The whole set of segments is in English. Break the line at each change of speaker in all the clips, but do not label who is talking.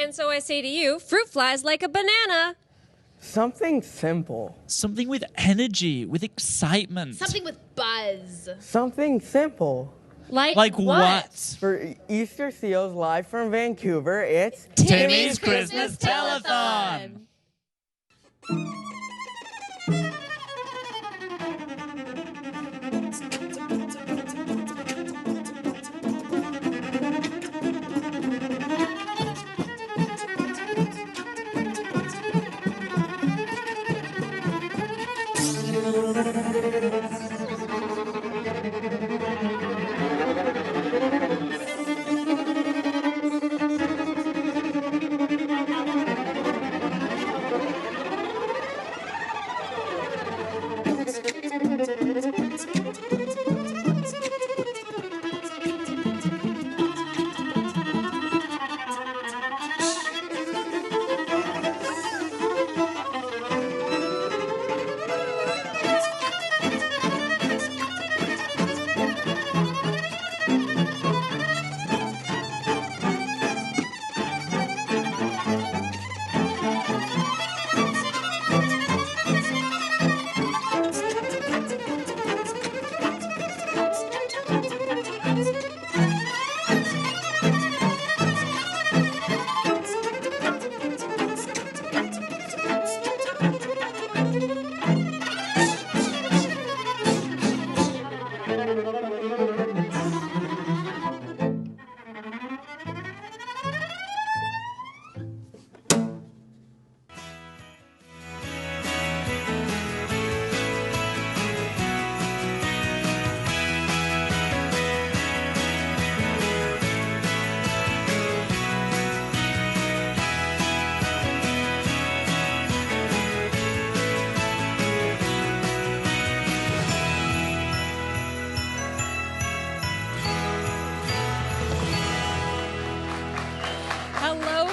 And so I say to you, fruit flies like a banana.
Something simple.
Something with energy, with excitement.
Something with buzz.
Something simple.
Like
what?
For Easter Seals live from Vancouver, it's
Timmy's Christmas Telethon.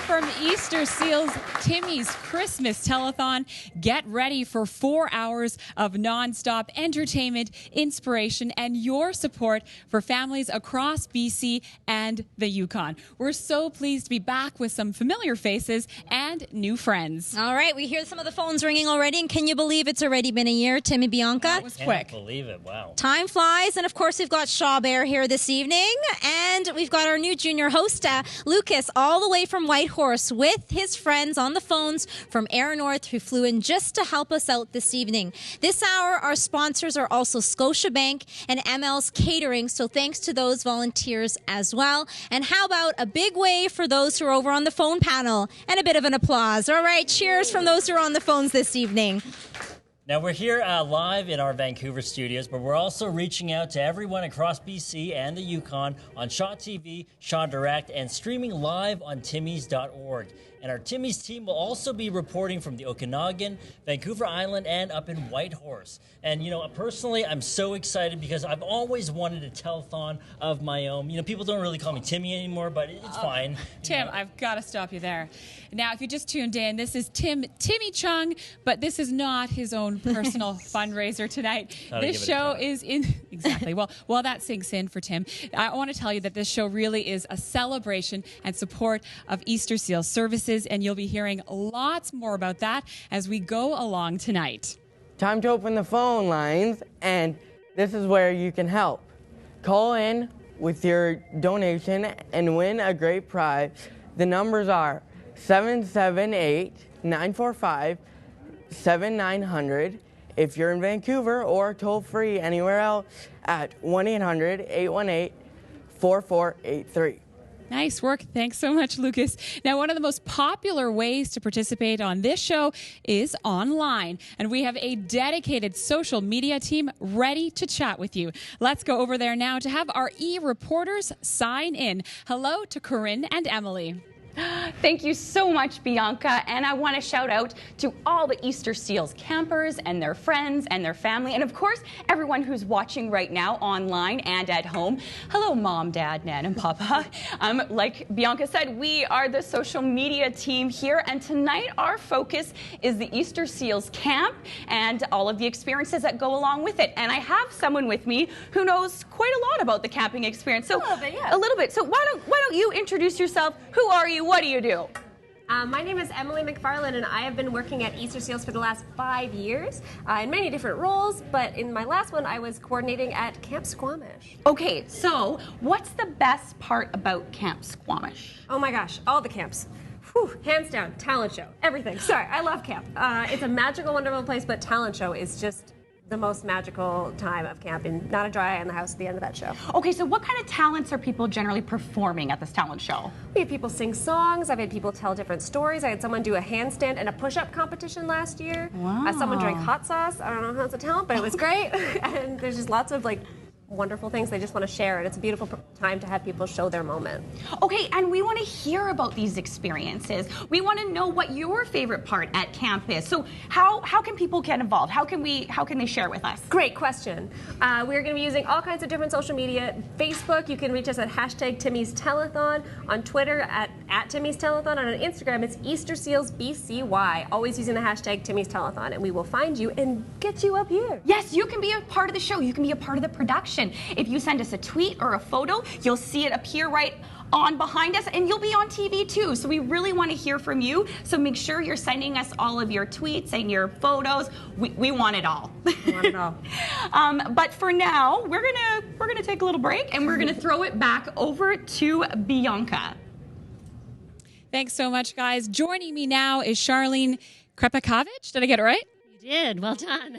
From Easter Seals, Timmy's Christmas Telethon. Get ready for 4 hours of nonstop entertainment, inspiration, and your support for families across BC and the Yukon. We're so pleased to be back with some familiar faces and new friends.
All right, we hear some of the phones ringing already, and can you believe it's already been a year? Timmy, Bianca?
That was quick.
Can't believe it. Wow.
Time flies, and of course we've got Shaw Bear here this evening, and we've got our new junior host, Lucas, all the way from Whitehorse with his friends on the phones from Air North, who flew in just to help us out this evening. This hour, our sponsors are also Scotiabank and ML's Catering, so thanks to those volunteers as well. And how about a big wave for those who are over on the phone panel, and a bit of an applause. All right, cheers from those who are on the phones this evening.
Now, we're here live in our Vancouver studios, but we're also reaching out to everyone across BC and the Yukon on Shaw TV, Shaw Direct, and streaming live on timmys.org. And our Timmy's team will also be reporting from the Okanagan, Vancouver Island, and up in Whitehorse. And, you know, personally, I'm so excited because I've always wanted a telethon of my own. You know, people don't really call me Timmy anymore, but it's fine.
Tim, I've got to stop you there. Now, if you just tuned in, this is Timmy Chung, but this is not his own personal fundraiser tonight. This show is in... Exactly. Well, while that sinks in for Tim, I want to tell you that this show really is a celebration and support of Easter Seal services, and you'll be hearing lots more about that as we go along tonight.
Time to open the phone lines, and this is where you can help. Call in with your donation and win a great prize. The numbers are 778-945-7900 if you're in Vancouver, or toll free anywhere else at 1-800-818-4483.
Nice work. Thanks so much, Lucas. Now, one of the most popular ways to participate on this show is online, and we have a dedicated social media team ready to chat with you. Let's go over there now to have our e-reporters sign in. Hello to Corinne and Emily.
Thank you so much, Bianca, and I want to shout out to all the Easter Seals campers and their friends and their family, and of course everyone who's watching right now online and at home. Hello, Mom, Dad, Nan, and Papa. Like Bianca said, we are the social media team here, and tonight our focus is the Easter Seals camp and all of the experiences that go along with it. And I have someone with me who knows quite a lot about the camping experience. So a little bit. So why don't you introduce yourself? Who are you? What do you do?
My name is Emily McFarland, and I have been working at Easter Seals for the last 5 years in many different roles, but in my last one, I was coordinating at Camp Squamish.
Okay, so what's the best part about Camp Squamish?
Oh my gosh, all the camps. Whew, hands down, talent show, everything. Sorry, I love camp. It's a magical, wonderful place, but talent show is just the most magical time of camp, and not a dry eye in the house at the end of that show.
Okay, so what kind of talents are people generally performing at this talent show?
We have people sing songs. I've had people tell different stories. I had someone do a handstand and a push-up competition last year.
Wow.
Someone drank hot sauce. I don't know how it's a talent, but it was great. And there's just lots of wonderful things they just want to share, and it's a beautiful time to have people show their moment.
Okay, and we want to hear about these experiences. We want to know what your favorite part at camp is. So how can people get involved? How can they share with us?
Great question. We're going to be using all kinds of different social media. Facebook, you can reach us at #Timmy's Telethon. On Twitter at Timmy's Telethon. And on Instagram, it's Easter Seals BCY. Always using the # Timmy's Telethon, and we will find you and get you up here.
Yes, you can be a part of the show. You can be a part of the production. If you send us a tweet or a photo, you'll see it appear right on behind us, and you'll be on TV too. So we really want to hear from you. So make sure you're sending us all of your tweets and your photos. We want it all.
We want it all.
But for now, we're gonna take a little break, and we're gonna throw it back over to Bianca.
Thanks so much, guys. Joining me now is Charlene Krepakovich. Did I get it right?
You did. Well done.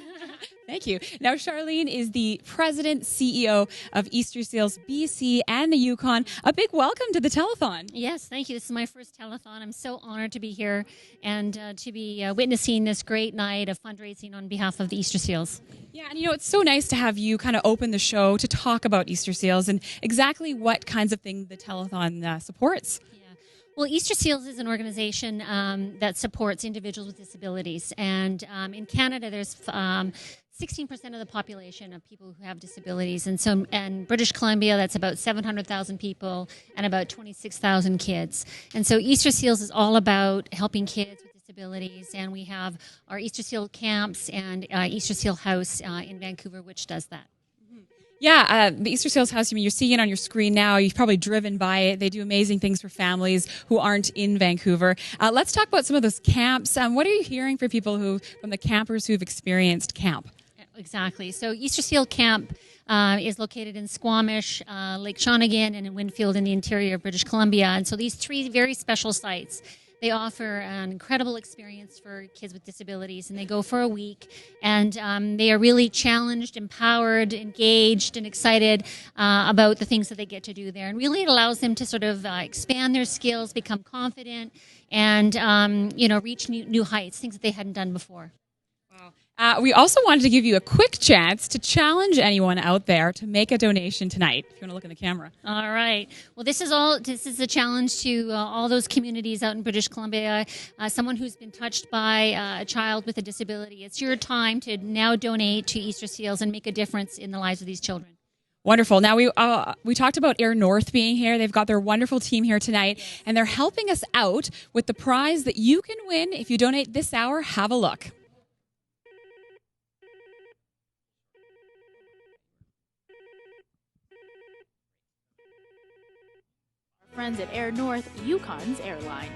Thank you. Now, Charlene is the president, CEO of Easter Seals BC and the Yukon. A big welcome to the telethon.
Yes, thank you. This is my first telethon. I'm so honored to be here and to be witnessing this great night of fundraising on behalf of the Easter Seals.
Yeah, and it's so nice to have you kind of open the show to talk about Easter Seals and exactly what kinds of things the telethon supports.
Well, Easter Seals is an organization that supports individuals with disabilities. And in Canada, there's 16% of the population of people who have disabilities. And British Columbia, that's about 700,000 people and about 26,000 kids. And so Easter Seals is all about helping kids with disabilities. And we have our Easter Seal camps and Easter Seal House in Vancouver, which does that.
Yeah, the Easter Seals House, you're seeing it on your screen now. You've probably driven by it. They do amazing things for families who aren't in Vancouver. Let's talk about some of those camps. What are you hearing from the campers who've experienced camp?
Exactly. So Easter Seal Camp is located in Squamish, Lake Shawnigan, and in Winfield in the interior of British Columbia. And so these three very special sites, they offer an incredible experience for kids with disabilities, and they go for a week. And they are really challenged, empowered, engaged, and excited about the things that they get to do there. And really it allows them to sort of expand their skills, become confident, and reach new heights, things that they hadn't done before.
We also wanted to give you a quick chance to challenge anyone out there to make a donation tonight. If you want to look in the camera.
All right. Well, this is a challenge to all those communities out in British Columbia. Someone who's been touched by a child with a disability. It's your time to now donate to Easter Seals and make a difference in the lives of these children.
Wonderful. Now, we talked about Air North being here. They've got their wonderful team here tonight, and they're helping us out with the prize that you can win if you donate this hour. Have a look.
Friends at Air North, Yukon's airline.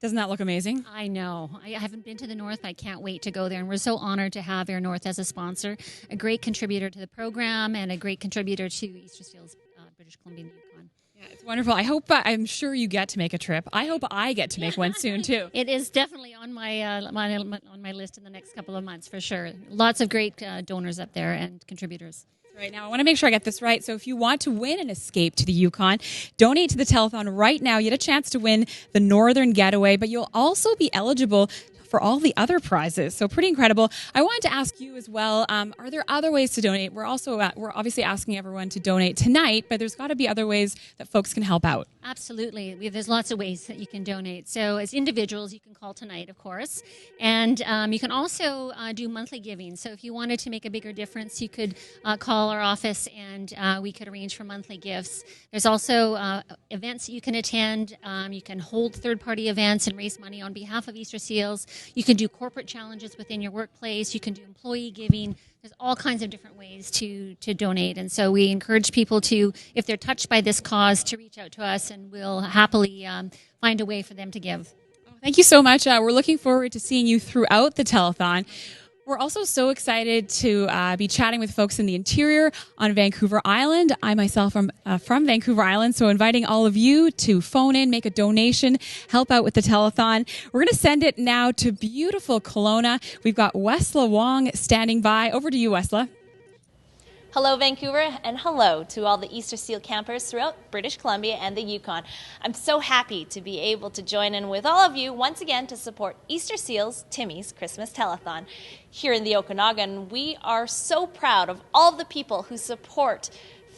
Doesn't that look amazing?
I know. I haven't been to the North, but I can't wait to go there. And we're so honored to have Air North as a sponsor, a great contributor to the program and a great contributor to Easter Seals, British Columbia and Yukon.
Yeah, it's wonderful. I'm sure you get to make a trip. I hope I get to make one soon too.
It is definitely on my on my list in the next couple of months for sure. Lots of great donors up there and contributors.
Right now, I want to make sure I get this right. So if you want to win an escape to the Yukon, donate to the telethon right now. You get a chance to win the Northern Getaway, but you'll also be eligible for all the other prizes. So pretty incredible. I wanted to ask you as well, are there other ways to donate? We're obviously asking everyone to donate tonight, but there's got to be other ways that folks can help out.
Absolutely. There's lots of ways that you can donate. So as individuals, you can call tonight, of course. And you can also do monthly giving. So if you wanted to make a bigger difference, you could call our office and we could arrange for monthly gifts. There's also events that you can attend. You can hold third-party events and raise money on behalf of Easter Seals. You can do corporate challenges within your workplace. You can do employee giving. There's all kinds of different ways to donate. And so we encourage people to, if they're touched by this cause, to reach out to us, and we'll happily find a way for them to give.
Thank you so much. We're looking forward to seeing you throughout the telethon. We're also so excited to be chatting with folks in the interior on Vancouver Island. I myself am from Vancouver Island, so inviting all of you to phone in, make a donation, help out with the telethon. We're going to send it now to beautiful Kelowna. We've got Wesla Wong standing by. Over to you, Wesla.
Hello, Vancouver, and hello to all the Easter Seal campers throughout British Columbia and the Yukon. I'm so happy to be able to join in with all of you once again to support Easter Seal's Timmy's Christmas Telethon. Here in the Okanagan, we are so proud of all of the people who support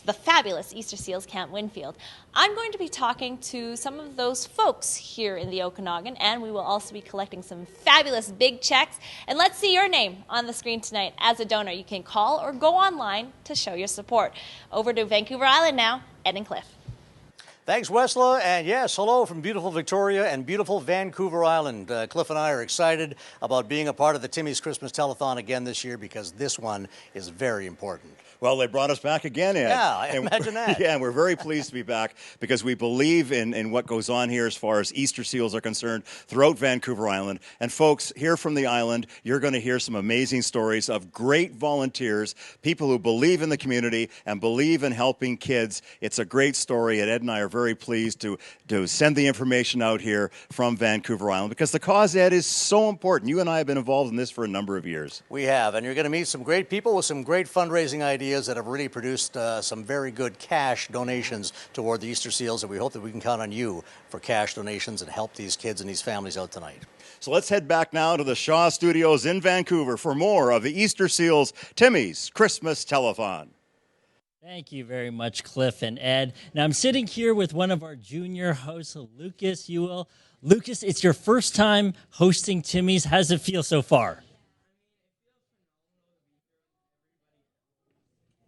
the fabulous Easter Seals Camp Winfield. I'm going to be talking to some of those folks here in the Okanagan, and we will also be collecting some fabulous big checks. And let's see your name on the screen tonight as a donor. You can call or go online to show your support. Over to Vancouver Island now, Ed and Cliff.
Thanks, Wesla. And yes, hello from beautiful Victoria and beautiful Vancouver Island. Cliff and I are excited about being a part of the Timmy's Christmas Telethon again this year because this one is very important.
Well, they brought us back again, Ed.
Yeah, I imagine that.
Yeah, and we're very pleased to be back because we believe in what goes on here as far as Easter seals are concerned throughout Vancouver Island. And folks, here from the island, you're going to hear some amazing stories of great volunteers, people who believe in the community and believe in helping kids. It's a great story, and Ed and I are very pleased to send the information out here from Vancouver Island because the cause, Ed, is so important. You and I have been involved in this for a number of years.
We have, and you're going to meet some great people with some great fundraising ideas that have really produced some very good cash donations toward the Easter Seals, and we hope that we can count on you for cash donations and help these kids and these families out tonight.
So let's head back now to the Shaw Studios in Vancouver for more of the Easter Seals Timmy's Christmas Telethon.
Thank you very much, Cliff and Ed. Now I'm sitting here with one of our junior hosts, Lucas Ewell. Lucas, it's your first time hosting Timmy's. How does it feel so far?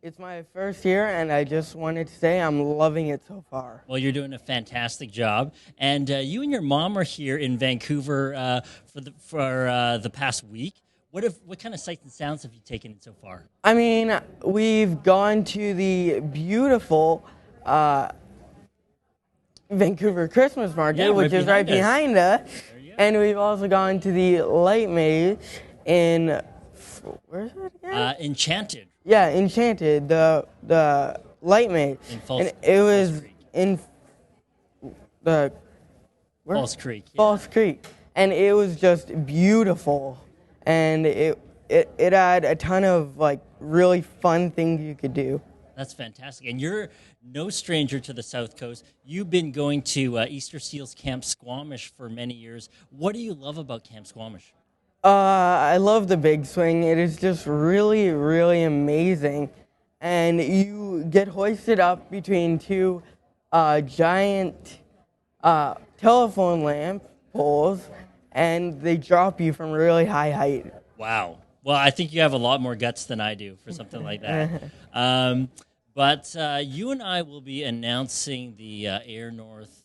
It's my first year, and I just wanted to say I'm loving it so far.
Well, you're doing a fantastic job. And you and your mom are here in Vancouver for the past week. What kind of sights and sounds have you taken in so far?
I mean, we've gone to the beautiful Vancouver Christmas Market, which is right behind us. And we've also gone to the light maze in, where's that again?
Enchanted.
Yeah, Enchanted, the light maze. And it was in the
False Creek. Yeah.
False Creek. And it was just beautiful. And it had a ton of like really fun things you could do.
That's fantastic. And you're no stranger to the South Coast. You've been going to Easter Seals Camp Squamish for many years. What do you love about Camp Squamish?
I love the big swing. It is just really, really amazing. And you get hoisted up between two giant telephone lamp poles, and they drop you from really high height.
Wow. Well, I think you have a lot more guts than I do for something like that. But you and I will be announcing the Air North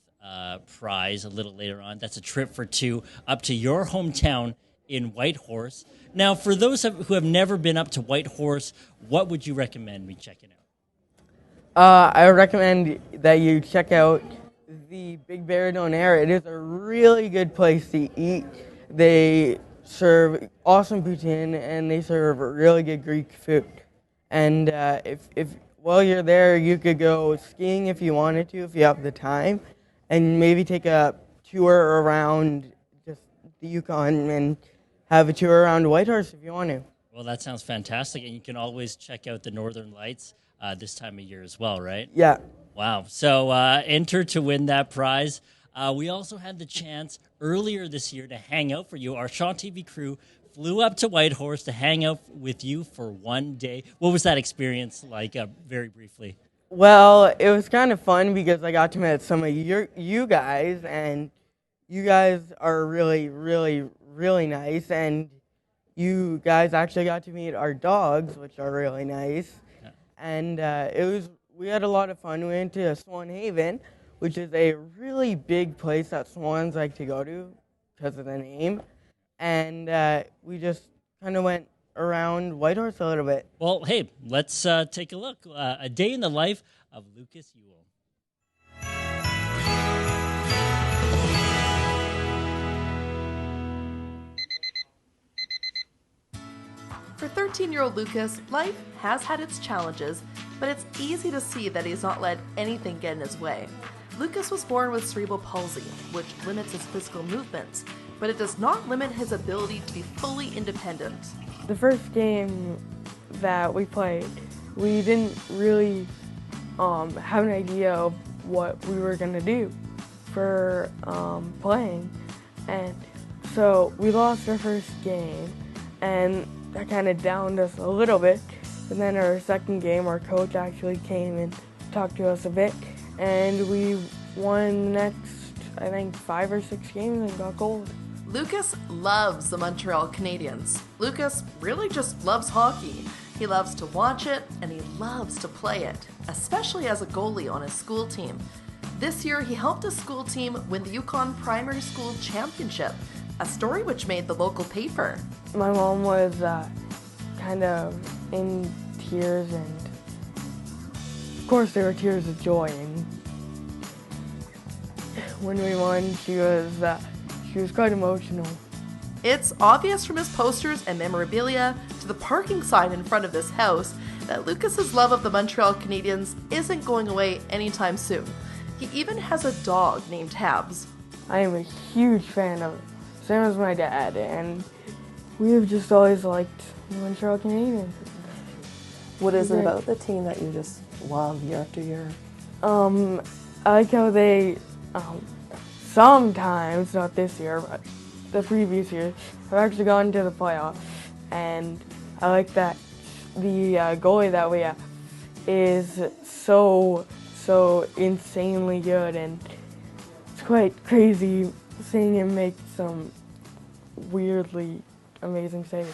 prize a little later on. That's a trip for two up to your hometown in Whitehorse. Now, for those who have never been up to Whitehorse, what would you recommend me checking out?
I recommend that you check out the Big Bear Donair. It is a really good place to eat. They serve awesome poutine, and they serve really good Greek food. And if while you're there, you could go skiing if you wanted to, if you have the time, and maybe take a tour around just the Yukon and have a tour around Whitehorse if you want to.
Well, that sounds fantastic, and you can always check out the Northern Lights this time of year as well, right?
Yeah.
Wow. So enter to win that prize. We also had the chance earlier this year to hang out for you. Our Shaw TV crew flew up to Whitehorse to hang out with you for one day. What was that experience like, very briefly?
Well, it was kind of fun because I got to meet some of you guys, and you guys are really, really, really nice, and you guys actually got to meet our dogs, which are really nice. Yeah. And we had a lot of fun. We went to Swan Haven, which is a really big place that swans like to go to because of the name. And we just kind of went around Whitehorse a little bit.
Well, hey, let's take a look. A day in the life of Lucas Ewell.
For 13-year-old Lucas, life has had its challenges, but it's easy to see that he's not let anything get in his way. Lucas was born with cerebral palsy, which limits his physical movements, but it does not limit his ability to be fully independent.
The first game that we played, we didn't really have an idea of what we were going to do for playing. And so we lost our first game, and that kind of downed us a little bit. And then our second game, our coach actually came and talked to us a bit, and we won the next, I think, 5 or 6 games and got gold.
Lucas loves the Montreal Canadiens. Lucas really just loves hockey. He loves to watch it, and he loves to play it, especially as a goalie on his school team. This year, he helped his school team win the Yukon Primary School Championship, a story which made the local paper.
My mom was kind of in tears, and of course there were tears of joy. And when we won, she was quite emotional.
It's obvious from his posters and memorabilia to the parking sign in front of this house that Lucas's love of the Montreal Canadiens isn't going away anytime soon. He even has a dog named Habs.
I am a huge fan of it, same as my dad, and we have just always liked the Montreal Canadiens.
What is it about the team that you just love year after year?
I like how they sometimes, not this year, but the previous years, have actually gone to the playoffs. And I like that the goalie that we have is so insanely good, and it's quite crazy seeing him make some weirdly amazing saves.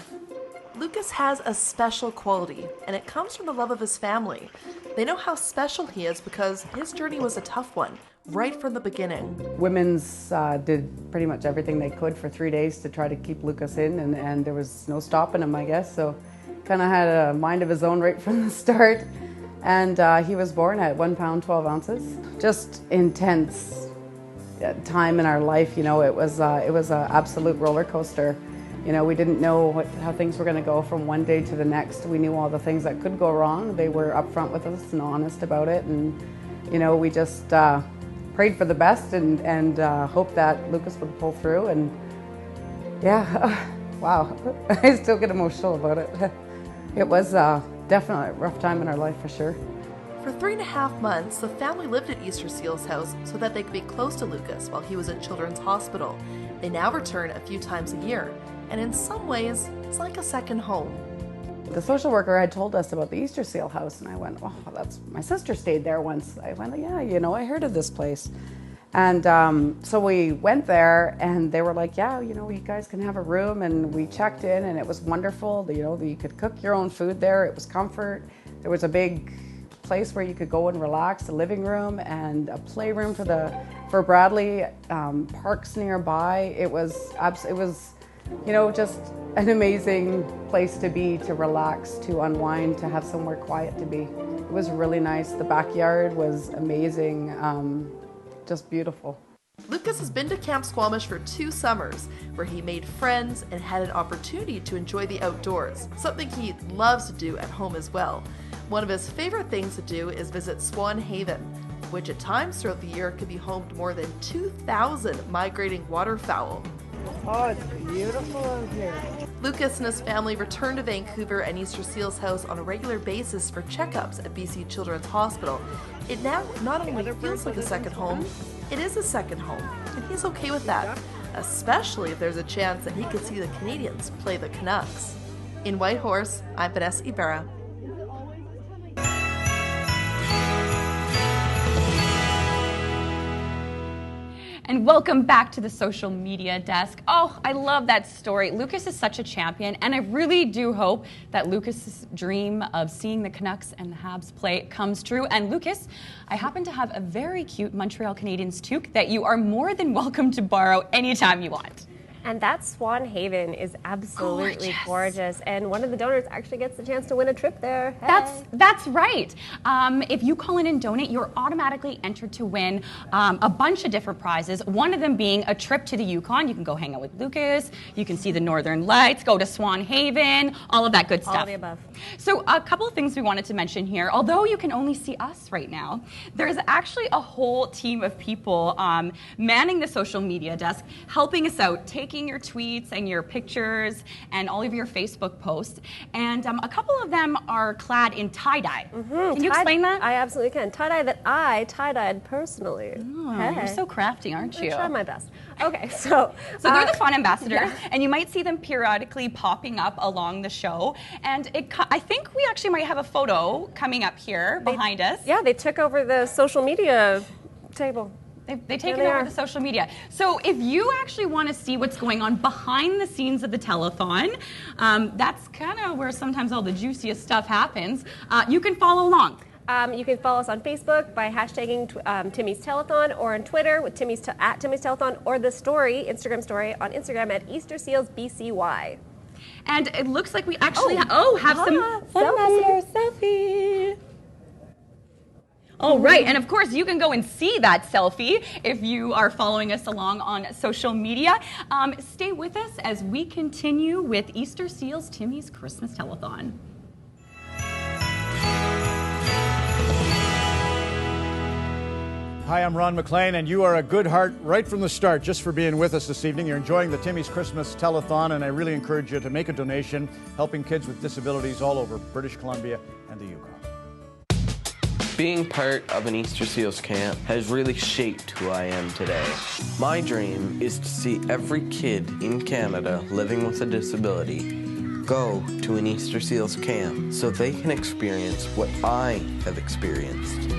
Lucas has a special quality, and it comes from the love of his family. They know how special he is because his journey was a tough one, right from the beginning.
Women's did pretty much everything they could for 3 days to try to keep Lucas in, and there was no stopping him, I guess. So kind of had a mind of his own right from the start. And he was born at 1 pound, 12 ounces. Just intense time in our life, you know. It was an absolute roller coaster. You know, we didn't know how things were going to go from one day to the next. We knew all the things that could go wrong. They were upfront with us and honest about it. And, you know, we just prayed for the best and hoped that Lucas would pull through. And, yeah, wow, I still get emotional about it. It was definitely a rough time in our life for sure.
For 3.5 months, the family lived at Easter Seal's house so that they could be close to Lucas while he was at Children's Hospital. They now return a few times a year, and in some ways, it's like a second home.
The social worker had told us about the Easter Seal house, and I went, oh, my sister stayed there once. I went, yeah, you know, I heard of this place. And so we went there, and they were like, yeah, you know, you guys can have a room. And we checked in, and it was wonderful. You know, you could cook your own food there. It was comfort. There was a big place where you could go and relax, a living room and a playroom for Bradley, parks nearby. It was, you know, just an amazing place to be, to relax, to unwind, to have somewhere quiet to be. It was really nice. The backyard was amazing. Just beautiful.
Lucas has been to Camp Squamish for 2 summers, where he made friends and had an opportunity to enjoy the outdoors, something he loves to do at home as well. One of his favorite things to do is visit Swan Haven, which at times throughout the year can be home to more than 2,000 migrating waterfowl.
Oh, it's beautiful out here.
Lucas and his family return to Vancouver and Easter Seal's house on a regular basis for checkups at BC Children's Hospital. It now not only feels like a second home, it is a second home, and he's okay with that, especially if there's a chance that he could see the Canadiens play the Canucks. In Whitehorse, I'm Vanessa Ibarra.
And welcome back to the social media desk. Oh, I love that story. Lucas is such a champion, and I really do hope that Lucas's dream of seeing the Canucks and the Habs play comes true. And Lucas, I happen to have a very cute Montreal Canadiens toque that you are more than welcome to borrow anytime you want.
And that Swan Haven is absolutely gorgeous. And one of the donors actually gets the chance to win a trip there. Hey.
That's right. If you call in and donate, you're automatically entered to win a bunch of different prizes. One of them being a trip to the Yukon. You can go hang out with Lucas. You can see the Northern Lights, go to Swan Haven, all of that good stuff.
All of the above.
So a couple of things we wanted to mention here. Although you can only see us right now, there's actually a whole team of people manning the social media desk, helping us out, taking your tweets and your pictures and all of your Facebook posts. And a couple of them are clad in tie-dye. Can you explain that?
I absolutely can. Tie-dye that I tie-dyed personally.
Oh, you're so crafty, aren't you?
I try my best. Okay, so
they're the fun ambassadors, and you might see them periodically popping up along the show. And I think we actually might have a photo coming up here behind us.
Yeah, they took over the social media table.
They've taken over the social media. So if you actually want to see what's going on behind the scenes of the telethon, that's kind of where sometimes all the juiciest stuff happens. You can follow along.
You can follow us on Facebook by hashtagging Timmy's Telethon, or on Twitter with at Timmy's Telethon, or the Instagram story on Instagram at Easter Seals BCY.
And it looks like we actually have some
selfie.
All right, and of course you can go and see that selfie if you are following us along on social media. Stay with us as we continue with Easter Seals Timmy's Christmas Telethon.
Hi, I'm Ron McLean, and you are a good heart right from the start just for being with us this evening. You're enjoying the Timmy's Christmas Telethon, and I really encourage you to make a donation helping kids with disabilities all over British Columbia and the Yukon.
Being part of an Easter Seals camp has really shaped who I am today. My dream is to see every kid in Canada living with a disability go to an Easter Seals camp so they can experience what I have experienced.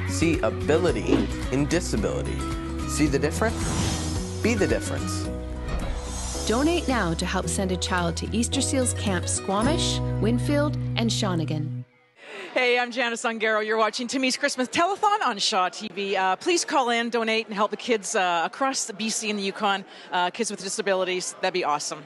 See ability in disability. See the difference? Be the difference.
Donate now to help send a child to Easter Seals Camp Squamish, Winfield, and Shawnigan.
Hey, I'm Janice Ungaro. You're watching Timmy's Christmas Telethon on Shaw TV. Please call in, donate, and help the kids across the BC and the Yukon, kids with disabilities. That'd be awesome.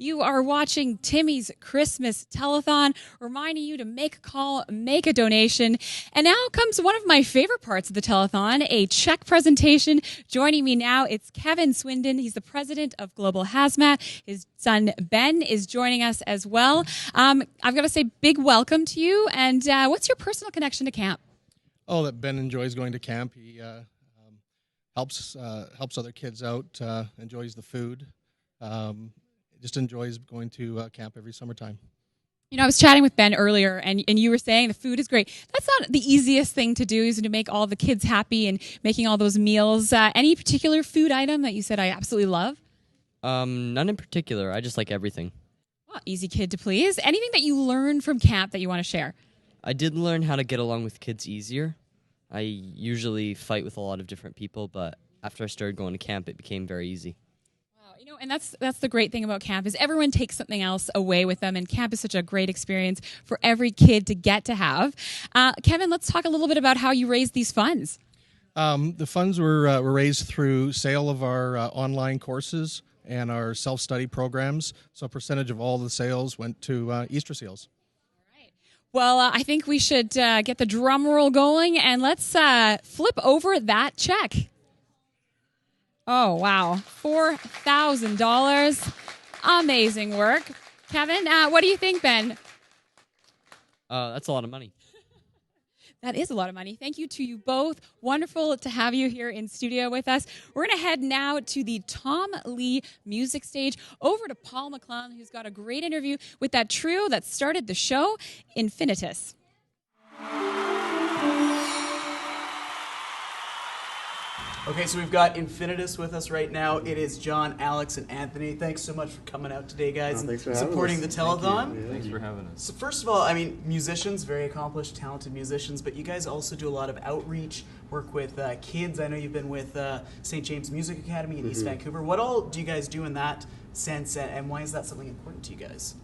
You are watching Timmy's Christmas Telethon, reminding you to make a call, make a donation. And now comes one of my favorite parts of the telethon, a check presentation. Joining me now, it's Kevin Swindon. He's the president of Global Hazmat. His son, Ben, is joining us as well. I've got to say big welcome to you. And what's your personal connection to camp?
Oh, that Ben enjoys going to camp. He helps other kids out, enjoys the food. Just enjoys going to camp every summertime.
You know, I was chatting with Ben earlier, and you were saying the food is great. That's not the easiest thing to do, is to make all the kids happy and making all those meals. Any particular food item that you said I absolutely love?
None in particular. I just like everything.
Well, easy kid to please. Anything that you learned from camp that you want to share?
I did learn how to get along with kids easier. I usually fight with a lot of different people, but after I started going to camp, it became very easy.
You know, and that's the great thing about camp is everyone takes something else away with them, and camp is such a great experience for every kid to get to have. Kevin, let's talk a little bit about how you raised these funds.
The funds were raised through sale of our online courses and our self-study programs. So a percentage of all the sales went to Easter Seals.
Well, I think we should get the drum roll going, and let's flip over that check. Oh, wow. $4,000. Amazing work. Kevin, what do you think, Ben?
That's a lot of money.
That is a lot of money. Thank you to you both. Wonderful to have you here in studio with us. We're going to head now to the Tom Lee music stage, over to Paul McClellan, who's got a great interview with that trio that started the show, Infinitus.
Okay, so we've got Infinitus with us right now. It is John, Alex, and Anthony. Thanks so much for coming out today, guys,
thanks for
and
having
supporting
us.
the telethon.
Thanks for having us.
So first of all, I mean, musicians, very accomplished, talented musicians, but you guys also do a lot of outreach, work with kids. I know you've been with St. James Music Academy in East Vancouver. What all do you guys do in that sense, and why is that something important to you guys?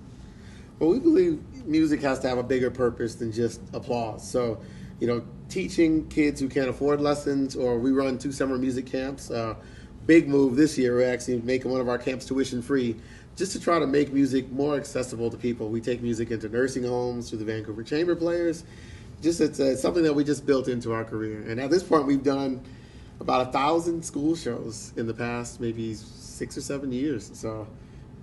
Well, we believe music has to have a bigger purpose than just applause. So
teaching kids who can't afford lessons, or we run 2 summer music camps. Big move this year, we're actually making one of our camps tuition free, just to try to make music more accessible to people. We take music into nursing homes through the Vancouver Chamber Players. It's something that we just built into our career. And at this point, we've done about 1,000 school shows in the past maybe 6 or 7 years. So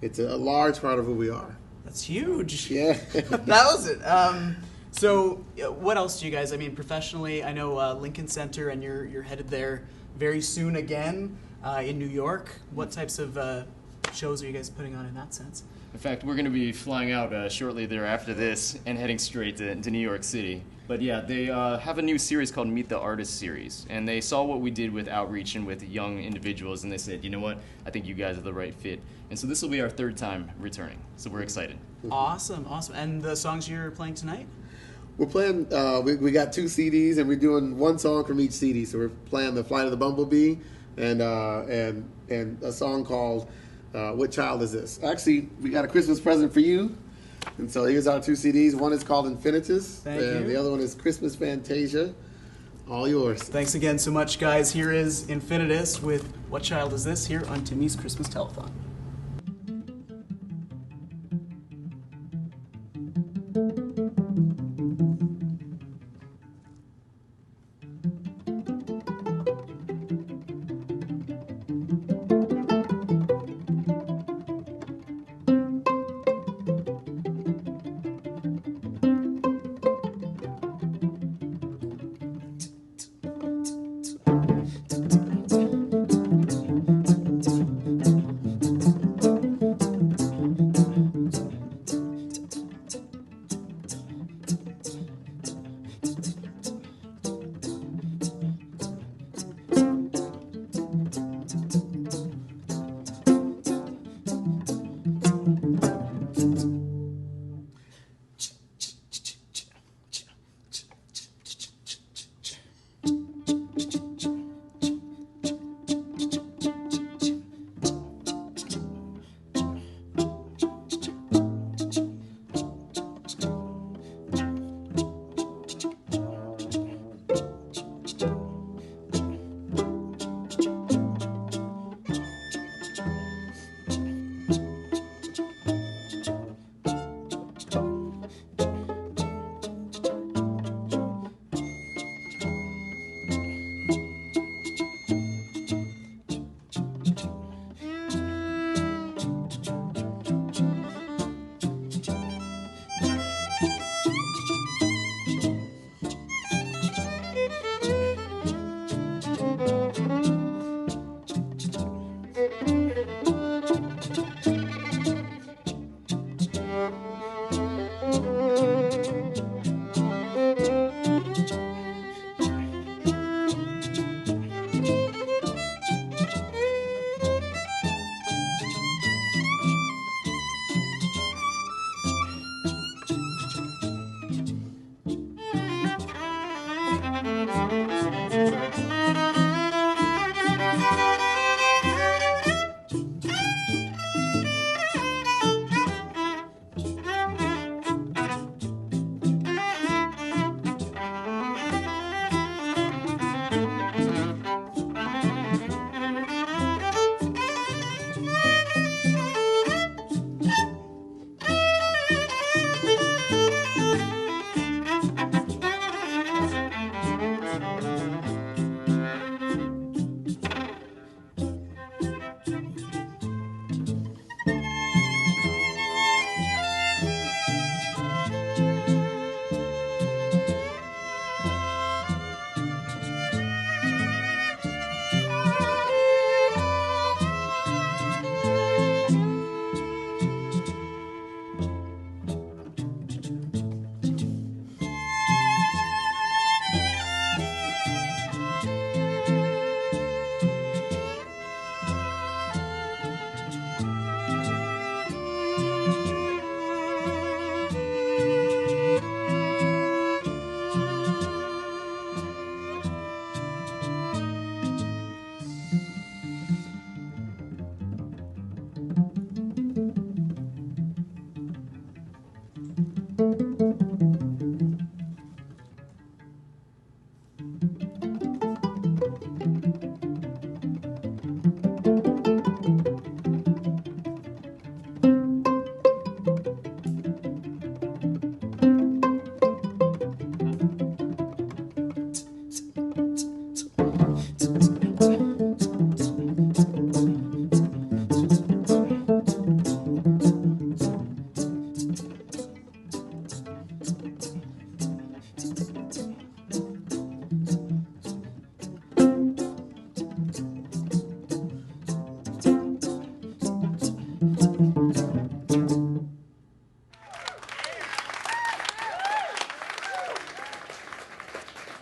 it's a large part of who we are.
That's huge.
Yeah.
1,000. So what else do you guys, professionally, I know Lincoln Center, and you're headed there very soon again in New York. What types of shows are you guys putting on in that sense?
In fact, we're going to be flying out shortly there after this and heading straight to New York City. But yeah, they have a new series called Meet the Artist series, and they saw what we did with outreach and with young individuals, and they said, you know what, I think you guys are the right fit. And so this will be our 3rd time returning, so we're excited.
Awesome. And the songs you're playing tonight?
We're playing, we got 2 CDs, and we're doing 1 song from each CD. So we're playing The Flight of the Bumblebee and a song called What Child Is This? Actually, we got a Christmas present for you. And so here's our 2 CDs. One is called Infinitus,
Thank
and
you.
the other one is Christmas Fantasia. All yours.
Thanks again so much, guys. Here is Infinitus with What Child Is This? Here on Timmy's Christmas Telethon.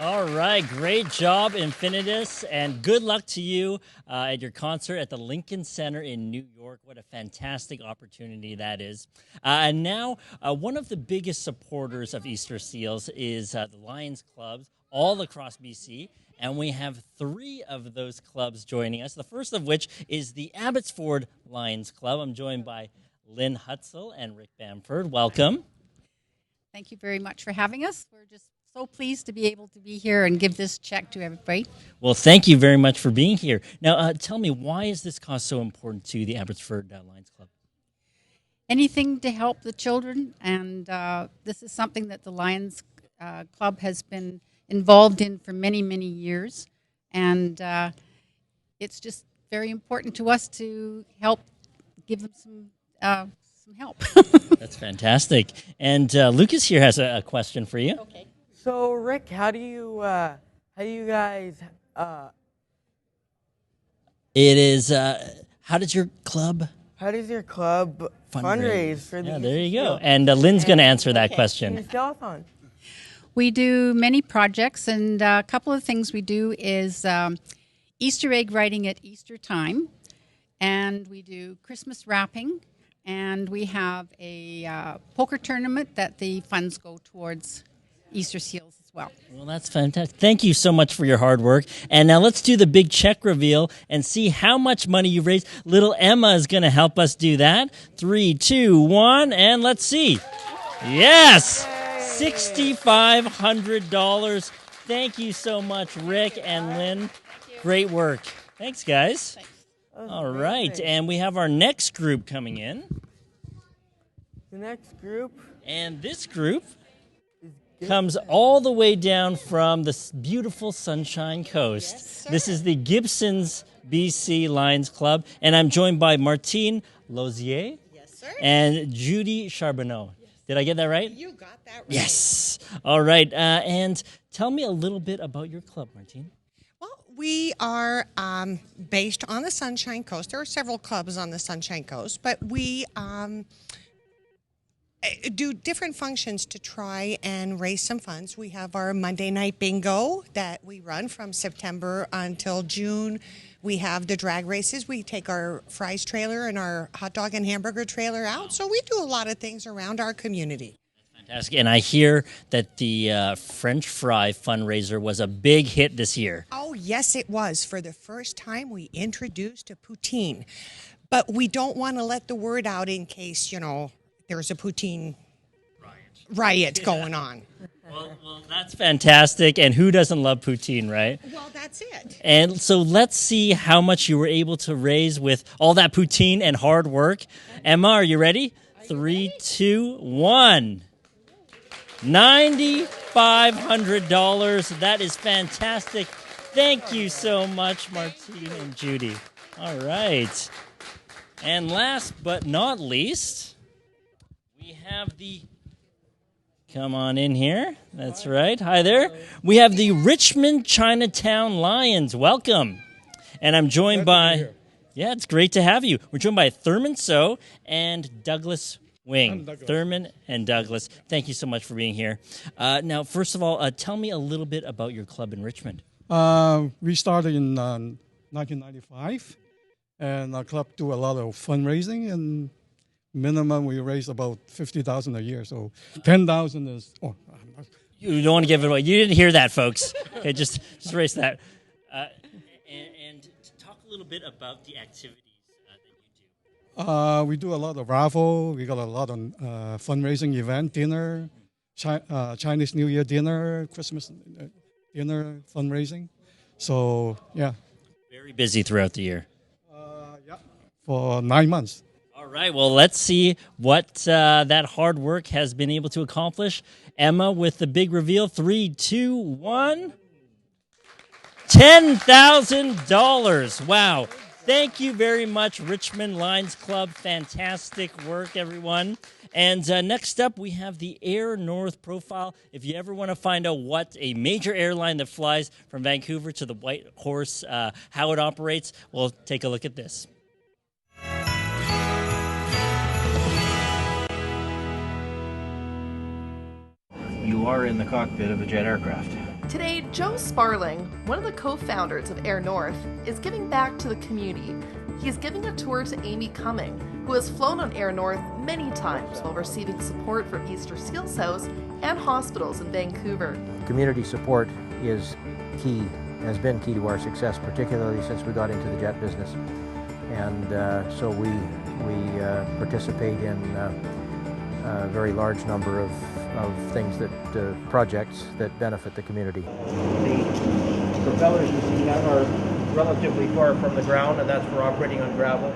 All right, great job, Infinitus, and good luck to you at your concert at the Lincoln Center in New York. What a fantastic opportunity that is. And now, one of the biggest supporters of Easter Seals is the Lions clubs all across BC, and we have 3 of those clubs joining us, the first of which is the Abbotsford Lions Club. I'm joined by Lynn Hutzel and Rick Bamford. Welcome.
Thank you very much for having us. We're just so pleased to be able to be here and give this check to everybody.
Well, thank you very much for being here. Now, tell me, why is this cause so important to the Abbotsford Lions Club?
Anything to help the children, and this is something that the Lions Club has been involved in for many, many years, and it's just very important to us to help give them some help.
That's fantastic. And Lucas here has a question for you.
Okay.
So, Rick, how do you guys?
It is. How does your club?
How does your club fundraise for the?
Yeah, there you go. And Lynn's going to answer that
Timmy's
question.
Telethon.
We do many projects, and a couple of things we do is Easter egg writing at Easter time, and we do Christmas wrapping, and we have a poker tournament that the funds go towards Easter Seals as well.
Well, that's fantastic. Thank you so much for your hard work. And now let's do the big check reveal and see how much money you've raised. Little Emma is going to help us do that. 3, 2, 1, and let's see. Yes! $6,500. Thank you so much, Rick and Lynn. Great work. Thanks, guys. All right, and we have our next group coming in.
The next group.
And this group comes all the way down from the beautiful Sunshine Coast. Yes, this is the Gibsons BC Lions Club, and I'm joined by Martine Lozier and Judy Charbonneau. Did I get that right?
You got that right.
Yes. All right, and tell me a little bit about your club, Martine.
We are based on the Sunshine Coast. There are several clubs on the Sunshine Coast, but we do different functions to try and raise some funds. We have our Monday night bingo that we run from September until June. We have the drag races. We take our fries trailer and our hot dog and hamburger trailer out. So we do a lot of things around our community.
Fantastic. And I hear that the French fry fundraiser was a big hit this year.
Oh, yes, it was. For the first time, we introduced a poutine. But we don't want to let the word out in case, there's a poutine riot going on.
Well, that's fantastic. And who doesn't love poutine, right?
Well, that's it.
And so let's see how much you were able to raise with all that poutine and hard work. Emma, are you ready? 3, 2, 1. $9,500. That is fantastic. Thank you so much, Martine and Judy. All right. And last but not least, we have the... Come on in here. That's right. Hi there. We have the Richmond Chinatown Lions. Welcome. And I'm joined by... Yeah, it's great to have you. We're joined by Thurman So and Douglas Wing. Thurman and Douglas, thank you so much for being here. Now, first of all, tell me a little bit about your club in Richmond.
We started in 1995, and our club do a lot of fundraising, and minimum we raise about $50,000 a year. So $10,000 is. Oh,
you don't want to give it away. You didn't hear that, folks. Okay, just erase that. And talk a little bit about the activities.
We do a lot of raffle. We got a lot of fundraising event, dinner, Chinese New Year dinner, Christmas dinner, fundraising. So, yeah.
Very busy throughout the year.
Yeah, for 9 months.
All right, well, let's see what that hard work has been able to accomplish. Emma with the big reveal. 3, 2, 1. $10,000. Wow. Thank you very much, Richmond Lions Club. Fantastic work, everyone. And next up, we have the Air North profile. If you ever want to find out what a major airline that flies from Vancouver to the White Horse, how it operates, well, take a look at this.
You are in the cockpit of a jet aircraft.
Today, Joe Sparling, one of the co-founders of Air North, is giving back to the community. He's giving a tour to Amy Cumming, who has flown on Air North many times while receiving support from Easter Seals House and hospitals in Vancouver.
Community support is key, has been key to our success, particularly since we got into the jet business. And so we participate in a very large number of things that, projects that benefit the community.
The propellers you see now are relatively far from the ground, and that's for operating on gravel.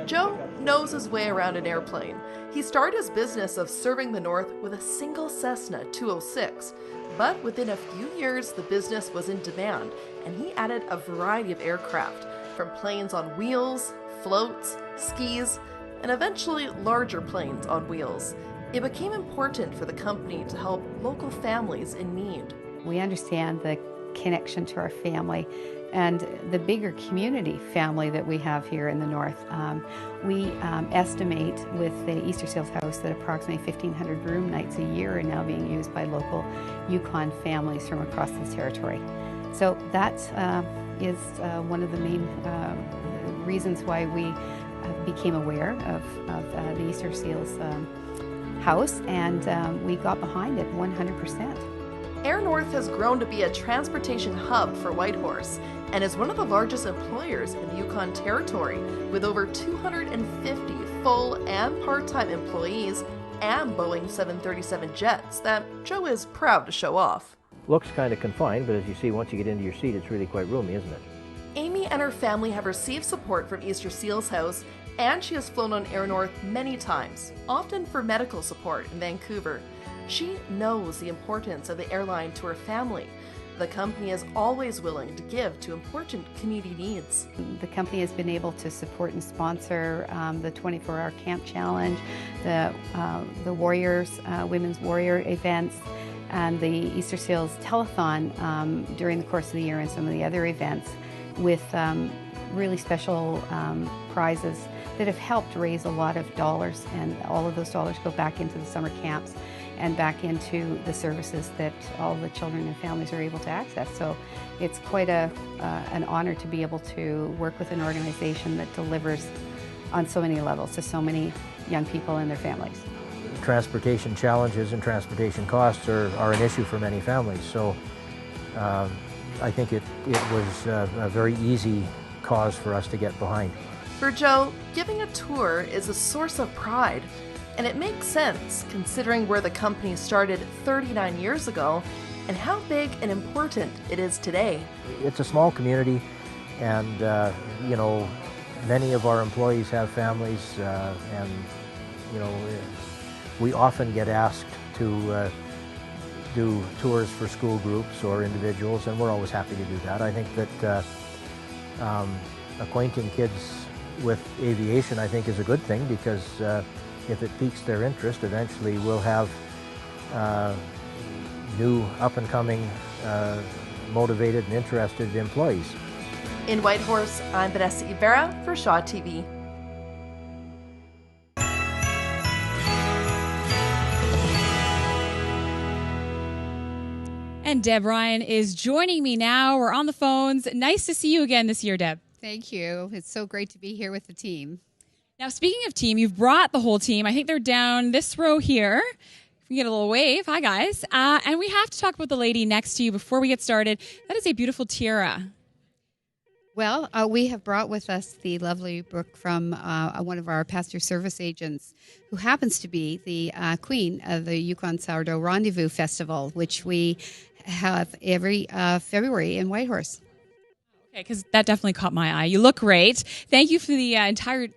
Joe knows his way around an airplane. He started his business of serving the North with a single Cessna 206, but within a few years the business was in demand, and he added a variety of aircraft, from planes on wheels, floats, skis, and eventually larger planes on wheels. It became important for the company to help local families in need.
We understand the connection to our family and the bigger community family that we have here in the North. We estimate with the Easter Seals House that approximately 1,500 room nights a year are now being used by local Yukon families from across the territory. So that is one of the main reasons why we became aware of the Easter Seals House, and we got behind it 100%.
Air North has grown to be a transportation hub for Whitehorse and is one of the largest employers in the Yukon Territory, with over 250 full and part-time employees and Boeing 737 jets that Joe is proud to show off.
Looks kind of confined, but as you see, once you get into your seat, it's really quite roomy, isn't it?
Amy and her family have received support from Easter Seals House, and she has flown on Air North many times, often for medical support in Vancouver. She knows the importance of the airline to her family. The company is always willing to give to important community needs.
The company has been able to support and sponsor the 24-hour camp challenge, the Warriors, Women's Warrior events, and the Easter Seals Telethon during the course of the year, and some of the other events with really special prizes that have helped raise a lot of dollars, and all of those dollars go back into the summer camps and back into the services that all the children and families are able to access. So it's quite an honor to be able to work with an organization that delivers on so many levels to so many young people and their families.
Transportation challenges and transportation costs are an issue for many families, so I think it was a very easy cause for us to get behind.
For Joe, giving a tour is a source of pride, and it makes sense considering where the company started 39 years ago and how big and important it is today.
It's a small community, and you know, many of our employees have families, and you know, we often get asked to do tours for school groups or individuals, and we're always happy to do that. I think that acquainting kids with aviation, I think, is a good thing, because if it piques their interest, eventually we'll have new up-and-coming motivated and interested employees.
In Whitehorse, I'm Vanessa Ibarra for Shaw TV.
And Deb Ryan is joining me now. We're on the phones. Nice to see you again this year, Deb.
Thank you. It's so great to be here with the team.
Now, speaking of team, you've brought the whole team. I think they're down this row here. If we get a little wave. Hi, guys. And we have to talk about the lady next to you before we get started. That is a beautiful tiara.
Well, we have brought with us the lovely Brooke from one of our pasture service agents, who happens to be the queen of the Yukon Sourdough Rendezvous Festival, which we have every February in Whitehorse.
Okay, because that definitely caught my eye. You look great. Thank you for the entire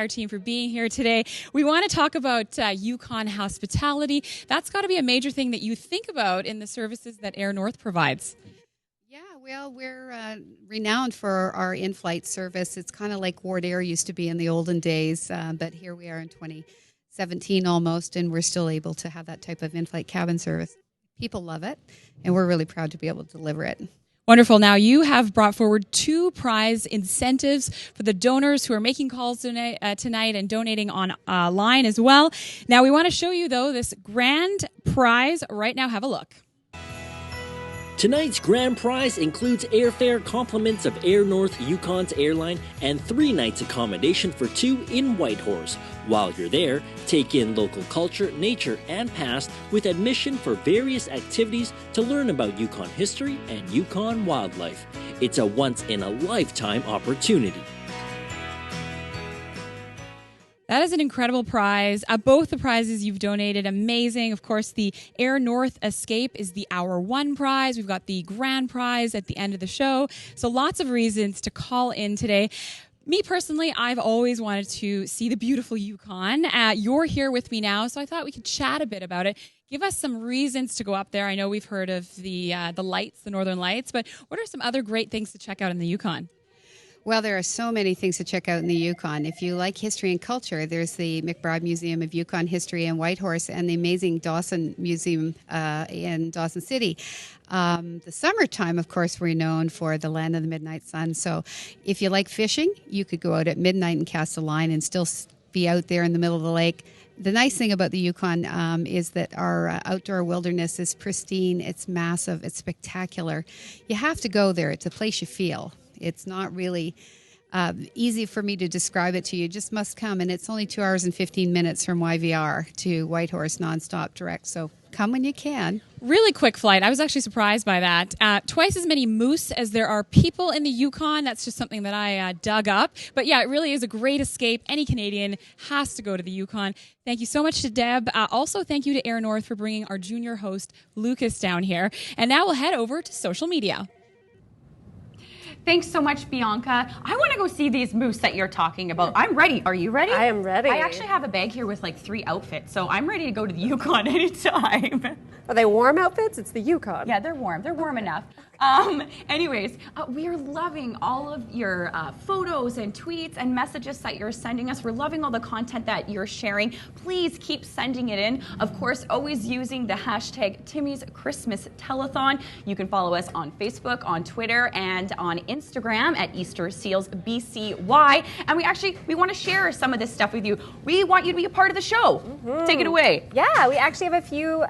team for being here today. We want to talk about Yukon hospitality. That's got to be a major thing that you think about in the services that Air North provides.
Yeah, well, we're renowned for our in-flight service. It's kind of like Ward Air used to be in the olden days, but here we are in 2017 almost, and we're still able to have that type of in-flight cabin service. People love it, and we're really proud to be able to deliver it.
Wonderful. Now, you have brought forward 2 prize incentives for the donors who are making calls tonight and donating online as well. Now, we want to show you, though, this grand prize right now. Have a look.
Tonight's grand prize includes airfare compliments of Air North Yukon's airline and 3 nights accommodation for 2 in Whitehorse. While you're there, take in local culture, nature, and past with admission for various activities to learn about Yukon history and Yukon wildlife. It's a once-in-a-lifetime opportunity.
That is an incredible prize. Both the prizes you've donated, amazing. Of course, the Air North Escape is the Hour 1 prize. We've got the grand prize at the end of the show. So lots of reasons to call in today. Me personally, I've always wanted to see the beautiful Yukon. You're here with me now, so I thought we could chat a bit about it. Give us some reasons to go up there. I know we've heard of the lights, the Northern Lights, but what are some other great things to check out in the Yukon?
Well, there are so many things to check out in the Yukon. If you like history and culture, there's the McBride Museum of Yukon History in Whitehorse and the amazing Dawson Museum in Dawson City. The summertime, of course, we're known for the Land of the Midnight Sun. So if you like fishing, you could go out at midnight and cast a line and still be out there in the middle of the lake. The nice thing about the Yukon is that our outdoor wilderness is pristine, it's massive, it's spectacular. You have to go there. It's a place you feel. It's not really easy for me to describe it to you. You just must come. And it's only 2 hours and 15 minutes from YVR to Whitehorse nonstop direct. So come when you can.
Really quick flight. I was actually surprised by that. Twice as many moose as there are people in the Yukon. That's just something that I dug up. But yeah, it really is a great escape. Any Canadian has to go to the Yukon. Thank you so much to Deb. Also, thank you to Air North for bringing our junior host, Lucas, down here. And now we'll head over to social media.
Thanks so much, Bianca. I want to go see these moose that you're talking about. I'm ready. Are you ready? I
am ready.
I actually have a bag here with like 3 outfits, so I'm ready to go to the Yukon anytime.
Are they warm outfits? It's the Yukon.
Yeah, they're warm. They're warm enough. Anyways, we are loving all of your photos and tweets and messages that you're sending us. We're loving all the content that you're sharing. Please keep sending it in. Of course, always using the hashtag Timmy's Christmas Telethon. You can follow us on Facebook, on Twitter, and on Instagram at Easter Seals BCY. And we want to share some of this stuff with you. We want you to be a part of the show. Take it away.
Yeah, we actually have a few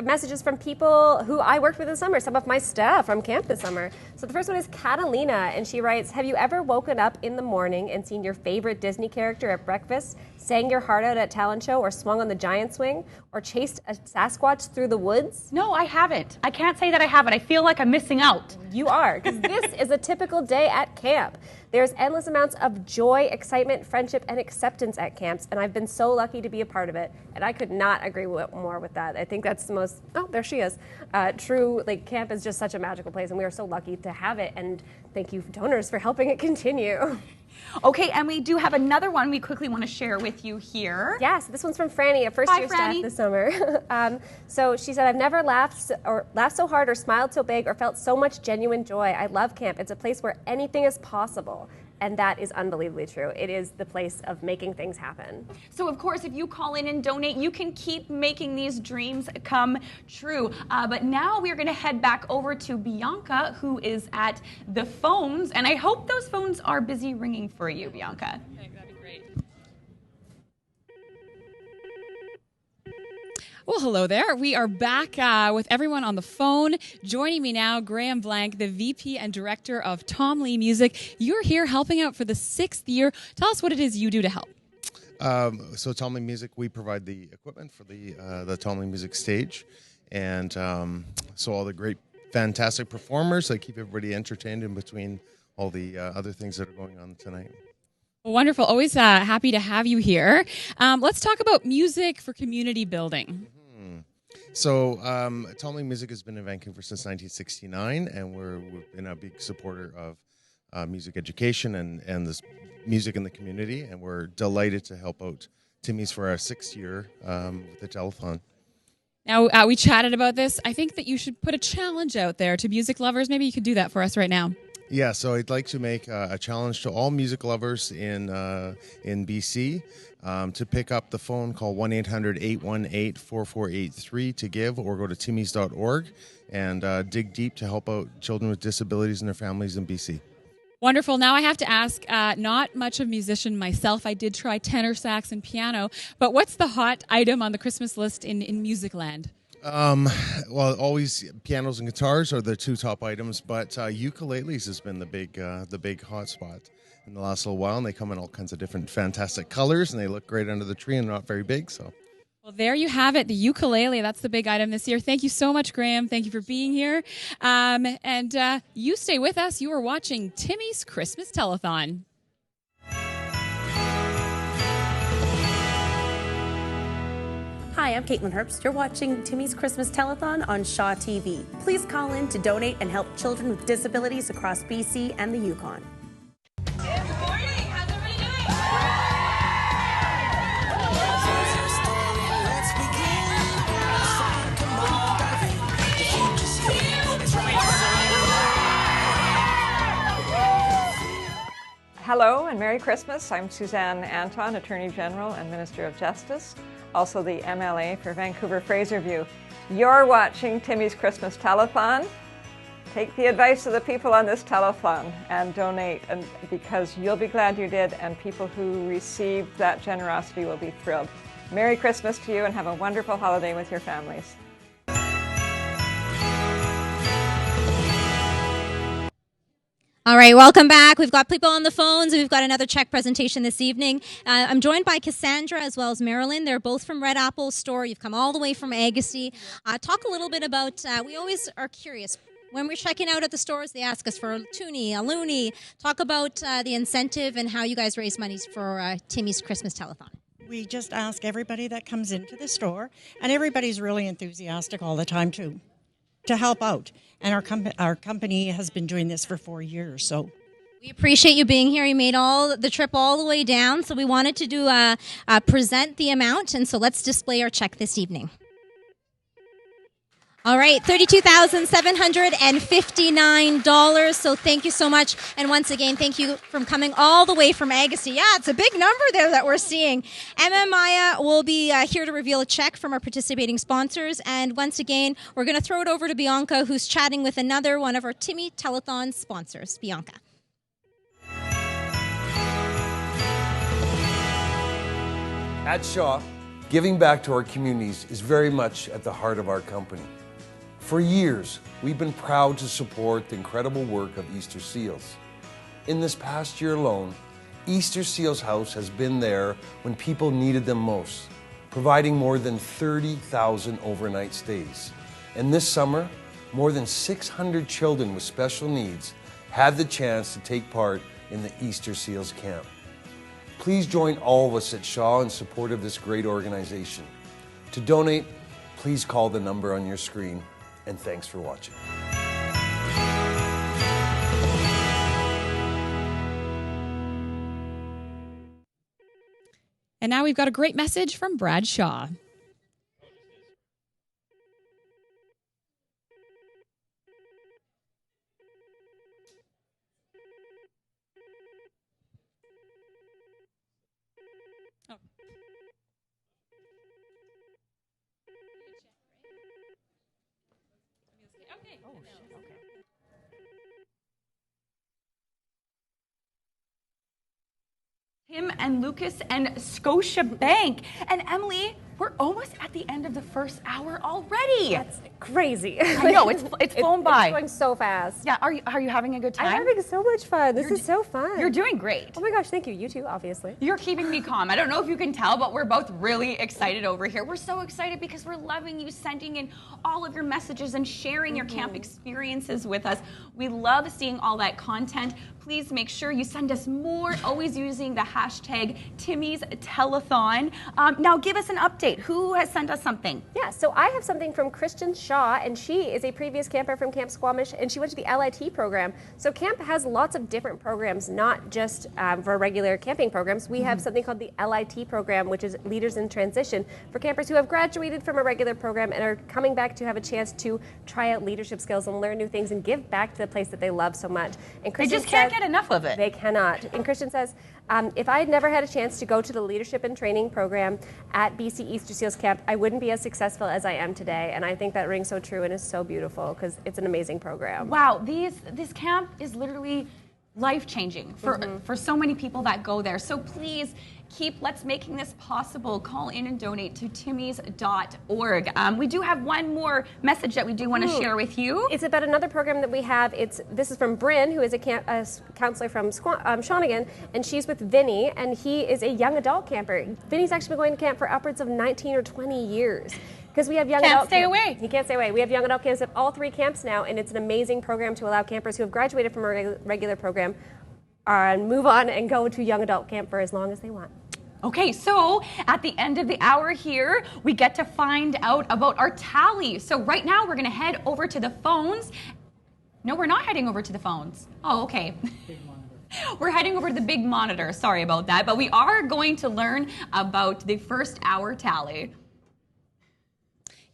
messages from people who I worked with this summer, some of my staff from camp this summer. So the first one is Catalina, and she writes, have you ever woken up in the morning and seen your favorite Disney character at breakfast, sang your heart out at talent show, or swung on the giant swing, or chased a Sasquatch through the woods?
No, I haven't. I can't say that I haven't. I feel like I'm missing out.
You are, because this is a typical day at camp. There's endless amounts of joy, excitement, friendship, and acceptance at camps, and I've been so lucky to be a part of it, and I could not agree more with that. I think that's the most, there she is, true, like camp is just such a magical place, and we are so lucky to have it, and thank you, donors, for helping it continue.
Okay, and we do have another one we quickly want to share with you here.
Yes, this one's from Franny, a first-year staff this summer. So she said, I've never laughed so hard or smiled so big or felt so much genuine joy. I love camp. It's a place where anything is possible. And that is unbelievably true. It is the place of making things happen.
So, of course, if you call in and donate, you can keep making these dreams come true. But now we're going to head back over to Bianca, who is at the phones. And I hope those phones are busy ringing for you, Bianca.
Okay, that'd be great. Well, hello there. We are back with everyone on the phone. Joining me now, Graham Blank, the VP and Director of Tom Lee Music. You're here helping out for the 6th year. Tell us what it is you do to help.
So Tom Lee Music, we provide the equipment for the Tom Lee Music stage. And so all the great, fantastic performers that keep everybody entertained in between all the other things that are going on tonight.
Wonderful. Always happy to have you here. Let's talk about music for community building.
So Tom Lee Music has been in Vancouver since 1969, and we've been a big supporter of music education and this music in the community, and we're delighted to help out Timmy's for our 6th year with the Telethon.
Now, we chatted about this. I think that you should put a challenge out there to music lovers. Maybe you could do that for us right now.
Yeah, so I'd like to make a challenge to all music lovers in BC to pick up the phone, call 1-800-818-4483 to give, or go to timmys.org and dig deep to help out children with disabilities and their families in BC.
Wonderful. Now I have to ask, not much of a musician myself. I did try tenor sax and piano, but what's the hot item on the Christmas list in Musicland?
Well, always pianos and guitars are the two top items, but ukuleles has been the big hot spot in the last little while, and they come in all kinds of different fantastic colors, and they look great under the tree and not very big. So,
well, there you have it, the ukulele. That's the big item this year. Thank you so much, Graham. Thank you for being here. And you stay with us. You are watching Timmy's Christmas Telethon.
Hi, I'm Caitlin Herbst. You're watching Timmy's Christmas Telethon on Shaw TV. Please call in to donate and help children with disabilities across BC and the Yukon.
Hello and Merry Christmas. I'm Suzanne Anton, Attorney General and Minister of Justice, also the MLA for Vancouver Fraserview. You're watching Timmy's Christmas Telethon. Take the advice of the people on this telethon and donate, and because you'll be glad you did, and people who receive that generosity will be thrilled. Merry Christmas to you and have a wonderful holiday with your families.
All right, welcome back. We've got people on the phones, and we've got another check presentation this evening. I'm joined by Cassandra as well as Marilyn. They're both from Red Apple Store. You've come all the way from Agassiz. Talk a little bit about, we always are curious. When we're checking out at the stores, they ask us for a toonie, a loonie. Talk about the incentive and how you guys raise money for Timmy's Christmas Telethon.
We just ask everybody that comes into the store, and everybody's really enthusiastic all the time too, to help out. And our company has been doing this for 4 years, so.
We appreciate you being here. You made the trip all the way down, so we wanted to do present the amount, and so let's display our check this evening. All right, $32,759. So thank you so much. And once again, thank you for coming all the way from Agassiz. Yeah, it's a big number there that we're seeing. Emma and Maya will be here to reveal a check from our participating sponsors. And once again, we're going to throw it over to Bianca, who's chatting with another one of our Timmy Telethon sponsors. Bianca.
At Shaw, giving back to our communities is very much at the heart of our company. For years, we've been proud to support the incredible work of Easter Seals. In this past year alone, Easter Seals House has been there when people needed them most, providing more than 30,000 overnight stays. And this summer, more than 600 children with special needs had the chance to take part in the Easter Seals Camp. Please join all of us at Shaw in support of this great organization. To donate, please call the number on your screen. And thanks for watching.
And now we've got a great message from Brad Shaw.
Tim and Lucas and Scotiabank. And Emily, we're almost at the end of the first hour already.
That's crazy.
I know, it's flown by.
It's going so fast.
Yeah, are you having a good time?
I'm having so much fun. This is so fun.
You're doing great.
Oh my gosh, thank you. You too, obviously.
You're keeping me calm. I don't know if you can tell, but we're both really excited over here. We're so excited because we're loving you sending in all of your messages and sharing your camp experiences with us. We love seeing all that content. Please make sure you send us more, always using the hashtag Timmy's Telethon. Now give us an update. Who has sent us something?
Yeah, so I have something from Kristen Shaw, and she is a previous camper from Camp Squamish, and she went to the LIT program. So camp has lots of different programs, not just for regular camping programs. We have something called the LIT program, which is Leaders in Transition, for campers who have graduated from a regular program and are coming back to have a chance to try out leadership skills and learn new things and give back to the place that they love so much. And
They just can't get enough of it.
They cannot. And Christian says, if I had never had a chance to go to the leadership and training program at BC Easter Seals Camp, I wouldn't be as successful as I am today. And I think that rings so true and is so beautiful because it's an amazing program.
Wow, this camp is literally life-changing for so many people that go there. So please, Let's making this possible. Call in and donate to timmys.org. We do have one more message that we do want to share with you.
It's about another program that we have. This is from Bryn, who is a counselor from Shawnigan, and she's with Vinny, and he is a young adult camper. Vinny's actually been going to camp for upwards of 19 or 20 years. Because we have young adult
stay away.
He can't stay away. We have young adult camps at all 3 camps now, and it's an amazing program to allow campers who have graduated from a regular program move on and go to young adult camp for as long as they want.
Okay, so at the end of the hour here, we get to find out about our tally. So right now we're going to head over to the phones. No, we're not heading over to the phones. Oh, okay. We're heading over to the big monitor. Sorry about that. But we are going to learn about the first hour tally.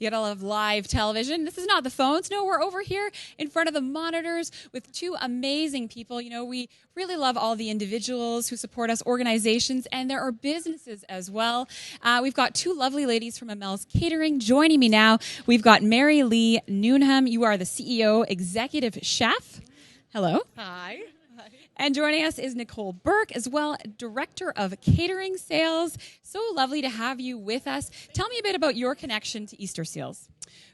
You gotta love live television. This is not the phones. No, we're over here in front of the monitors with 2 amazing people. You know, we really love all the individuals who support us, organizations, and there are businesses as well. We've got 2 lovely ladies from Amel's Catering joining me now. We've got Mary Lee Newnham. You are the CEO, executive chef. Hello.
Hi.
And joining us is Nicole Burke, as well, Director of Catering Sales. So lovely to have you with us. Tell me a bit about your connection to Easter Seals.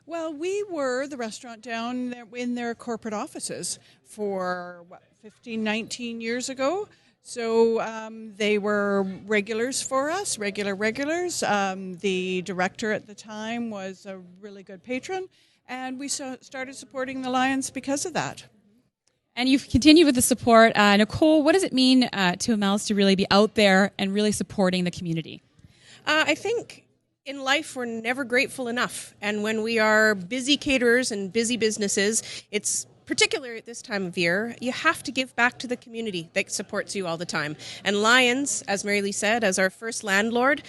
Well, we were the restaurant down there in their corporate offices for, 15, 19 years ago. So they were regulars for us, regulars. The director at the time was a really good patron, and we started supporting the Lions because of that.
And you've continued with the support. Nicole, what does it mean to Amel's to really be out there and really supporting the community?
I think in life we're never grateful enough. And when we are busy caterers and busy businesses, it's particularly at this time of year, you have to give back to the community that supports you all the time. And Lions, as Mary Lee said, as our first landlord,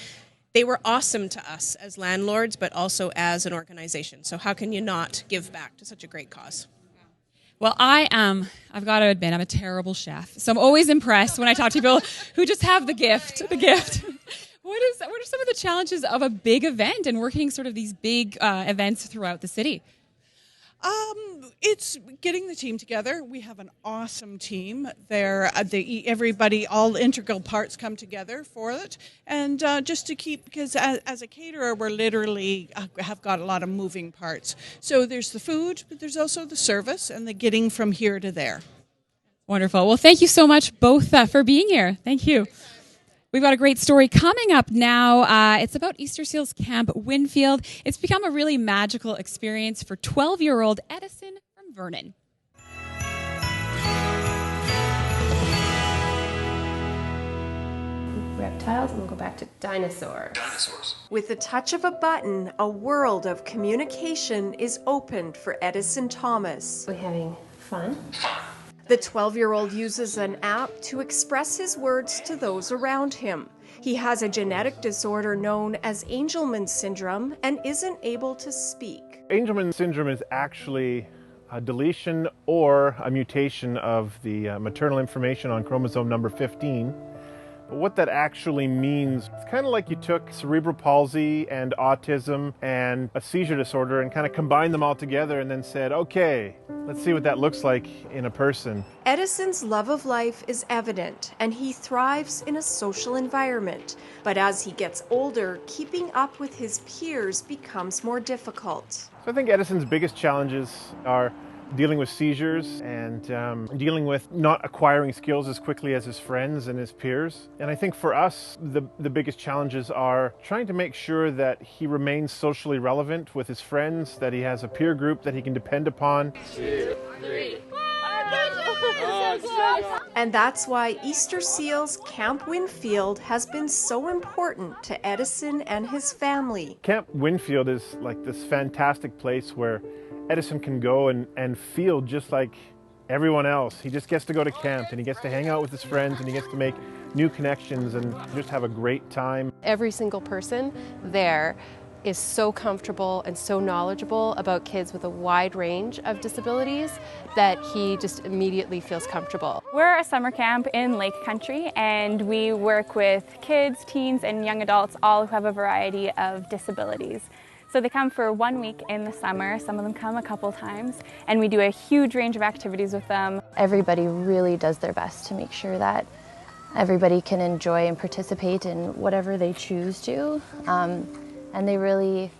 they were awesome to us as landlords, but also as an organization. So how can you not give back to such a great cause?
Well, I've got to admit, I'm a terrible chef. So I'm always impressed when I talk to people who just have the gift. What are some of the challenges of a big event and working sort of these big events throughout the city?
It's getting the team together. We have an awesome team there. Everybody, all integral parts come together for it. And just to keep, because as a caterer, we're literally have got a lot of moving parts. So there's the food, but there's also the service and the getting from here to there.
Wonderful. Well, thank you so much both for being here. Thank you. We've got a great story coming up now. It's about Easter Seals Camp Winfield. It's become a really magical experience for 12-year-old Edison from Vernon.
Reptiles, and we'll go back to dinosaurs.
With the touch of a button, a world of communication is opened for Edison Thomas.
We're having fun.
The 12-year-old uses an app to express his words to those around him. He has a genetic disorder known as Angelman syndrome and isn't able to speak.
Angelman syndrome is actually a deletion or a mutation of the maternal information on chromosome number 15. But what that actually means, it's kind of like you took cerebral palsy and autism and a seizure disorder and kind of combined them all together and then said, okay, let's see what that looks like in a person.
Edison's love of life is evident, and he thrives in a social environment. But as he gets older, keeping up with his peers becomes more difficult.
So I think Edison's biggest challenges are dealing with seizures and dealing with not acquiring skills as quickly as his friends and his peers. And I think for us, the biggest challenges are trying to make sure that he remains socially relevant with his friends, that he has a peer group that he can depend upon.
2, 3. And that's why Easter Seals Camp Winfield has been so important to Edison and his family.
Camp Winfield is like this fantastic place where Edison can go and feel just like everyone else. He just gets to go to camp and he gets to hang out with his friends and he gets to make new connections and just have a great time.
Every single person there is so comfortable and so knowledgeable about kids with a wide range of disabilities that he just immediately feels comfortable.
We're a summer camp in Lake Country, and we work with kids, teens, and young adults, all who have a variety of disabilities. So they come for 1 week in the summer, some of them come a couple times, and we do a huge range of activities with them.
Everybody really does their best to make sure that
everybody can enjoy and participate in whatever they choose to. And they really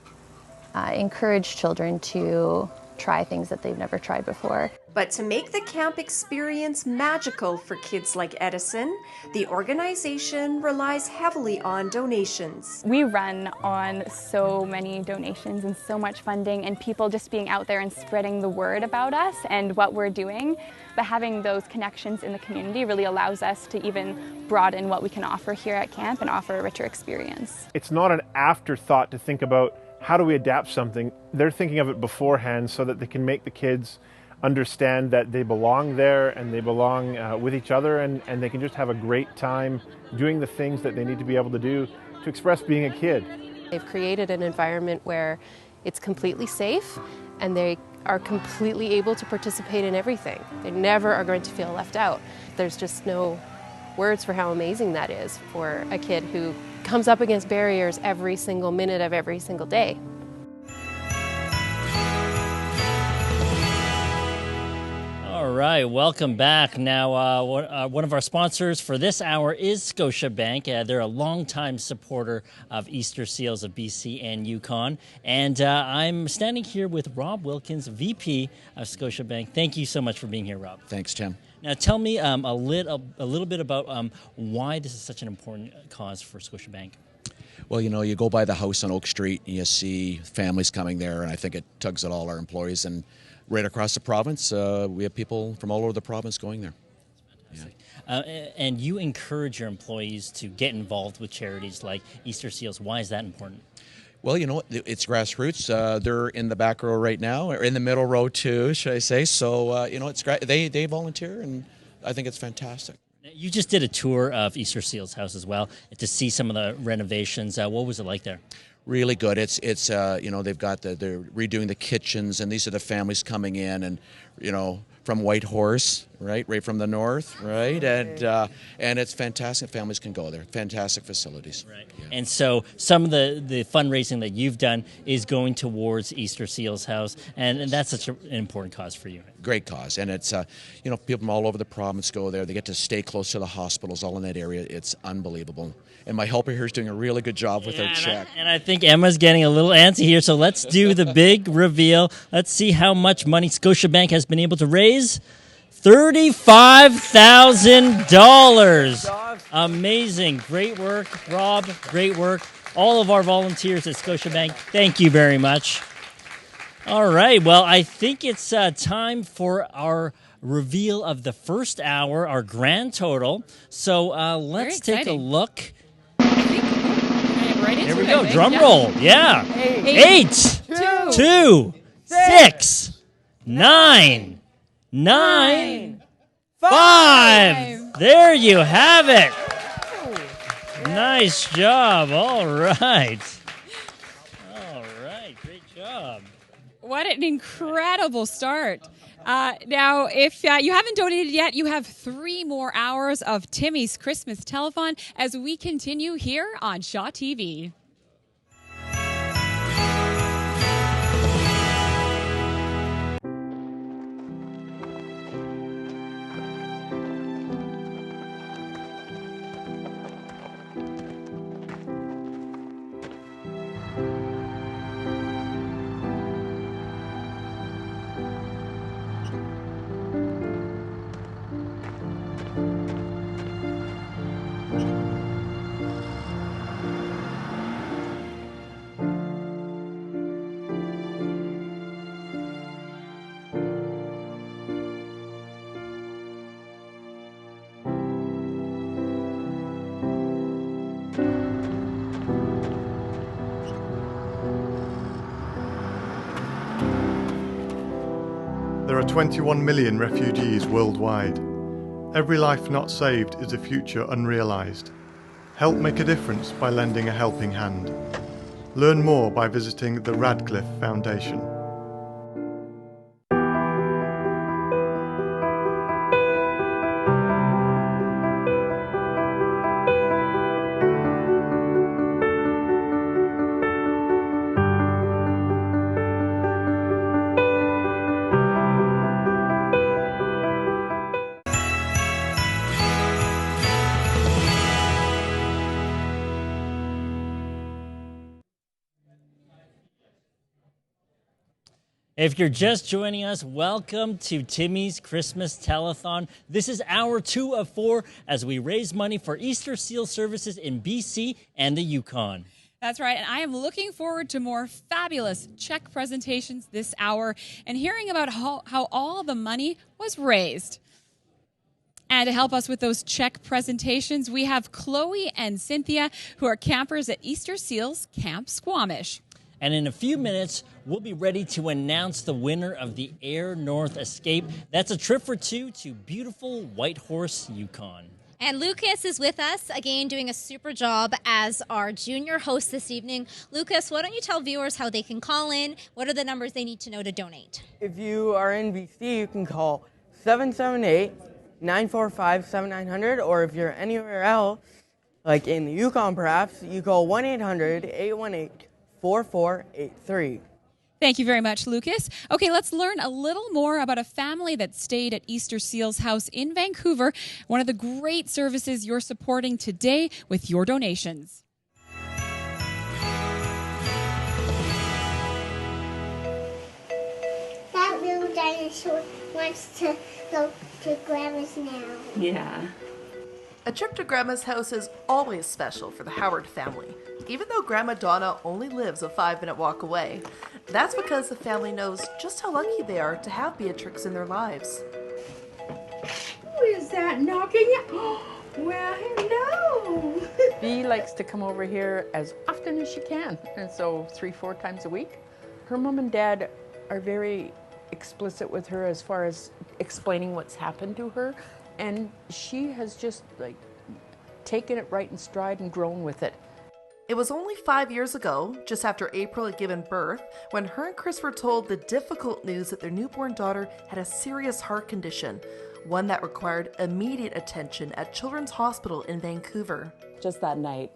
encourage children to try things that they've never tried before.
But to make the camp experience magical for kids like Edison, the organization relies heavily on donations.
We run on so many donations and so much funding and people just being out there and spreading the word about us and what we're doing. But having those connections in the community really allows us to even broaden what we can offer here at camp and offer a richer experience.
It's not an afterthought to think about how do we adapt something. They're thinking of it beforehand so that they can make the kids understand that they belong there and they belong with each other, and they can just have a great time doing the things that they need to be able to do to express being a kid.
They've created an environment where it's completely safe and they are completely able to participate in everything. They never are going to feel left out. There's just no words for how amazing that is for a kid who comes up against barriers every single minute of every single day.
All right, welcome back. Now, one of our sponsors for this hour is Scotiabank. They're a longtime supporter of Easter Seals of BC and Yukon. And I'm standing here with Rob Wilkins, VP of Scotiabank. Thank you so much for being here, Rob.
Thanks, Tim.
Now, tell me a little bit about why this is such an important cause for Scotiabank.
Well, you go by the house on Oak Street and you see families coming there, and I think it tugs at all our employees. And right across the province, we have people from all over the province going there.
And you encourage your employees to get involved with charities like Easter Seals. Why is that important?
Well, it's grassroots. They're in the back row right now, or in the middle row too, should I say. So, they volunteer, and I think it's fantastic.
You just did a tour of Easter Seals House as well to see some of the renovations. What was it like there?
Really good. It's they've got they're redoing the kitchens, and these are the families coming in, and from Whitehorse, right from the north, right, and it's fantastic. Families can go there. Fantastic facilities.
Right. Yeah. And so some of the fundraising that you've done is going towards Easter Seals House, and that's such an important cause for you.
Great cause, and it's people from all over the province go there. They get to stay close to the hospitals, all in that area. It's unbelievable. And my helper here is doing a really good job with her check.
And I think Emma's getting a little antsy here, so let's do the big reveal. Let's see how much money Scotiabank has been able to raise. $35,000. Amazing. Great work, Rob. Great work. All of our volunteers at Scotiabank, thank you very much. All right, well, I think it's time for our reveal of the first hour, our grand total. So let's take a look. Here we go. Drum roll. Yeah. 8, 2, 6, 9, 5. There you have it. Nice job. All right. Great job.
What an incredible start. Now, if you haven't donated yet, you have 3 more hours of Timmy's Christmas Telethon as we continue here on Shaw TV.
There are 21 million refugees worldwide. Every life not saved is a future unrealised. Help make a difference by lending a helping hand. Learn more by visiting the Radcliffe Foundation.
If you're just joining us, welcome to Timmy's Christmas Telethon. This is hour 2 of 4 as we raise money for Easter Seal services in BC and the Yukon.
That's right, and I am looking forward to more fabulous check presentations this hour and hearing about how all the money was raised. And to help us with those check presentations, we have Chloe and Cynthia, who are campers at Easter Seals Camp Squamish.
And in a few minutes, we'll be ready to announce the winner of the Air North Escape. That's a trip for 2 to beautiful Whitehorse, Yukon.
And Lucas is with us, again, doing a super job as our junior host this evening. Lucas, why don't you tell viewers how they can call in? What are the numbers they need to know to donate?
If you are in BC, you can call 778-945-7900, or if you're anywhere else, like in the Yukon perhaps, you call 1-800-818-4483.
Thank you very much, Lucas. Okay, let's learn a little more about a family that stayed at Easter Seals House in Vancouver, one of the great services you're supporting today with your donations.
That little dinosaur wants to go to Grandma's now.
Yeah. A trip to Grandma's house is always special for the Howard family, even though Grandma Donna only lives a 5-minute walk away. That's because the family knows just how lucky they are to have Beatrix in their lives.
Who is that knocking? Well, hello.
Bea likes to come over here as often as she can, and so 3-4 times a week. Her mom and dad are very explicit with her as far as explaining what's happened to her, and she has just taken it right in stride and grown with it.
It was only 5 years ago, just after April had given birth, when her and Chris were told the difficult news that their newborn daughter had a serious heart condition, one that required immediate attention at Children's Hospital in Vancouver.
Just that night,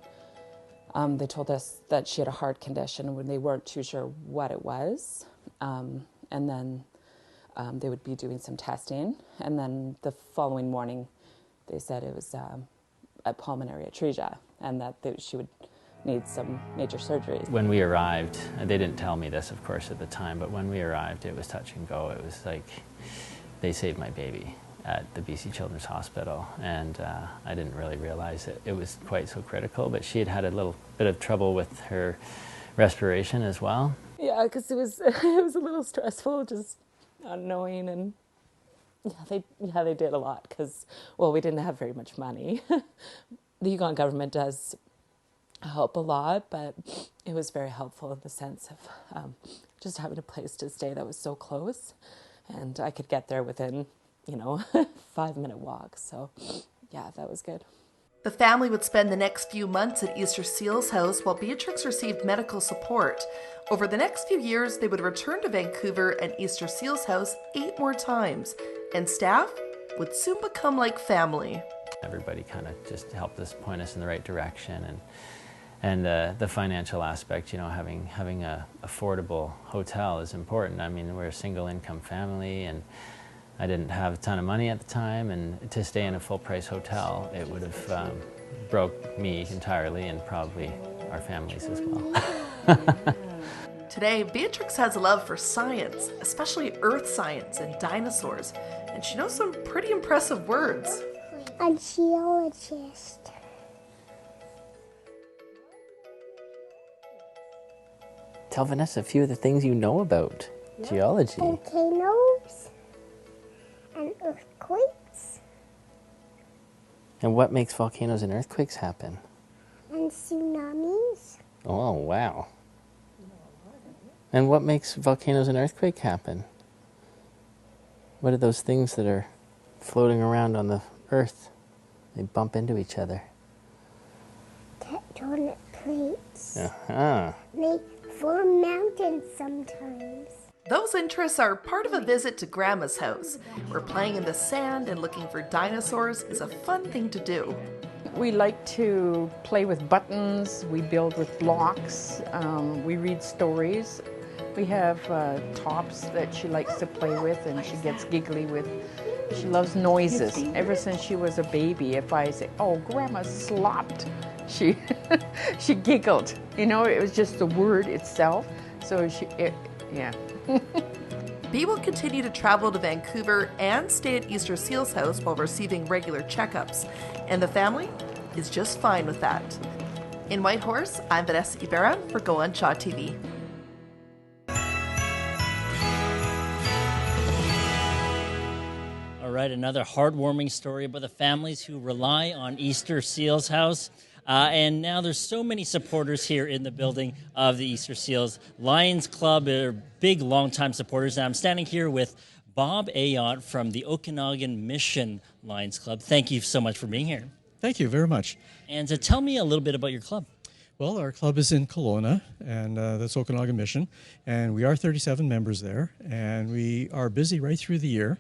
they told us that she had a heart condition when they weren't too sure what it was. And then they would be doing some testing. And then the following morning, they said it was a pulmonary atresia and that she would need some major surgery.
When we arrived, they didn't tell me this, of course, at the time, but when we arrived, it was touch and go. It was like they saved my baby at the BC Children's Hospital, and I didn't really realize it was quite so critical, but she had a little bit of trouble with her respiration as well.
Yeah, because it was a little stressful, just not knowing, and they did a lot because, well, we didn't have very much money. The Yukon government does help a lot, but it was very helpful in the sense of just having a place to stay that was so close, and I could get there within 5-minute walk. So yeah, that was good.
The family would spend the next few months at Easter Seals House while Beatrix received medical support. Over the next few years, they would return to Vancouver and Easter Seals House 8 more times, and staff would soon become like family.
Everybody kind of just helped us point us in the right direction, and the financial aspect, having a affordable hotel is important. I mean, we're a single income family, and I didn't have a ton of money at the time, and to stay in a full-price hotel, it would have broke me entirely and probably our families as well.
Today, Beatrix has a love for science, especially earth science and dinosaurs, and she knows some pretty impressive words.
A geologist.
Tell Vanessa a few of the things you know about geology.
Volcanoes and earthquakes.
And what makes volcanoes and earthquakes happen?
And tsunamis.
Oh, wow. And what makes volcanoes and earthquakes happen? What are those things that are floating around on the earth? They bump into each other.
Tectonic plates. They form mountains sometimes.
Those interests are part of a visit to Grandma's house, where playing in the sand and looking for dinosaurs is a fun thing to do.
We like to play with buttons, we build with blocks, we read stories. We have tops that she likes to play with and she gets giggly with. She loves noises. Ever since she was a baby, if I say, "Oh, Grandma slopped," she giggled. It was just the word itself. So yeah.
Bea will continue to travel to Vancouver and stay at Easter Seals House while receiving regular checkups, and the family is just fine with that. In Whitehorse, I'm Vanessa Ibarra for Go on Shaw TV.
All right, another heartwarming story about the families who rely on Easter Seals House. And now there's so many supporters here in the building of the Easter Seals. Lions Club are big, long-time supporters. And I'm standing here with Bob Ayotte from the Okanagan Mission Lions Club. Thank you so much for being here.
Thank you very much.
And tell me a little bit about your club.
Well, our club is in Kelowna, and that's Okanagan Mission, and we are 37 members there, and we are busy right through the year,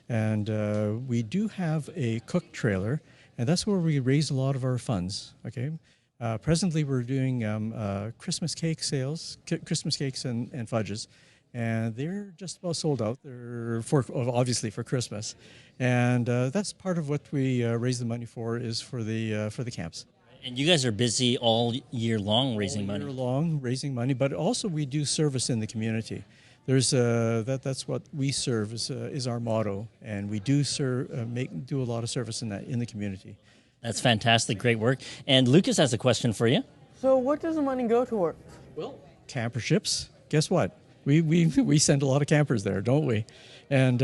and we do have a cook trailer, and that's where we raise a lot of our funds, okay? Presently, we're doing Christmas cake sales, Christmas cakes and fudges, and they're just about sold out. They're obviously for Christmas, and that's part of what we raise the money for is for the camps.
And you guys are busy all year long raising money.
All year long raising money, but also we do service in the community. There's that's what we serve is our motto, and we do do a lot of service in the community.
That's fantastic, great work. And Lucas has a question for you.
So what does the money go towards?
Well, camperships. Guess what? We send a lot of campers there, don't we? And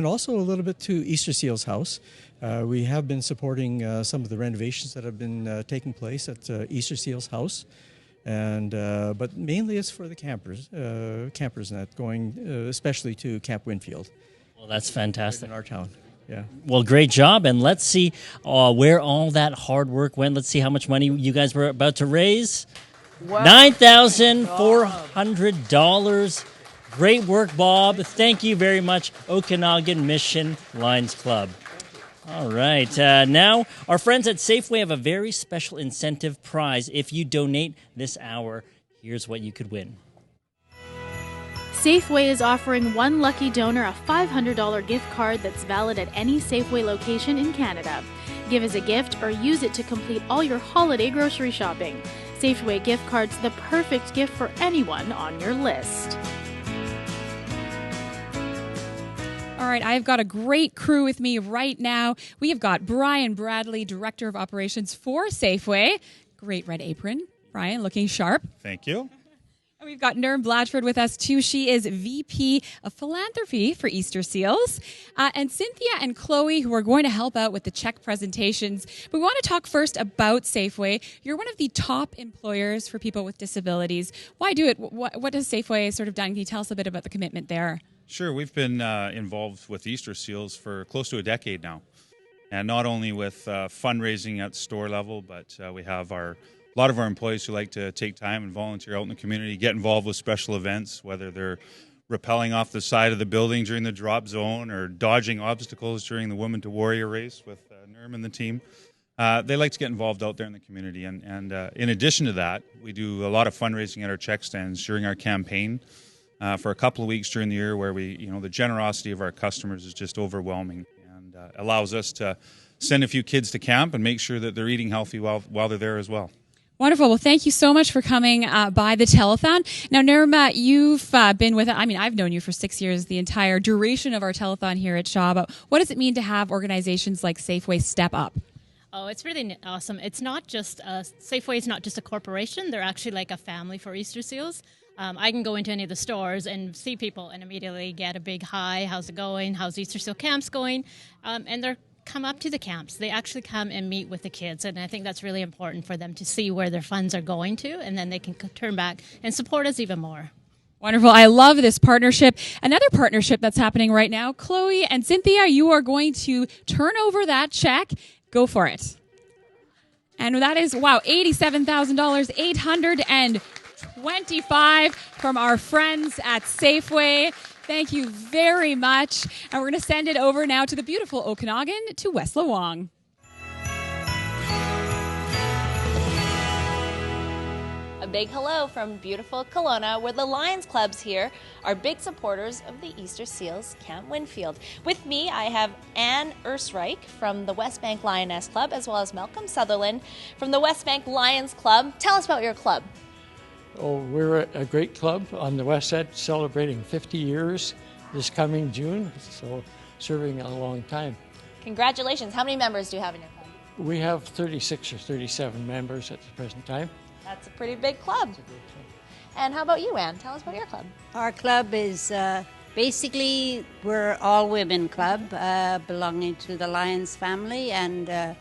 also a little bit to Easter Seals House. We have been supporting some of the renovations that have been taking place at Easter Seals House, and but mainly it's for the campers net going especially to Camp Winfield.
Well, that's fantastic.
In our town, yeah.
Well, great job, and let's see where all that hard work went. Let's see how much money you guys were about to raise. Wow. $9,400. Great work, Bob. Thank you very much, Okanagan Mission Lions Club. All right. Now, our friends at Safeway have a very special incentive prize. If you donate this hour, here's what you could win.
Safeway is offering one lucky donor a $500 gift card that's valid at any Safeway location in Canada. Give as a gift or use it to complete all your holiday grocery shopping. Safeway gift cards, the perfect gift for anyone on your list.
All right, I've got a great crew with me right now. We have got Brian Bradley, Director of Operations for Safeway. Great red apron. Brian, looking sharp.
Thank you.
And we've got Nerm Blatchford with us, too. She is VP of Philanthropy for Easter Seals. And Cynthia and Chloe, who are going to help out with the check presentations. But we want to talk first about Safeway. You're one of the top employers for people with disabilities. Why do it? What has Safeway sort of done? Can you tell us a bit about the commitment there?
Sure. We've been involved with Easter Seals for close to a decade now. And not only with fundraising at the store level, but we have a lot of our employees who like to take time and volunteer out in the community, get involved with special events, whether they're rappelling off the side of the building during the drop zone or dodging obstacles during the Women to Warrior race with Nerm and the team. They like to get involved out there in the community. And in addition to that, we do a lot of fundraising at our check stands during our campaign. For a couple of weeks during the year where the generosity of our customers is just overwhelming and allows us to send a few kids to camp and make sure that they're eating healthy while they're there as well.
Wonderful. Well, thank you so much for coming by the telethon. Now, Nirma, you've been with it. I mean, I've known you for 6 years, the entire duration of our telethon here at Shaw. But what does it mean to have organizations like Safeway step up?
Oh, it's really awesome. It's not just Safeway is not just a corporation. They're actually like a family for Easter Seals. I can go into any of the stores and see people and immediately get a big hi, how's it going, how's Easter Seal camps going, and they're come up to the camps. They actually come and meet with the kids, and I think that's really important for them to see where their funds are going to, and then they can turn back and support us even more.
Wonderful. I love this partnership. Another partnership that's happening right now, Chloe and Cynthia, you are going to turn over that check. Go for it. And that is, wow, $87,000, $825 from our friends at Safeway. Thank you very much. And we're going to send it over now to the beautiful Okanagan, to West Lawang.
A big hello from beautiful Kelowna, where the Lions Clubs here are big supporters of the Easter Seals Camp Winfield. With me, I have Anne Erstreich from the West Bank Lioness Club, as well as Malcolm Sutherland from the West Bank Lions Club. Tell us about your club.
Oh, we're a great club on the west side, celebrating 50 years
this coming June, so serving a long time.
Congratulations. How many members do you have in your club?
We have 36 or 37 members at the present time.
That's a pretty big club. And how about you, Anne? Tell us about your club.
Our club is basically, we're all women club belonging to the Lions family, and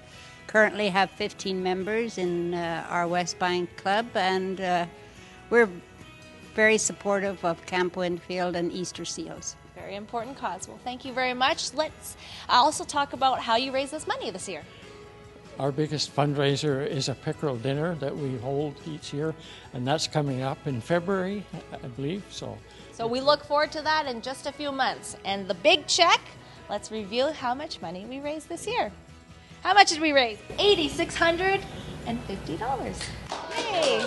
currently have 15 members in our West Bank club, and we're very supportive of Camp Winfield and Easter Seals.
Very important cause. Well, thank you very much. Let's also talk about how you raise this money this year.
Our biggest fundraiser is a pickerel dinner that we hold each year, and that's coming up in February, I believe. So
we look forward to that in just a few months. And the big check, let's reveal how much money we raised this year. How much did we raise? $8,650. Yay!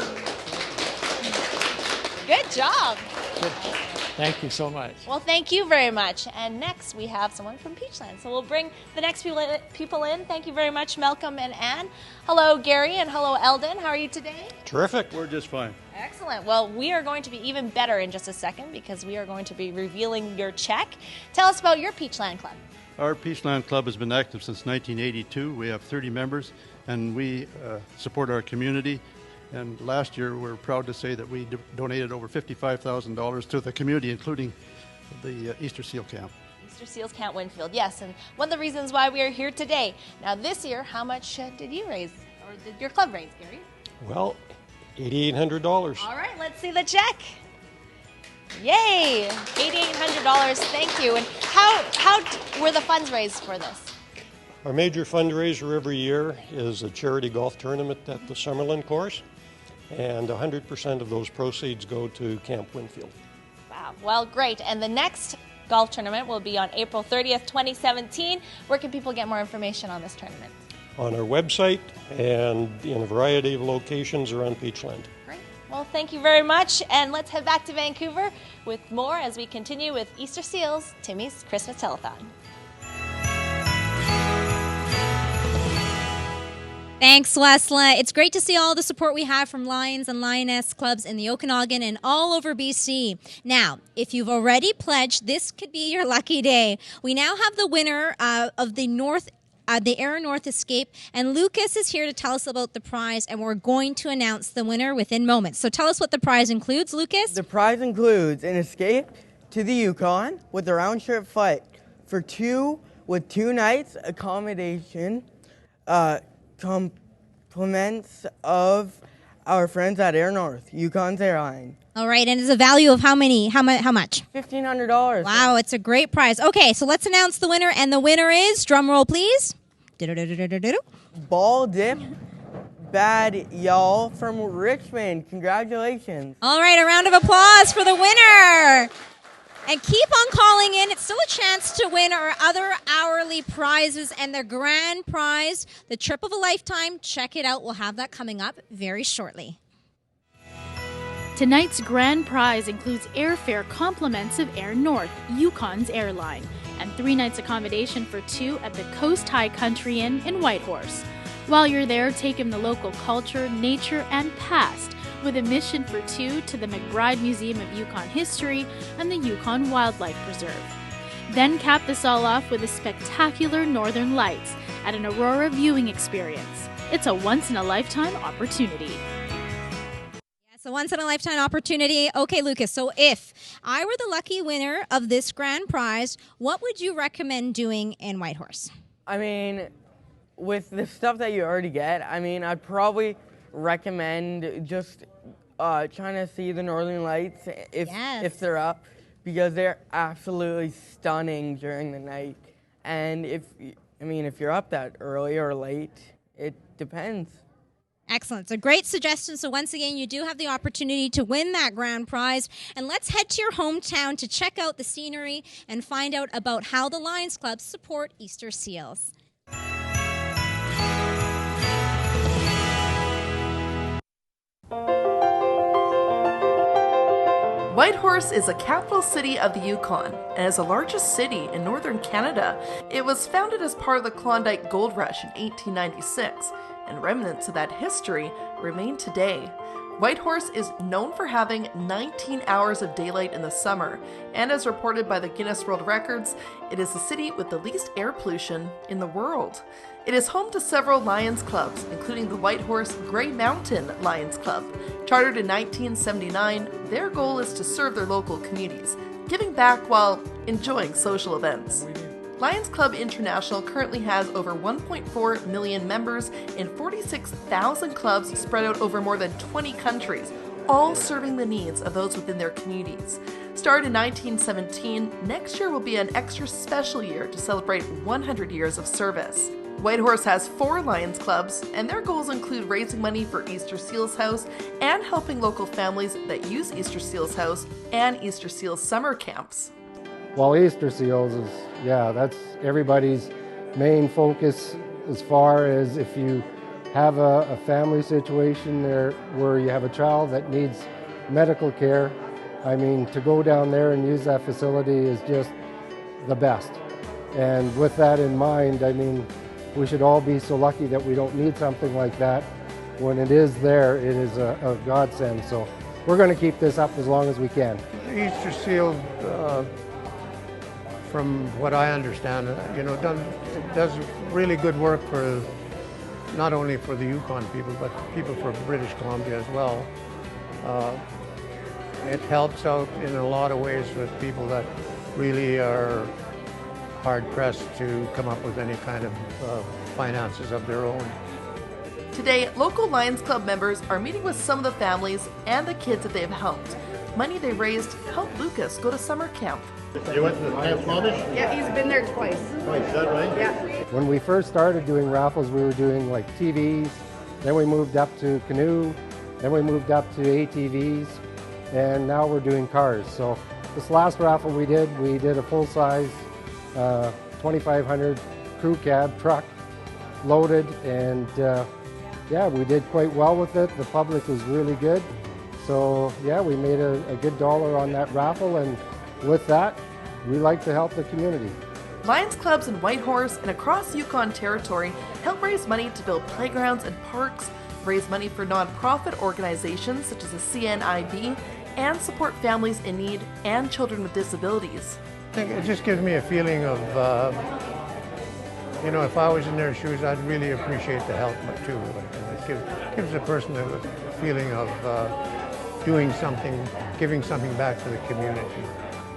Good job.
thank you so much.
Well, thank you very much. And next we have someone from Peachland. So we'll bring the next people in. Thank you very much, Malcolm and Anne. Hello, Gary, and hello, Eldon. How are you today?
Terrific. We're just fine.
Excellent. Well, we are going to be even better in just a second because we are going to be revealing your check. Tell us about your Peachland Club.
Our Peachland Club has been active since 1982. We have 30 members, and we support our community. And last year, we're proud to say that we donated over $55,000 to the community, including the Easter Seal Camp.
Easter Seals Camp Winfield, yes. And one of the reasons why we are here today. Now, this year, how much did you raise, or did your club raise, Gary?
Well, $8,800.
All right, let's see the check. Yay! $8,800. Thank you. And how were the funds raised for this?
Our major fundraiser every year is a charity golf tournament at the Summerlin course, and 100% of those proceeds go to Camp Winfield.
Wow. Well, great. And the next golf tournament will be on April 30th, 2017. Where can people get more information on this tournament?
On our website and in a variety of locations around Peachland.
Great. Well, thank you very much. And let's head back to Vancouver with more as we continue with Easter Seals, Timmy's Christmas Telethon.
Thanks, Wesla. It's great to see all the support we have from Lions and Lioness clubs in the Okanagan and all over BC. Now, if you've already pledged, this could be your lucky day. We now have the winner of the Air North Escape, and Lucas is here to tell us about the prize, and we're going to announce the winner within moments. So tell us what the prize includes, Lucas.
The prize includes an escape to the Yukon with a round-trip flight for two nights accommodation, compliments of our friends at Air North, Yukon's airline.
All right, and it's a value of how much?
$1,500.
Wow, it's a great prize. Okay, so let's announce the winner, and the winner is, drum roll please.
Ball Dip Bad Y'all from Richmond. Congratulations.
All right, a round of applause for the winner. And keep on calling in. It's still a chance to win our other hourly prizes and the grand prize, the trip of a lifetime. Check it out. We'll have that coming up very shortly.
Tonight's grand prize includes airfare compliments of Air North, Yukon's airline, and 3 nights accommodation for 2 at the Coast High Country Inn in Whitehorse. While you're there, take in the local culture, nature, and past, with a mission for 2 to the McBride Museum of Yukon History and the Yukon Wildlife Preserve. Then cap this all off with the spectacular Northern Lights at an Aurora viewing experience. It's a once-in-a-lifetime opportunity.
It's a once-in-a-lifetime opportunity. Okay, Lucas, so if I were the lucky winner of this grand prize, what would you recommend doing in Whitehorse?
I mean, with the stuff that you already get, I'd probably recommend just trying to see the Northern Lights if they're up, because they're absolutely stunning during the night. And if you're up that early or late, it depends.
Excellent. It's a great suggestion. So once again, you do have the opportunity to win that grand prize. And let's head to your hometown to check out the scenery and find out about how the Lions Club support Easter Seals.
Whitehorse is a capital city of the Yukon and is the largest city in northern Canada. It was founded as part of the Klondike Gold Rush in 1896, and remnants of that history remain today. Whitehorse is known for having 19 hours of daylight in the summer, and as reported by the Guinness World Records, it is the city with the least air pollution in the world. It is home to several Lions clubs, including the Whitehorse Grey Mountain Lions Club. Chartered in 1979, their goal is to serve their local communities, giving back while enjoying social events. Lions Club International currently has over 1.4 million members in 46,000 clubs spread out over more than 20 countries, all serving the needs of those within their communities. Started in 1917, next year will be an extra special year to celebrate 100 years of service. Whitehorse has 4 Lions clubs, and their goals include raising money for Easter Seals House and helping local families that use Easter Seals House and Easter Seals summer camps.
Well, Easter Seals is, that's everybody's main focus as far as if you have a family situation there where you have a child that needs medical care. I mean, to go down there and use that facility is just the best. And with that in mind, I mean, we should all be so lucky that we don't need something like that. When it is there, it is a godsend. So we're going to keep this up as long as we can.
Easter Seal, from what I understand, does really good work for not only for the Yukon people, but people from British Columbia as well. It helps out in a lot of ways with people that really are hard-pressed to come up with any kind of finances of their own.
Today, local Lions Club members are meeting with some of the families and the kids that they have helped. Money they raised helped Lucas go to summer camp.
You went to the camp, Mamish?
Yeah, he's been there twice.
Twice, is that right?
Yeah.
When we first started doing raffles, we were doing like TVs, then we moved up to canoe, then we moved up to ATVs, and now we're doing cars. So this last raffle we did a full-size 2,500 crew cab truck, loaded, and we did quite well with it. The public was really good. So we made a good dollar on that raffle, and with that, we like to help the community.
Lions clubs in Whitehorse and across Yukon Territory help raise money to build playgrounds and parks, raise money for nonprofit organizations such as the CNIB, and support families in need and children with disabilities.
I think it just gives me a feeling of, if I was in their shoes, I'd really appreciate the help too. It gives a person a feeling of doing something, giving something back to the community.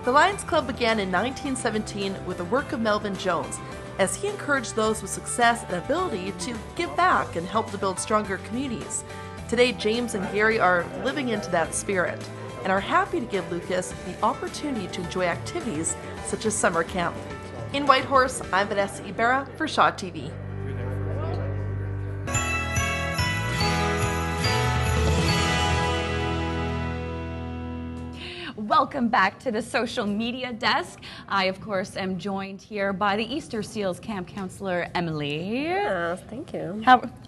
The Lions Club began in 1917 with the work of Melvin Jones, as he encouraged those with success and ability to give back and help to build stronger communities. Today, James and Gary are living into that spirit and are happy to give Lucas the opportunity to enjoy activities such as summer camp. In Whitehorse, I'm Vanessa Ibarra for Shaw TV.
Welcome back to the social media desk. I, of course, am joined here by the Easter Seals camp counselor, Emily.
Yes, thank you.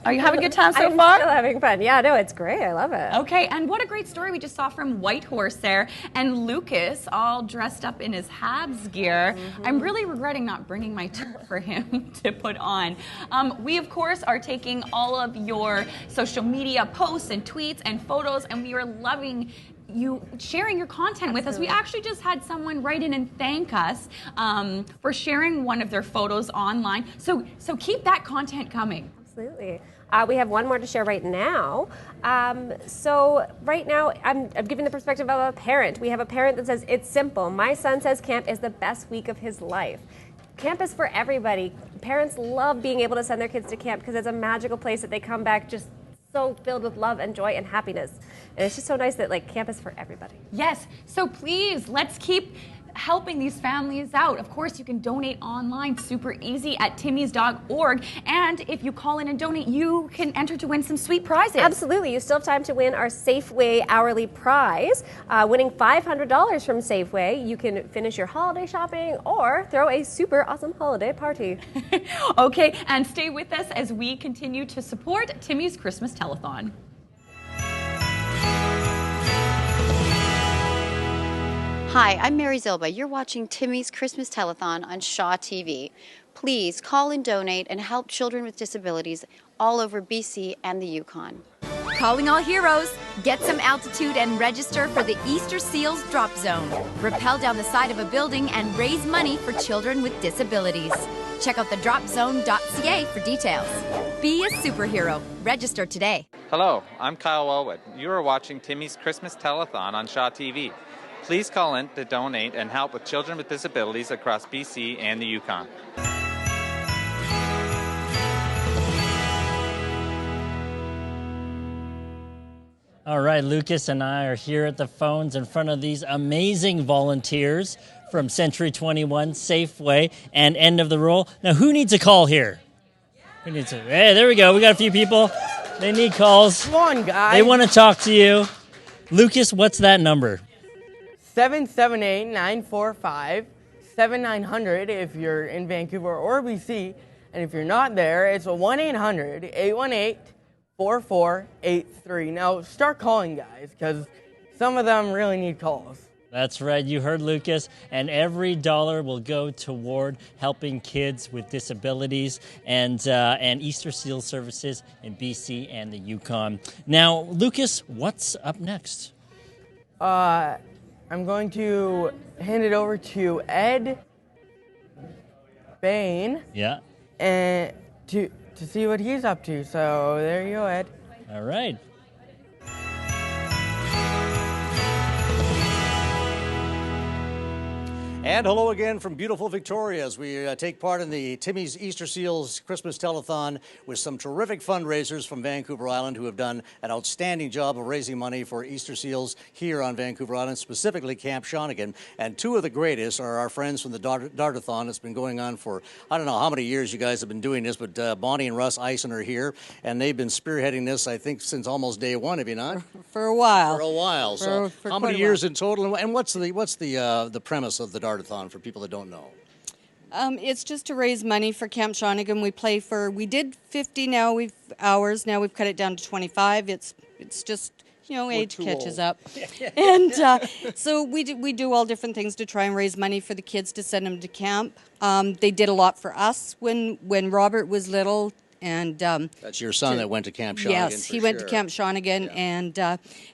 Are you having a good time so
I'm
far?
still having fun. Yeah, no, it's great. I love it.
Okay, and what a great story we just saw from Whitehorse there. And Lucas, all dressed up in his Habs gear. I'm really regretting not bringing my turf for him to put on. We, of course, are taking all of your social media posts and tweets and photos, and we are loving you sharing your content with us. We actually just had someone write in and thank us for sharing one of their photos online. So keep that content coming.
Absolutely. We have one more to share right now. So right now, I'm giving the perspective of a parent. We have a parent that says, it's simple. My son says camp is the best week of his life. Camp is for everybody. Parents love being able to send their kids to camp because it's a magical place that they come back just so filled with love and joy and happiness. And it's just so nice that camp is for everybody.
Yes, so please, let's keep helping these families out. Of course, you can donate online, super easy at timmys.org. And if you call in and donate, you can enter to win some sweet prizes.
Absolutely. You still have time to win our Safeway hourly prize. Winning $500 from Safeway, you can finish your holiday shopping or throw a super awesome holiday party.
Okay, and stay with us as we continue to support Timmy's Christmas Telethon.
Hi, I'm Mary Zilba. You're watching Timmy's Christmas Telethon on Shaw TV. Please call and donate and help children with disabilities all over BC and the Yukon.
Calling all heroes. Get some altitude and register for the Easter Seals Drop Zone. Rappel down the side of a building and raise money for children with disabilities. Check out thedropzone.ca for details. Be a superhero. Register today.
Hello, I'm Kyle Wellwood. You are watching Timmy's Christmas Telethon on Shaw TV. Please call in to donate and help with children with disabilities across BC and the Yukon.
All right, Lucas and I are here at the phones in front of these amazing volunteers from Century 21, Safeway, and End of the Roll. Now, who needs a call here? Who needs a... Hey, there we go. We got a few people. They need calls.
Come on, guys.
They want to talk to you. Lucas, what's that number?
778-945-7900 if you're in Vancouver or BC. And if you're not there, it's 1-800-818-4483. Now, start calling, guys, because some of them really need calls.
That's right. You heard Lucas. And every dollar will go toward helping kids with disabilities and Easter Seal services in BC and the Yukon. Now, Lucas, what's up next?
I'm going to hand it over to Ed Bain.
Yeah.
And to see what he's up to. So there you go, Ed.
All right.
And hello again from beautiful Victoria as we take part in the Timmy's Easter Seals Christmas Telethon with some terrific fundraisers from Vancouver Island who have done an outstanding job of raising money for Easter Seals here on Vancouver Island, specifically Camp Shawnigan. And two of the greatest are our friends from the Dartathon. It's been going on for, I don't know how many years you guys have been doing this, but Bonnie and Russ Eisen are here, and they've been spearheading this, I think, since almost day one, have you not?
For a while.
For a while. So how many years in total? And what's the premise of the Dartathon for people that don't know?
It's just to raise money for Camp Shawnigan. We did 50 hours. Now we've cut it down to 25. It's just, age catches up. And so we do all different things to try and raise money for the kids to send them to camp. They did a lot for us when Robert was little. And
that's your son that went to Camp Shawnigan.
Yes, he went to Camp Shawnigan,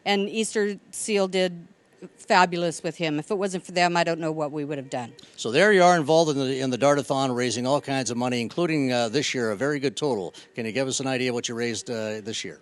and Easter Seal did fabulous with him. If it wasn't for them, I don't know what we would have done.
So there you are involved in the Dartathon, raising all kinds of money, including this year a very good total. Can you give us an idea what you raised this year?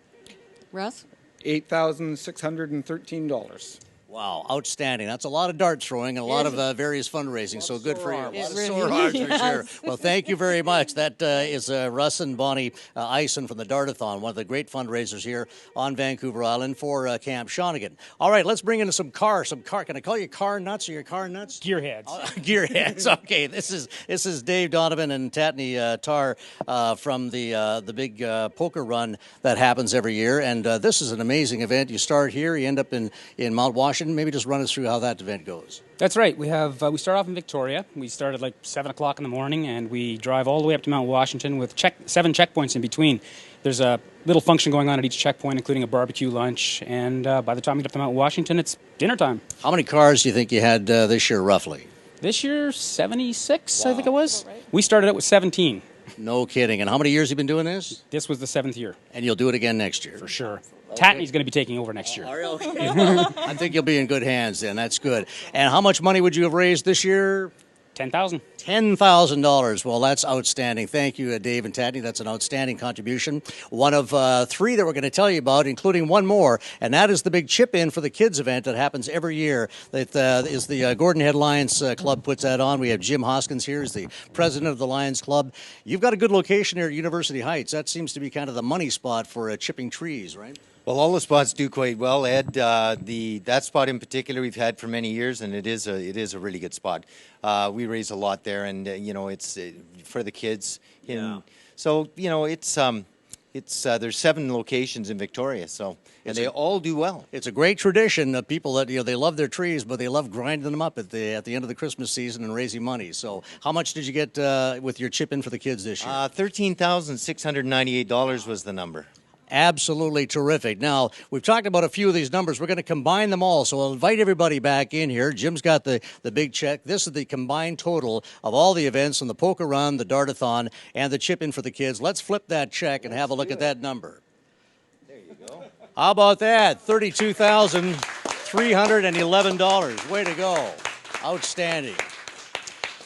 Russ?
$8,613.
Wow, outstanding. That's a lot of dart throwing and a lot of various fundraising, so good for you. A lot of sore hearts, for sure. Well, thank you very much. That is Russ and Bonnie Eisen from the Dartathon, one of the great fundraisers here on Vancouver Island for Camp Shawnigan. All right, let's bring in some car. Can I call you car nuts or your car nuts?
Gearheads.
Gearheads, okay. This is Dave Donovan and Tatney Tar from the big poker run that happens every year, and this is an amazing event. You start here, you end up in Mount Washington. Maybe just run us through how that event goes.
That's right. We start off in Victoria. We start at like 7 o'clock in the morning, and we drive all the way up to Mount Washington with 7 checkpoints in between. There's a little function going on at each checkpoint, including a barbecue lunch, and by the time we get up to Mount Washington, it's dinner time.
How many cars do you think you had this year, roughly?
This year, 76, wow. I think it was. Right. We started out with 17.
No kidding. And how many years have you been doing this?
This was the 7th year.
And you'll do it again next year?
For sure. Okay. Tatney's going to be taking over next year.
Okay. I think you'll be in good hands then. That's good. And how much money would you have raised this year?
$10,000.
$10,000. Well, that's outstanding. Thank you, Dave and Tatney. That's an outstanding contribution. One of 3 that we're going to tell you about, including one more, and that is the big chip-in for the kids event that happens every year. That is the Gordon Head Lions Club puts that on. We have Jim Hoskins here as the president of the Lions Club. You've got a good location here at University Heights. That seems to be kind of the money spot for chipping trees, right?
Well, all the spots do quite well, Ed. That spot in particular we've had for many years, and it is a really good spot. We raise a lot there, and it's for the kids. So it's there's 7 locations in Victoria, and they all do well.
It's a great tradition of people that they love their trees, but they love grinding them up at the end of the Christmas season and raising money. So how much did you get with your chip in for the kids this year?
$13,698 was the number.
Absolutely terrific. Now, we've talked about a few of these numbers. We're going to combine them all, so I'll invite everybody back in here. Jim's got the big check. This is the combined total of all the events on the poker run, the Dartathon, and the chip-in for the kids. Let's flip that check and have a look at that number.
There you go.
How about that? $32,311. Way to go. Outstanding.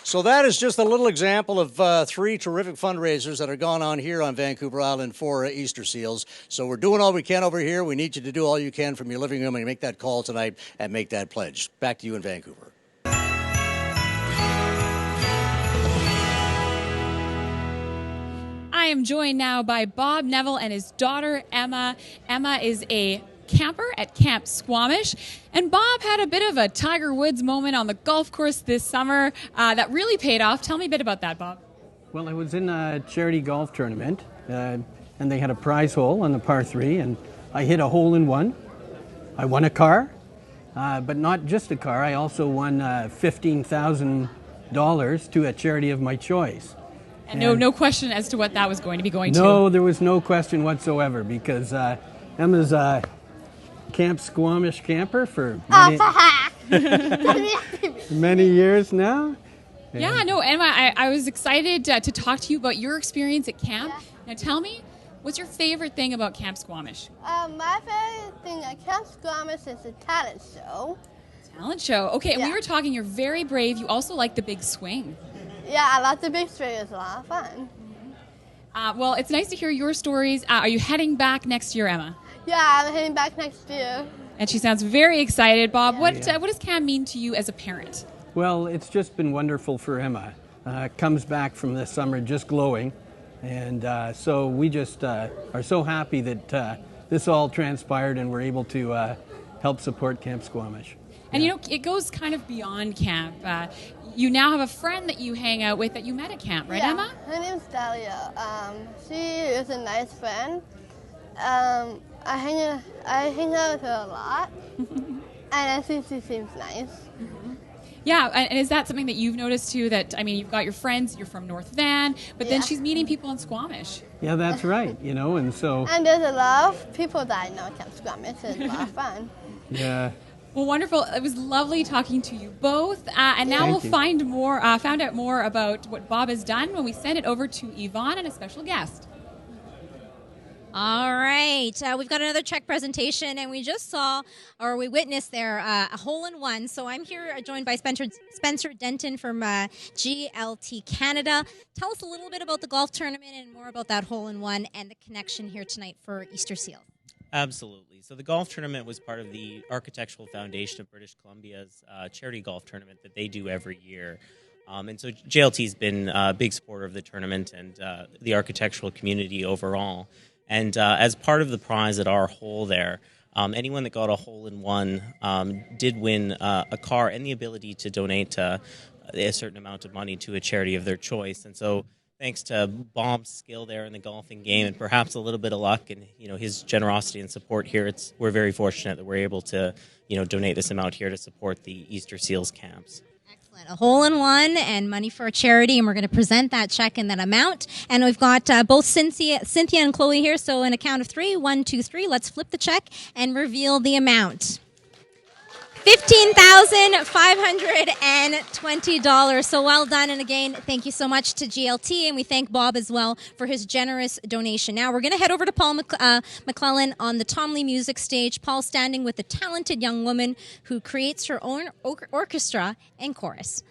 So that is just a little example of 3 terrific fundraisers that are going on here on Vancouver Island for Easter Seals. So we're doing all we can over here. We need you to do all you can from your living room and make that call tonight and make that pledge. Back to you in Vancouver.
I am joined now by Bob Neville and his daughter, Emma. Emma is a camper at Camp Squamish. And Bob had a bit of a Tiger Woods moment on the golf course this summer that really paid off. Tell me a bit about that, Bob.
Well, I was in a charity golf tournament, and they had a prize hole on the par 3, and I hit a hole-in-one. I won a car, but not just a car. I also won $15,000 to a charity of my choice.
And no question as to what that was going to be going to.
No, there was no question whatsoever, because Emma's a Camp Squamish camper for many years now.
Yeah, no, Emma, I was excited to talk to you about your experience at camp. Now tell me, what's your favorite thing about Camp Squamish?
My favorite thing at Camp Squamish is the talent show.
Talent show. Okay, and we were talking, you're very brave. You also like the big swing.
Yeah, I love the big swing. It's a lot of fun.
Well, it's nice to hear your stories. Are you heading back next year, Emma?
Yeah, I'm heading back next year.
And she sounds very excited. Bob, what does camp mean to you as a parent?
Well, it's just been wonderful for Emma. Comes back from this summer just glowing. And so we just are so happy that this all transpired and we're able to help support Camp Squamish.
And it goes kind of beyond camp. You now have a friend that you hang out with that you met at camp, right, Emma?
Her name's Dahlia. She is a nice friend. I hang out with her a lot, and I think she seems nice.
Yeah, and is that something that you've noticed too? That you've got your friends. You're from North Van, but then she's meeting people in Squamish.
Yeah, that's right. And so.
And there's a lot of people that I know at Camp Squamish. It's a lot of fun.
Yeah.
Well, wonderful. It was lovely talking to you both. And now we'll find out more about what Bob has done when we send it over to Yvonne and a special guest.
All right. We've got another check presentation, and we just saw, or we witnessed there, a hole-in-one. So I'm here joined by Spencer Denton from GLT Canada. Tell us a little bit about the golf tournament and more about that hole-in-one and the connection here tonight for Easter Seals.
Absolutely. So the golf tournament was part of the Architectural Foundation of British Columbia's charity golf tournament that they do every year. And so JLT's been a big supporter of the tournament and the architectural community overall. And as part of the prize at our hole there, anyone that got a hole-in-one did win a car and the ability to donate a certain amount of money to a charity of their choice. And so thanks to Bob's skill there in the golfing game and perhaps a little bit of luck and his generosity and support here, we're very fortunate that we're able to donate this amount here to support the Easter Seals camps.
A hole-in-one and money for a charity, and we're going to present that check and that amount. And we've got both Cynthia and Chloe here, so in a count of 3, 1, 2, 3, let's flip the check and reveal the amount. $15,520. So well done. And again, thank you so much to GLT, and we thank Bob as well for his generous donation. Now we're going to head over to Paul McClellan on the Tom Lee Music Stage. Paul standing with a talented young woman who creates her own orchestra and chorus.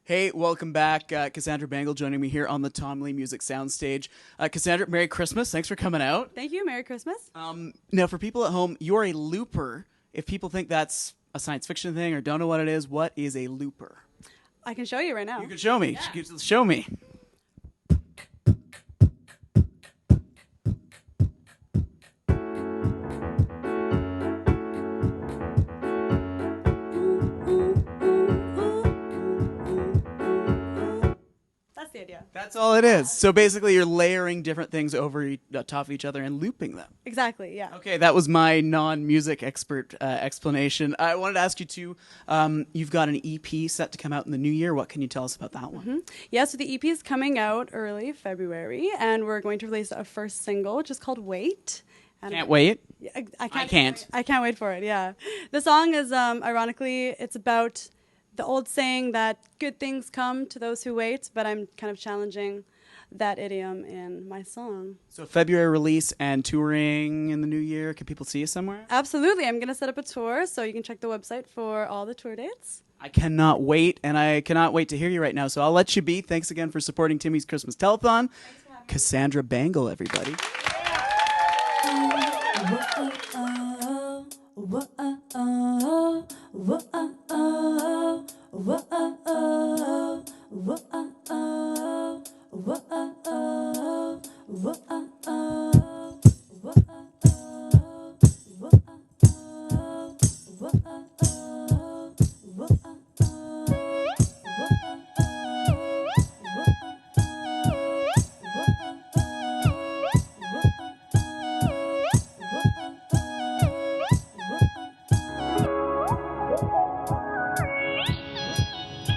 Hey, welcome back. Cassandra Bangle joining me here on the Tom Lee Music Soundstage. Cassandra, Merry Christmas. Thanks for coming out.
Thank you. Merry Christmas.
Now, for people at home, you're a looper. If people think that's a science fiction thing or don't know what it is, what is a looper?
I can show you right now.
You can show me. Yeah. Show me.
The idea.
That's all it is. So basically you're layering different things over top of each other and looping them.
Exactly, yeah.
Okay, that was my non-music expert explanation. I wanted to ask you too, you've got an EP set to come out in the new year. What can you tell us about that one?
Mm-hmm. Yeah, so the EP is coming out early February, and we're going to release a first single, which is called Wait. And
Can't wait.
I can't wait for it, yeah. The song is, ironically, it's about the old saying that good things come to those who wait, but I'm kind of challenging that idiom in my song.
So February release and touring in the new year. Can people see you somewhere?
Absolutely. I'm going to set up a tour, so you can check the website for all the tour dates.
I cannot wait, and I cannot wait to hear you right now. So I'll let you be. Thanks again for supporting Timmy's Christmas Telethon. Cassandra Bangle, everybody.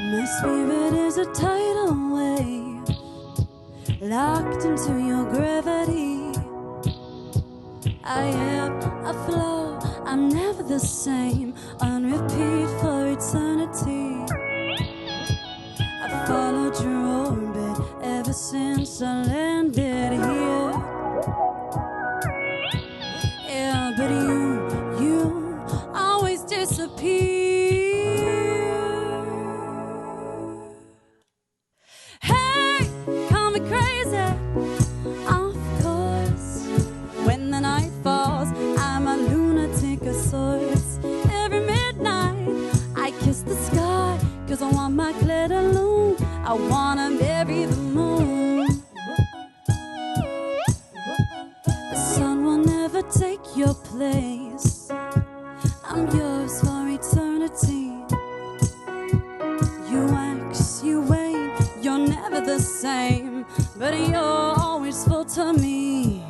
My spirit is a tidal wave, locked into your gravity. I ebb, I flow, I'm never the same, on repeat for eternity. I followed your orbit ever since I landed here. Yeah, but you always disappear. Hey, call me crazy, of course. When the night falls, I'm a lunatic of sorts. Every midnight, I kiss the sky, 'cause I want my glitter alone. I wanna marry the moon. The sun will never take your place. I'm yours for eternity. You wax, you wane, you're never the same, but you're always full to me.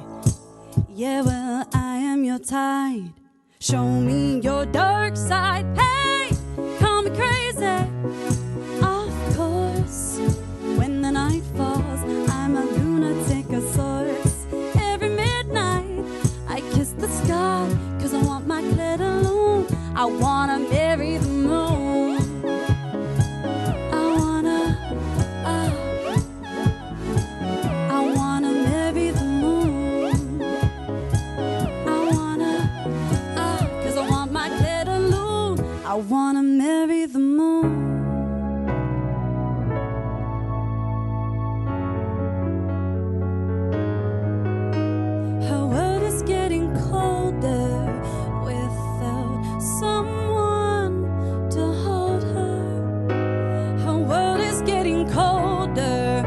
Yeah, well, I am your tide. Show me your dark side. Hey, call me crazy, of course. When the night falls, I'm a lunatic of sorts. Every midnight, I kiss the sky, 'cause I want my glitter alone. I wanna marry the moon. I wanna marry the moon. I 'cause I want my glitter alone. I wanna marry the moon. Her world is getting colder without someone to hold her. Her world is getting colder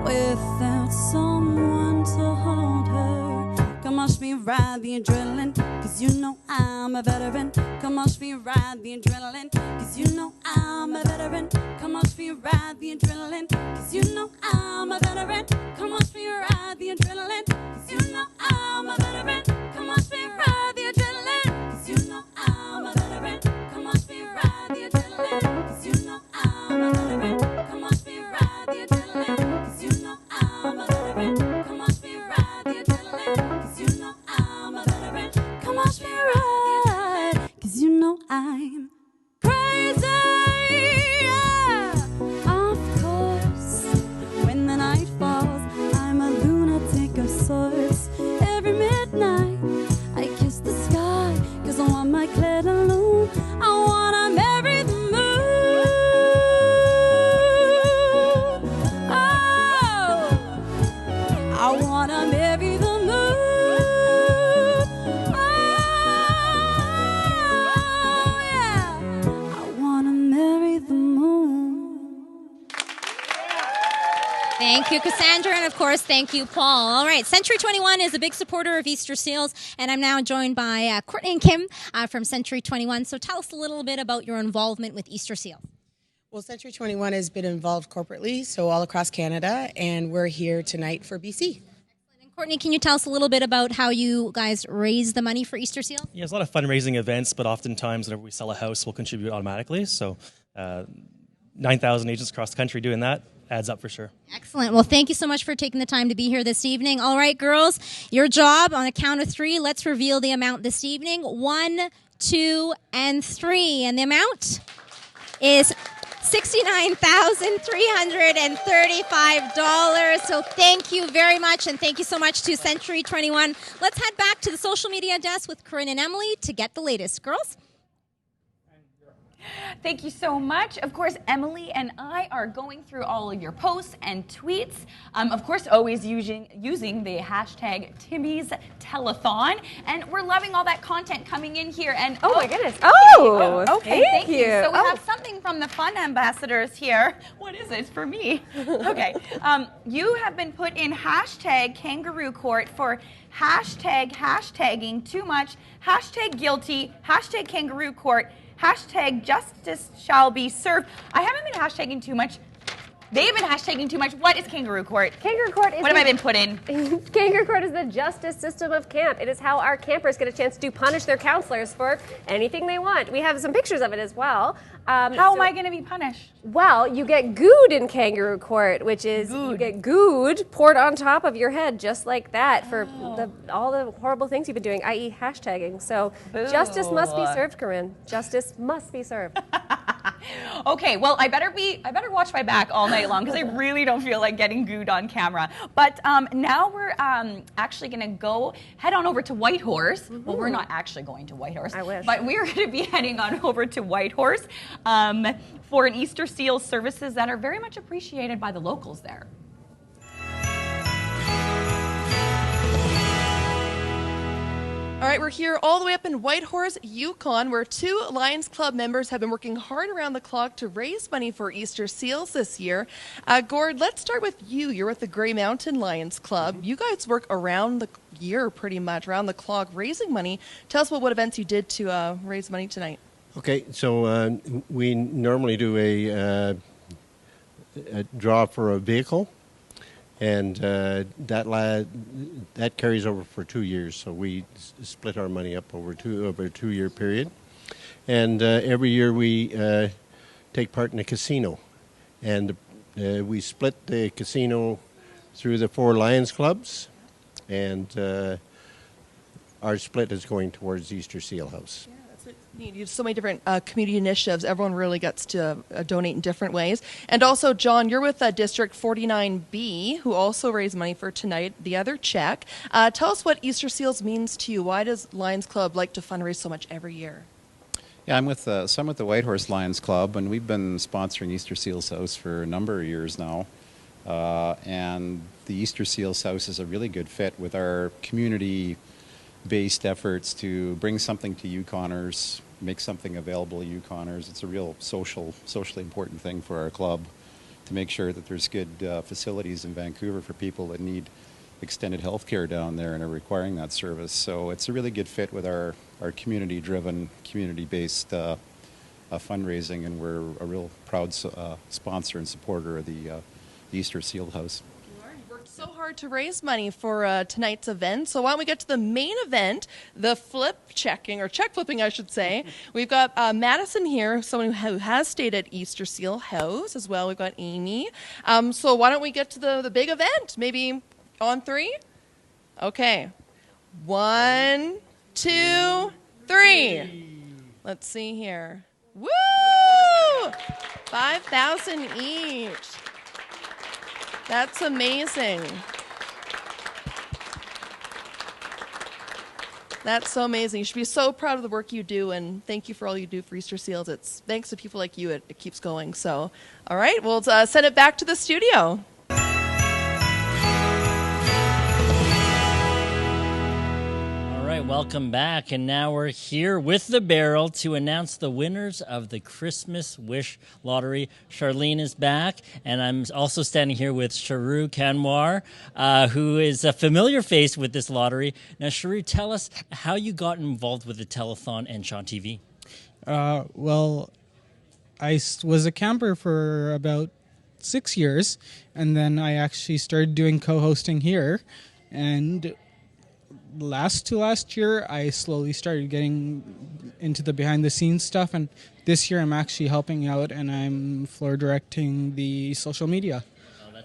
without someone to hold her. Come watch me ride the adrenaline, 'cause you know I'm a veteran. Come watch me ride the adrenaline, 'cause you know I'm a veteran. Come watch me ride the adrenaline, 'cause you know I'm a veteran. Come watch me ride the adrenaline, 'cause you know I'm a veteran. Come watch me ride the adrenaline, 'cause you know I'm a veteran. Come watch me ride the adrenaline, 'cause you know I'm a veteran. Come watch me ride the adrenaline, 'cause you know I'm a veteran. Come watch me ride the adrenaline, 'cause you know I'm a veteran. Come watch me ride, 'cause you know I'm crazy. Yeah, of course. When the night falls, I'm a lunatic of sorts. Every midnight, I kiss the sky, 'cause I want my glitter alone. I wanna marry the moon. Oh, I wanna marry the moon. Oh, yeah, I wanna marry the moon.
Thank you, Cassandra, and of course, thank you, Paul. All right, Century 21 is a big supporter of Easter Seals, and I'm now joined by Courtney and Kim from Century 21. So tell us a little bit about your involvement with Easter Seals.
Well, Century 21 has been involved corporately, so all across Canada, and we're here tonight for BC.
And Courtney, can you tell us a little bit about how you guys raise the money for Easter Seals?
Yeah, there's a lot of fundraising events, but oftentimes whenever we sell a house, we'll contribute automatically. So 9,000 agents across the country doing that adds up for sure.
Excellent. Well, thank you so much for taking the time to be here this evening. All right, girls, your job on a count of three. Let's reveal the amount this evening. 1, 2, and 3. And the amount is $69,335. So thank you very much, and thank you so much to Century 21. Let's head back to the social media desk with Corinne and Emily to get the latest. Girls?
Thank you so much. Of course, Emily and I are going through all of your posts and tweets. Of course, always using the hashtag Timmy's Telethon. And we're loving all that content coming in here. And
oh my goodness.
Okay, thank you. So we
Oh.
have something from the fun ambassadors here. What is it? It's for me. Okay. You have been put in hashtag kangaroo court for hashtagging too much, hashtag guilty, hashtag kangaroo court, hashtag justice shall be served. I haven't been hashtagging too much. They've been hashtagging too much. What is kangaroo court?
Kangaroo court is
what have I been put in?
Kangaroo court is the justice system of camp. It is how our campers get a chance to punish their counselors for anything they want. We have some pictures of it as well.
How am I going to be punished?
Well, you get gooed in kangaroo court, which is you get gooed poured on top of your head just like that for all the horrible things you've been doing, i.e. hashtagging. So justice must be served, Corinne. Justice must be served.
Okay, well, I better watch my back all night long because I really don't feel like getting gooed on camera. But now we're actually going to go head on over to Whitehorse. Well, we're not actually going to Whitehorse.
I wish.
But we're going to be heading on over to Whitehorse for an Easter Seals services that are very much appreciated by the locals there.
All right, we're here all the way up in Whitehorse, Yukon, where 2 Lions Club members have been working hard around the clock to raise money for Easter Seals this year. Gord, let's start with you. You're with the Grey Mountain Lions Club. You guys work around the year pretty much, around the clock, raising money. Tell us what events you did to raise money tonight.
Okay, so we normally do a draw for a vehicle. And that carries over for 2 years, so we split our money up over a 2-year period. And every year we take part in a casino, and we split the casino through the 4 Lions clubs, and our split is going towards the Easter Seal House.
You have so many different community initiatives. Everyone really gets to donate in different ways. And also, John, you're with District 49B, who also raised money for tonight, the other check. Tell us what Easter Seals means to you. Why does Lions Club like to fundraise so much every year?
Yeah, I'm with the Whitehorse Lions Club, and we've been sponsoring Easter Seals House for a number of years now. And the Easter Seals House is a really good fit with our community-based efforts to bring something to Yukoners, make something available to Yukoners. It's a real socially important thing for our club to make sure that there's good facilities in Vancouver for people that need extended health care down there and are requiring that service. So it's a really good fit with our community-driven, community-based fundraising, and we're a real proud sponsor and supporter of the Easter Seal House.
So hard to raise money for tonight's event. So why don't we get to the main event, the check flipping, I should say. We've got Madison here, someone who has stayed at Easter Seal House as well. We've got Amy. So why don't we get to the big event? Maybe on 3? Okay. 1, 2, 3. Let's see here. Woo! 5,000 each. That's amazing. That's so amazing. You should be so proud of the work you do, and thank you for all you do for Easter Seals. It's thanks to people like you, it keeps going. So, all right, we'll send it back to the studio.
All right, welcome back. And now we're here with the barrel to announce the winners of the Christmas Wish Lottery. Charlene is back, and I'm also standing here with Sharu Kanwar, who is a familiar face with this lottery. Now, Sharu, tell us how you got involved with the Telethon and Shaw TV.
Well, I was a camper for about 6 years, and then I actually started doing co-hosting here, and last year, I slowly started getting into the behind-the-scenes stuff, and this year I'm actually helping out, and I'm floor directing the social media.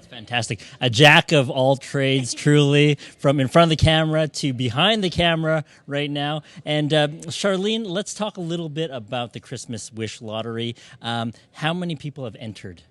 Fantastic. A jack of all trades, truly, from in front of the camera to behind the camera right now. And Charlene, let's talk a little bit about the Christmas Wish Lottery. How many people have entered?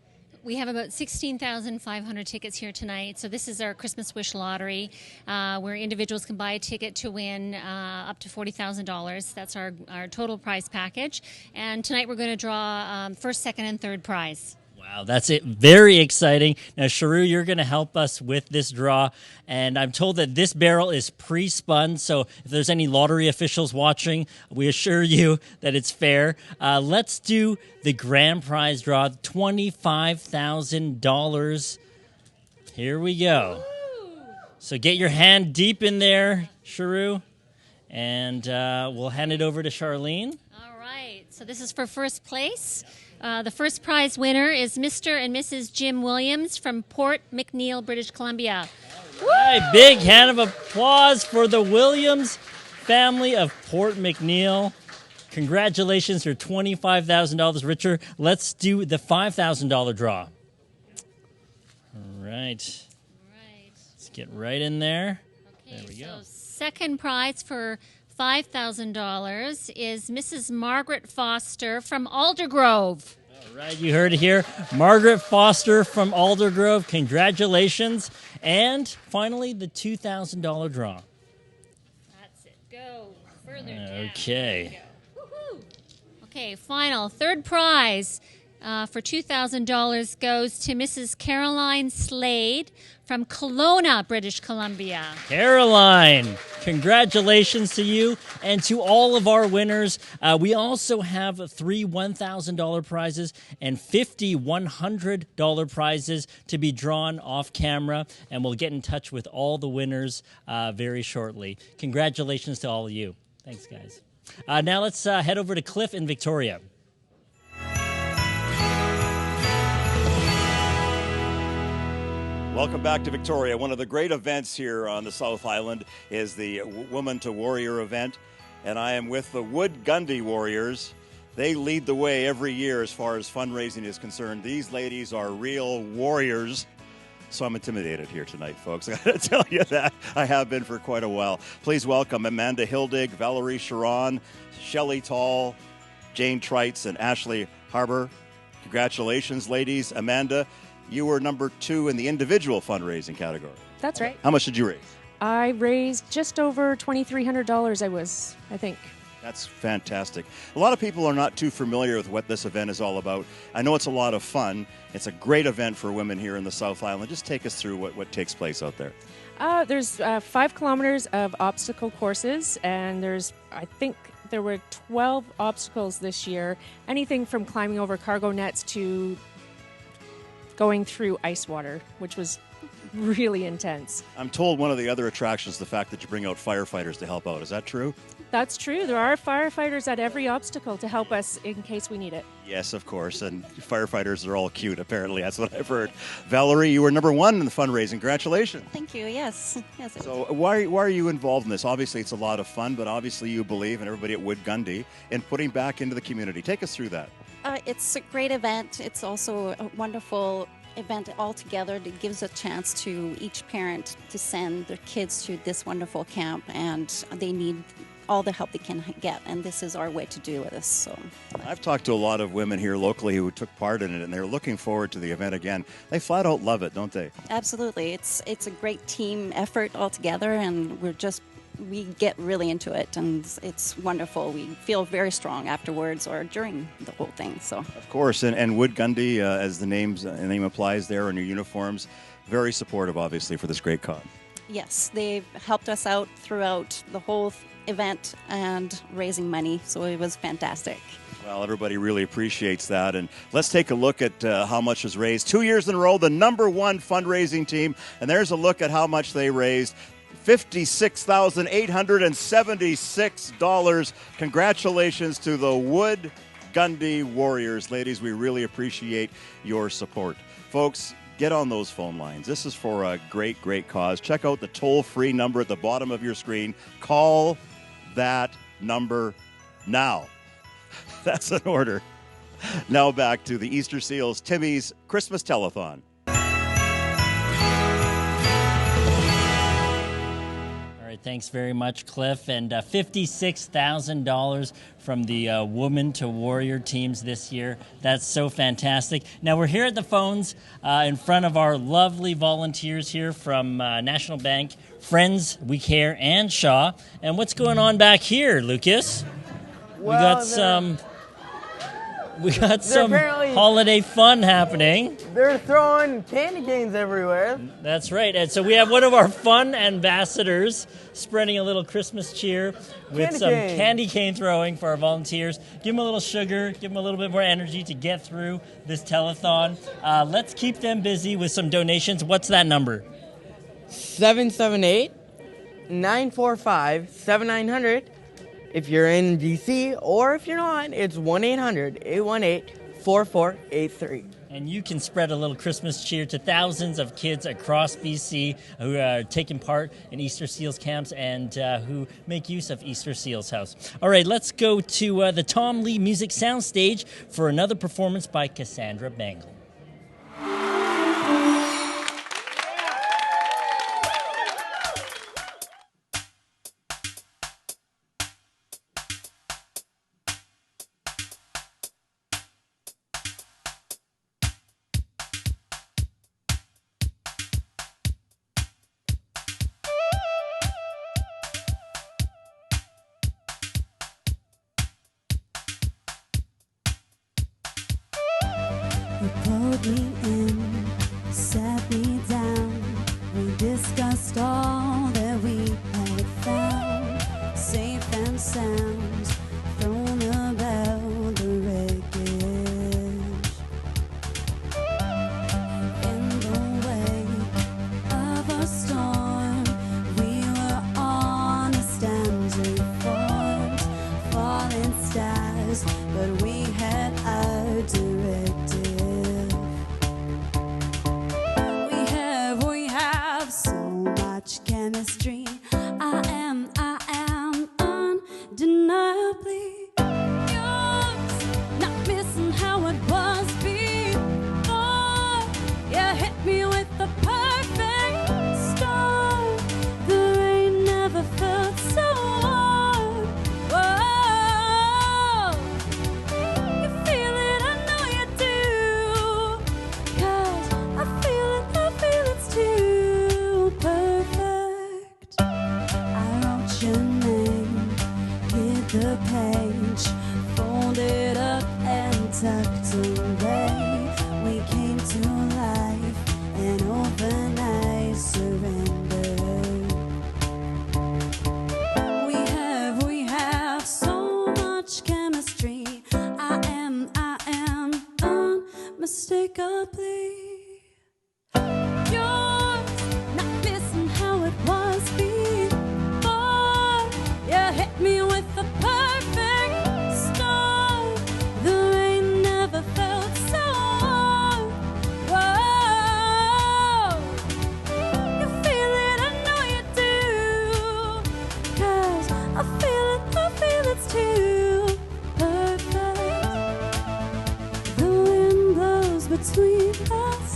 We have about 16,500 tickets here tonight. So this is our Christmas Wish Lottery, where individuals can buy a ticket to win up to $40,000. That's our total prize package. And tonight we're going to draw first, second, and third prize.
Wow, that's it. Very exciting. Now, Sharu, you're going to help us with this draw. And I'm told that this barrel is pre-spun. So if there's any lottery officials watching, we assure you that it's fair. Let's do the grand prize draw, $25,000. Here we go. So get your hand deep in there, Sharu. And we'll hand it over to Charlene.
All right. So this is for first place. The first prize winner is Mr. and Mrs. Jim Williams from Port McNeill, British Columbia.
All right, big hand of applause for the Williams family of Port McNeill. Congratulations for $25,000. Richard, let's do the $5,000 draw. All right. Let's get right in there. There we go.
Second prize for $5,000 is Mrs. Margaret Foster from Aldergrove.
All right, you heard it here. Margaret Foster from Aldergrove. Congratulations. And finally, the $2,000 draw.
That's it. Go further down.
Okay.
Woohoo. Okay, final. Third prize for $2,000 goes to Mrs. Caroline Slade from Kelowna, British Columbia.
Caroline, congratulations to you and to all of our winners. We also have 3 $1,000 prizes and 50 $100 prizes to be drawn off camera, and we'll get in touch with all the winners very shortly. Congratulations to all of you. Thanks, guys. Now let's head over to Cliff in Victoria.
Welcome back to Victoria. One of the great events here on the South Island is the Woman to Warrior event, and I am with the Wood Gundy Warriors. They lead the way every year as far as fundraising is concerned. These ladies are real warriors, so I'm intimidated here tonight, folks. I got to tell you that. I have been for quite a while. Please welcome Amanda Hildig, Valerie Sharon, Shelley Tall, Jane Trites, and Ashley Harbour. Congratulations, ladies. Amanda, you were number 2 in the individual fundraising category.
That's right.
How much did you raise?
I raised just over $2,300, I think.
That's fantastic. A lot of people are not too familiar with what this event is all about. I know it's a lot of fun. It's a great event for women here in the South Island. Just take us through what takes place out there.
There's 5 kilometers of obstacle courses, and I think there were 12 obstacles this year. Anything from climbing over cargo nets to going through ice water, which was really intense.
I'm told one of the other attractions is the fact that you bring out firefighters to help out. Is that true?
That's true. There are firefighters at every obstacle to help us in case we need it.
Yes, of course. And firefighters are all cute, apparently. That's what I've heard. Valerie, you were number 1 in the fundraising. Congratulations.
Thank you. Yes.
So why are you involved in this? Obviously, it's a lot of fun, but obviously you believe, and everybody at Wood Gundy, in putting back into the community. Take us through that.
It's a great event. It's also a wonderful event altogether that gives a chance to each parent to send their kids to this wonderful camp, and they need all the help they can get, and this is our way to do this. So
I've talked to a lot of women here locally who took part in it, and they're looking forward to the event again. They flat out love it, don't they?
Absolutely. It's a great team effort altogether, and we get really into it, and it's wonderful. We feel very strong afterwards or during the whole thing. So
of course, and Wood Gundy, as the name applies there on your uniforms, very supportive, obviously, for this great cause.
Yes, they've helped us out throughout the whole event and raising money, so it was fantastic.
Well, everybody really appreciates that, and let's take a look at how much was raised. 2 years in a row, the number 1 fundraising team, and there's a look at how much they raised. $56,876. Congratulations to the Wood Gundy Warriors. Ladies, we really appreciate your support. Folks, get on those phone lines. This is for a great, great cause. Check out the toll-free number at the bottom of your screen. Call that number now. That's an order. Now back to the Easter Seals Timmy's Christmas Telethon.
right, thanks very much, Cliff. And $56,000 from the Woman to Warrior teams this year. That's so fantastic. Now we're here at the phones in front of our lovely volunteers here from National Bank, Friends, We Care, and Shaw. And what's going on back here, Lucas? We got some holiday fun happening.
They're throwing candy canes everywhere.
That's right. And so we have one of our fun ambassadors spreading a little Christmas cheer with some candy cane throwing for our volunteers. Give them a little sugar, give them a little bit more energy to get through this telethon. Let's keep them busy with some donations. What's that number?
778-945-7900. If you're in BC or if you're not, it's 1-800-818-4483.
And you can spread a little Christmas cheer to thousands of kids across BC who are taking part in Easter Seals camps and who make use of Easter Seals House. All right, let's go to the Tom Lee Music Soundstage for another performance by Cassandra Bangle.
You pulled me in, sat me down. We discussed all that we had found, safe and sound, thrown about the wreckage. In the wake of a storm, we were honest and reformed, falling stars, but we had our directive. Chemistry. I am undeniably yours. Not missing how it was before. You hit me with the perfect storm. The rain never felt so warm. Whoa. You feel it, I know you do. 'Cause I feel it's too perfect. Your name, hit the page, folded up and tucked away. We came to life, an overnight surrender. We have so much chemistry. I am unmistakably yours. Not missing how it was before. You hit me with the perfect storm. The rain never felt so warm. Whoa. You feel it, I know you do. 'Cause I feel it's too perfect. The wind blows between us,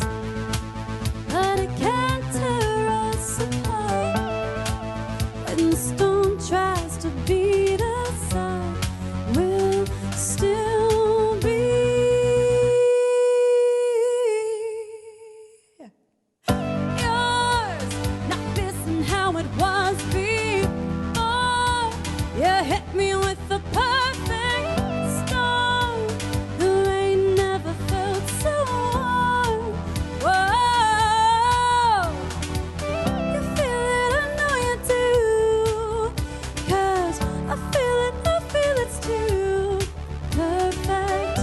but it can't tear us apart. When the storm tries to beat us up, we'll still be yours. Not missing how it was before. You hit me with the perfect storm. The rain never felt so warm. Whoa. You feel it, I know you do. 'Cause I feel it's too perfect.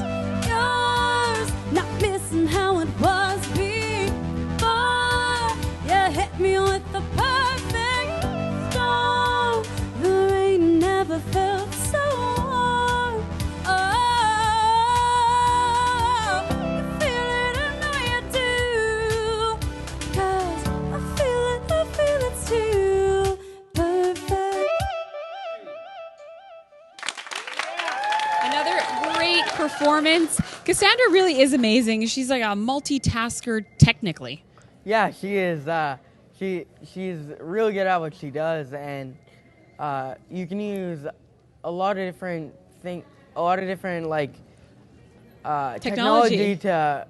Yours, not missing how it was before. You hit me with the perfect storm. The rain never felt so warm. Oh, you feel it, I know you do. 'Cause I feel it's too perfect.
Another great performance. Cassandra really is amazing. She's like a multitasker technically.
Yeah, she is. she's really good at what she does, and you can use a lot of different like technology to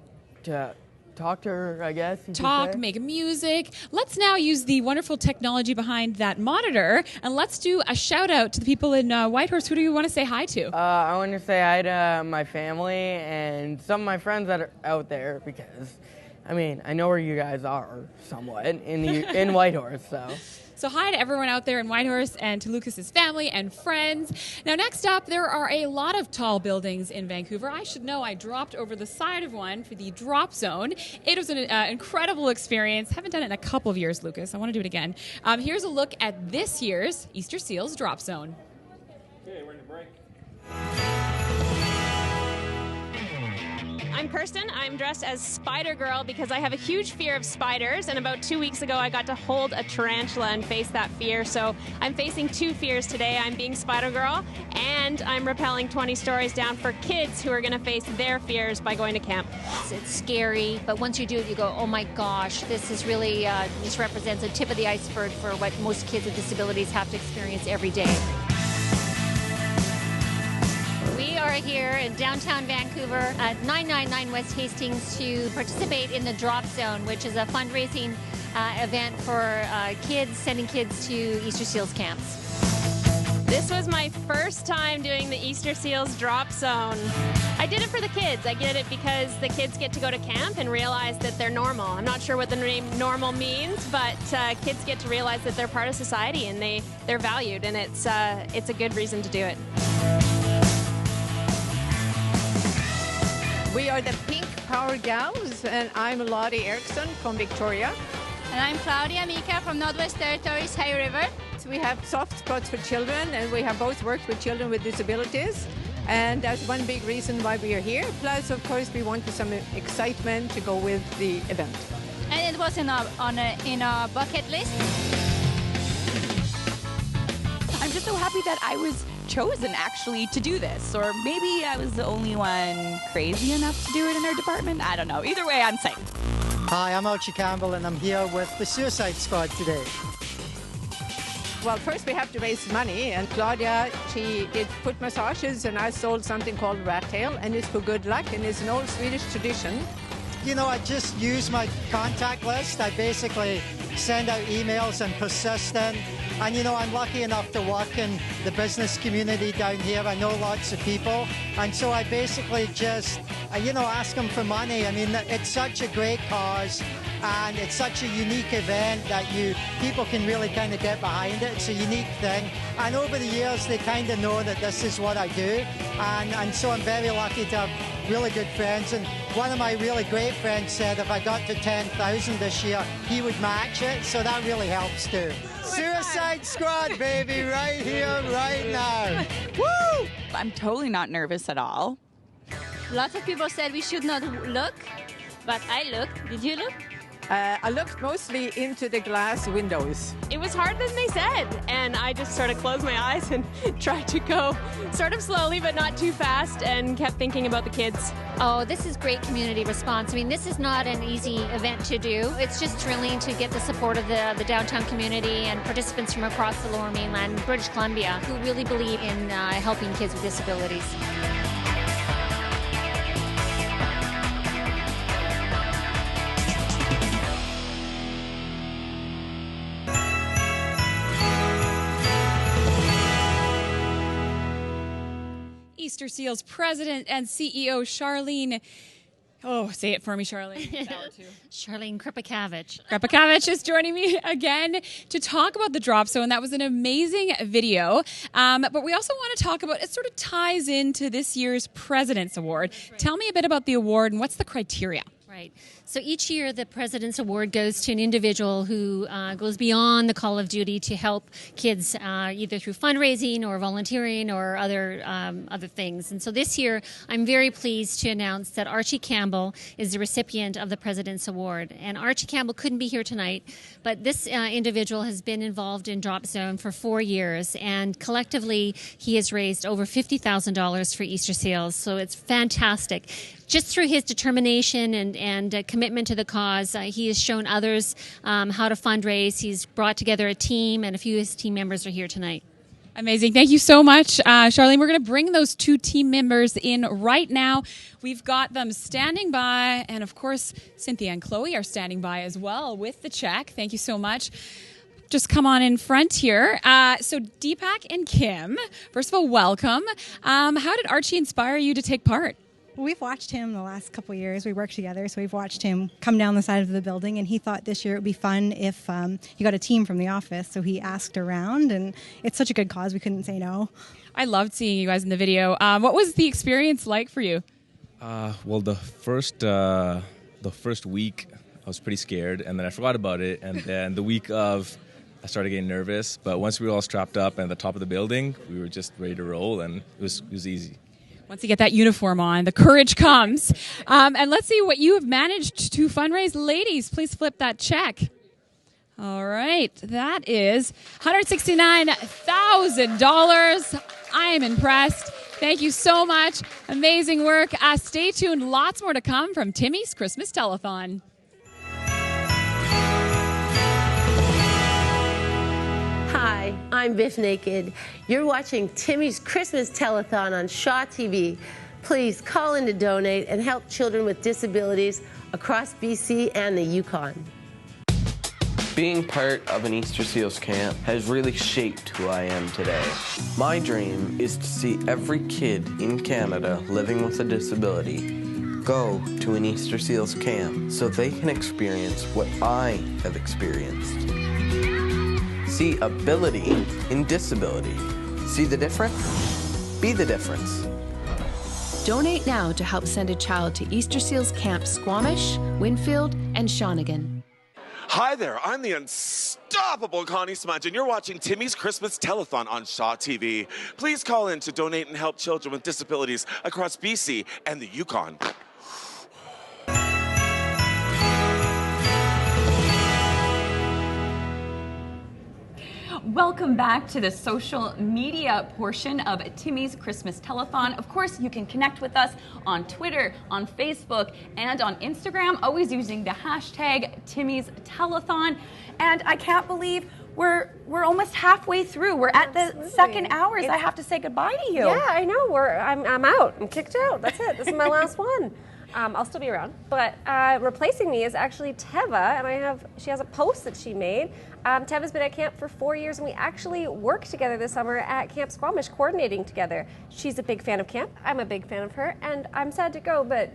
talk to her, I guess.
Talk, make music. Let's now use the wonderful technology behind that monitor, and let's do a shout out to the people in Whitehorse. Who do you want to say hi to?
I want to say hi to my family and some of my friends that are out there, because I mean, I know where you guys are somewhat in Whitehorse, so.
So hi to everyone out there in Whitehorse and to Lucas's family and friends. Now, next up, there are a lot of tall buildings in Vancouver. I should know I dropped over the side of one for the drop zone. It was an incredible experience. Haven't done it in a couple of years, Lucas. I want to do it again. Here's a look at this year's Easter Seals drop zone.
Okay, we're in the break.
I'm Kirsten. I'm dressed as Spider Girl because I have a huge fear of spiders, and about 2 weeks ago I got to hold a tarantula and face that fear. So I'm facing two fears today. I'm being Spider Girl, and I'm rappelling 20 stories down for kids who are going to face their fears by going to camp.
It's scary, but once you do it, you go, oh my gosh, this is really, this represents a tip of the iceberg for what most kids with disabilities have to experience every day. We are here in downtown Vancouver at 999 West Hastings to participate in the Drop Zone, which is a fundraising event for kids, sending kids to Easter Seals camps.
This was my first time doing the Easter Seals Drop Zone. I did it for the kids. I did it because the kids get to go to camp and realize that they're normal. I'm not sure what the name normal means, but kids get to realize that they're part of society and they're valued, and it's a good reason to do it.
We are the Pink Power Gals, and I'm Lottie Erickson from Victoria.
And I'm Claudia Mika from Northwest Territories, Hay River.
So we have soft spots for children, and we have both worked with children with disabilities. And that's one big reason why we are here. Plus, of course, we wanted some excitement to go with the event.
And it was in our bucket list.
I'm just so happy that I was chosen actually to do this, or maybe I was the only one crazy enough to do it in our department. I don't know. Either way, I'm psyched.
Hi, I'm Archie Campbell, and I'm here with the Suicide Squad today.
Well, first we have to raise money, and Claudia, she did foot massages, and I sold something called rat tail, and it's for good luck, and it's an old Swedish tradition.
You know, I just use my contact list. I basically send out emails and persist in. And, you know, I'm lucky enough to work in the business community down here. I know lots of people. And so I basically just, ask them for money. I mean, it's such a great cause, and it's such a unique event that people can really kind of get behind it. It's a unique thing. And over the years, they kind of know that this is what I do. And so I'm very lucky to have really good friends. And one of my really great friends said if I got to 10,000 this year, he would match it. So that really helps too. Suicide Squad, baby, right here, right now.
Woo! I'm totally not nervous at all.
Lots of people said we should not look, but I looked. Did you look?
I looked mostly into the glass windows.
It was harder than they said, and I just sort of closed my eyes and tried to go sort of slowly but not too fast, and kept thinking about the kids.
Oh, this is great community response. I mean, this is not an easy event to do. It's just thrilling to get the support of the downtown community and participants from across the Lower Mainland, British Columbia, who really believe in helping kids with disabilities.
Easter Seals President and CEO Charlene. Oh, say it for me, Charlene.
Charlene Kripakavich.
Kripakavich is joining me again to talk about the Drop Zone. That was an amazing video. But we also want to talk about, it sort of ties into this year's President's Award. Tell me a bit about the award and what's the criteria?
Right. So each year the President's Award goes to an individual who goes beyond the call of duty to help kids either through fundraising or volunteering or other things. And so this year I'm very pleased to announce that Archie Campbell is the recipient of the President's Award. And Archie Campbell couldn't be here tonight, but this individual has been involved in Drop Zone for 4 years, and collectively he has raised over $50,000 for Easter Seals. So it's fantastic. Just through his determination and and commitment to the cause. He has shown others how to fundraise. He's brought together a team, and a few of his team members are here tonight.
Amazing. Thank you so much, Charlene. We're going to bring those 2 team members in right now. We've got them standing by, and of course, Cynthia and Chloe are standing by as well with the check. Thank you so much. Just come on in front here. So Deepak and Kim, first of all, welcome. How did Archie inspire you to take part?
We've watched him the last couple of years. We worked together, so we've watched him come down the side of the building, and he thought this year it would be fun if he got a team from the office, so he asked around, and it's such a good cause, we couldn't say no.
I loved seeing you guys in the video. What was the experience like for you?
Well, the first week, I was pretty scared, and then I forgot about it, and then the week of, I started getting nervous, but once we were all strapped up and at the top of the building, we were just ready to roll, and it was easy.
Once you get that uniform on, the courage comes. And let's see what you have managed to fundraise. Ladies, please flip that check. All right. That is $169,000. I am impressed. Thank you so much. Amazing work. Stay tuned. Lots more to come from Timmy's Christmas Telethon.
Hi, I'm Biff Naked. You're watching Timmy's Christmas Telethon on Shaw TV. Please call in to donate and help children with disabilities across BC and the Yukon.
Being part of an Easter Seals camp has really shaped who I am today. My dream is to see every kid in Canada living with a disability go to an Easter Seals camp so they can experience what I have experienced. See ability in disability. See the difference? Be the difference.
Donate now to help send a child to Easter Seals Camp Squamish, Winfield, and Shawnigan.
Hi there, I'm the unstoppable Connie Smudge, and you're watching Timmy's Christmas Telethon on Shaw TV. Please call in to donate and help children with disabilities across BC and the Yukon.
Welcome back to the social media portion of Timmy's Christmas Telethon. Of course, you can connect with us on Twitter, on Facebook, and on Instagram, always using the hashtag Timmy's Telethon. And I can't believe we're almost halfway through. We're at the second hours. I have to say goodbye to you.
Yeah, I know. I'm out. I'm kicked out. That's it. This is my last one. I'll still be around, but replacing me is actually Teva, and she has a post that she made. Teva's been at camp for 4 years, and we actually worked together this summer at Camp Squamish, coordinating together. She's a big fan of camp. I'm a big fan of her, and I'm sad to go, but